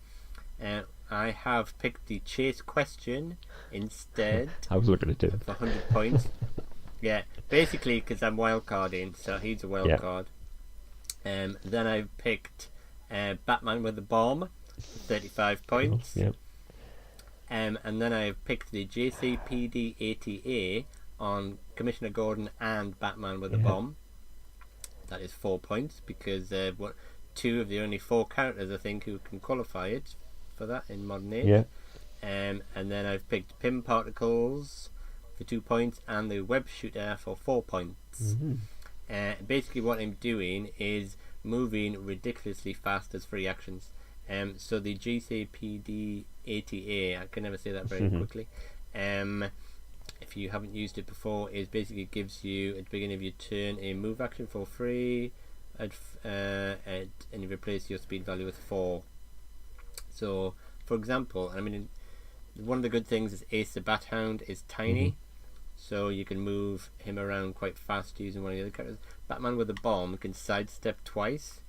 I have picked the chase question instead. I was looking at it for 100 points. Yeah, basically because I'm wildcarding, so he's a wild card. Then I've picked Batman with the bomb, 35 points. And then I've picked the JCPD ATA on Commissioner Gordon and Batman with the bomb. That is 4 points because two of the only 4 characters I think who can qualify it for that in modern age. And then I've picked Pim Particles for 2 points and the Web Shooter for 4 points. Basically what I'm doing is moving ridiculously fast as free actions. So the GCPD ATA, I can never say that very quickly, if you haven't used it before, is basically gives you at the beginning of your turn a move action for free, and you replace your speed value with 4. So for example, I mean, one of the good things is Ace the Bat Hound is tiny, so you can move him around quite fast using one of the other characters. Batman with a bomb can sidestep twice,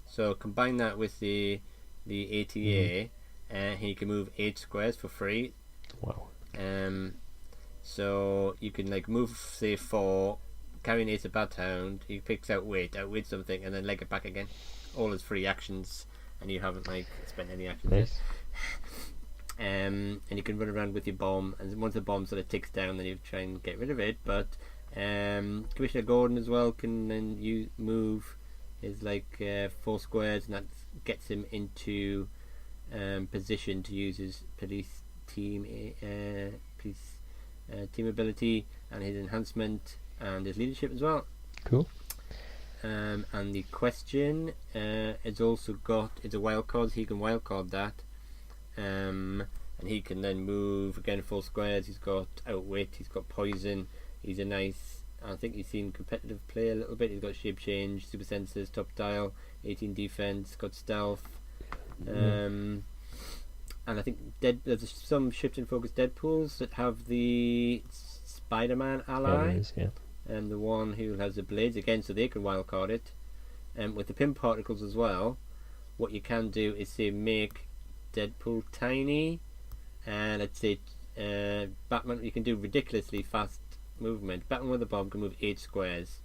so combine that with the ATA, and he can move 8 squares for free. Wow. So you can like move, say 4, carry an Ace of Bat Hound, he picks outwit something, and then leg it back again. All as free actions, and you haven't like spent any actions. Nice. And you can run around with your bomb, and once the bomb sort of ticks down, then you try and get rid of it. But Commissioner Gordon as well can then move his like 4 squares, and that gets him into position to use his police team team ability and his enhancement and his leadership as well. Cool. And the question it's also got, it's a wild card, so he can wild card that, and he can then move again 4 squares. He's got outwit, he's got poison, he's a nice, I think he's seen competitive play a little bit. He's got shape change, super senses, top dial, 18 defense, got stealth, and I think there's some shift in focus Deadpools that have the Spider-Man ally, and the one who has the blades again, so they can wildcard it. And with the Pim Particles as well, what you can do is say make Deadpool tiny, and let's say Batman, you can do ridiculously fast movement. Batman with a bomb can move 8 squares,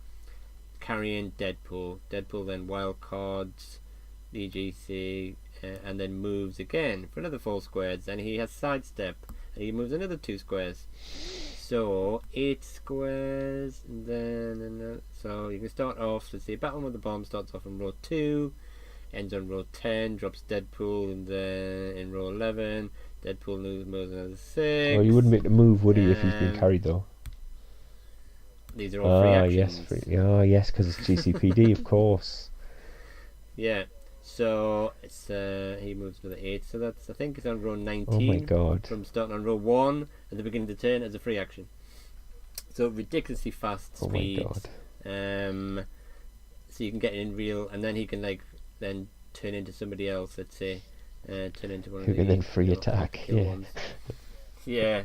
carrying Deadpool. Deadpool then wildcards the GC, and then moves again for another 4 squares, and he has sidestep, and he moves another 2 squares. So 8 squares, and then so you can start off, let's see, Batman with the bomb starts off in row 2, ends on row 10, drops Deadpool, and then in row 11 Deadpool moves another 6. Well, you wouldn't make the move, would he, if he's been carried though? These are all free actions. Yes, because it's GCPD, of course. Yeah. So it's he moves to the 8, so that's, I think it's on row 19. Oh my god! From starting on row 1 at the beginning of the turn as a free action. So ridiculously fast speed. Oh my god! So you can get in real, and then he can like then turn into somebody else. Let's say turn into one who of can the then free attack. Yeah. Ones. Yeah.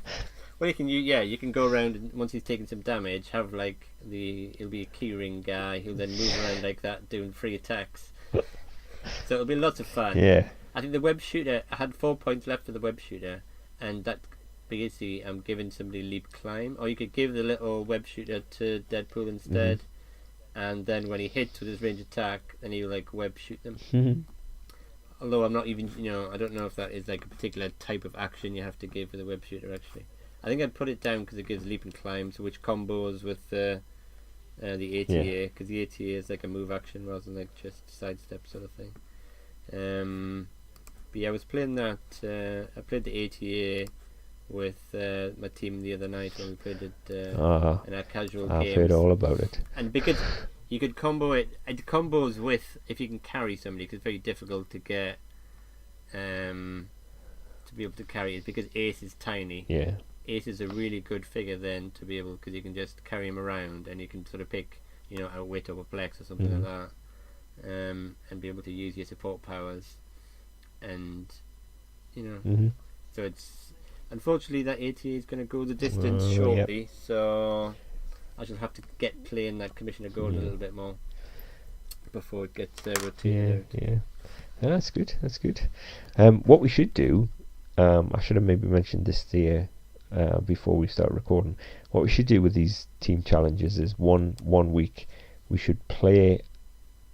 Well, you can go around, and once he's taken some damage, have like he'll be a keyring guy who'll then move around like that doing free attacks. So it'll be lots of fun. Yeah. I think the web shooter, I had 4 points left for the web shooter, and that basically I'm giving somebody leap climb, or you could give the little web shooter to Deadpool instead, and then when he hits with his range attack, then he'll like web shoot them. Although I'm not even, I don't know if that is like a particular type of action you have to give for the web shooter actually. I think I'd put it down because it gives leap and climb, so which combos with the ATA, because the ATA is like a move action rather than like just sidestep sort of thing. But yeah, I was playing that. I played the ATA with my team the other night when we played it in our casual games. I've heard all about it. And because you could combo it combos with, if you can carry somebody, because it's very difficult to get to be able to carry it because Ace is tiny. Yeah. 8 is a really good figure then to be able, because you can just carry him around and you can sort of pick, you know, a wit or a flex or something like that, and be able to use your support powers, and you know, so it's unfortunately that 80 is going to go the distance shortly, so I shall have to get playing that Commissioner Gold a little bit more before it gets rotated out. Yeah, that's good. That's good. What we should do, I should have maybe mentioned this to you before we start recording. What we should do with these team challenges is one week we should play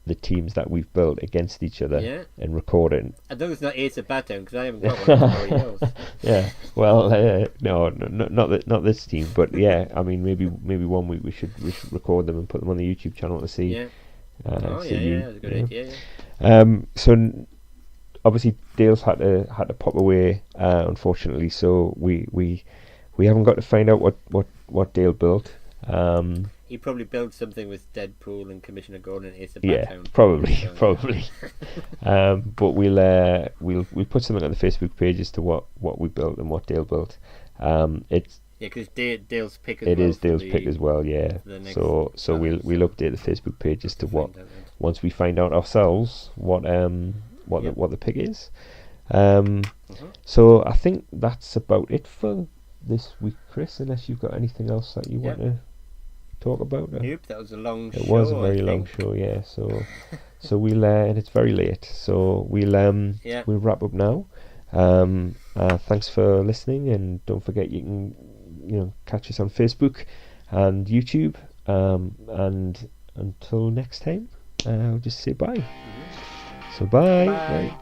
the teams that we've built against each other and record it. I don't think it's not Ace of Bat Down because I haven't got one else. Yeah, well, no, not this team, but yeah, I mean maybe 1 week we should record them and put them on the YouTube channel to see. Yeah. That's a good idea. So obviously Dale's had to pop away, unfortunately, so we haven't got to find out what Dale built. He probably built something with Deadpool and Commissioner Gordon and Ace of Bat Down. Probably. But we'll put something on the Facebook page as to what we built and what Dale built. It's because Dale's pick as it well. It is Dale's pick as well, yeah. So we'll update the Facebook page as to what, once we find out ourselves what the pick is. So I think that's about it for this week, Chris, unless you've got anything else that you want to talk about. Nope, that was a long show. It was a very long show, yeah. So we'll and it's very late, so we'll wrap up now. Thanks for listening, and don't forget you can catch us on Facebook and YouTube. And until next time, I'll just say bye. So bye.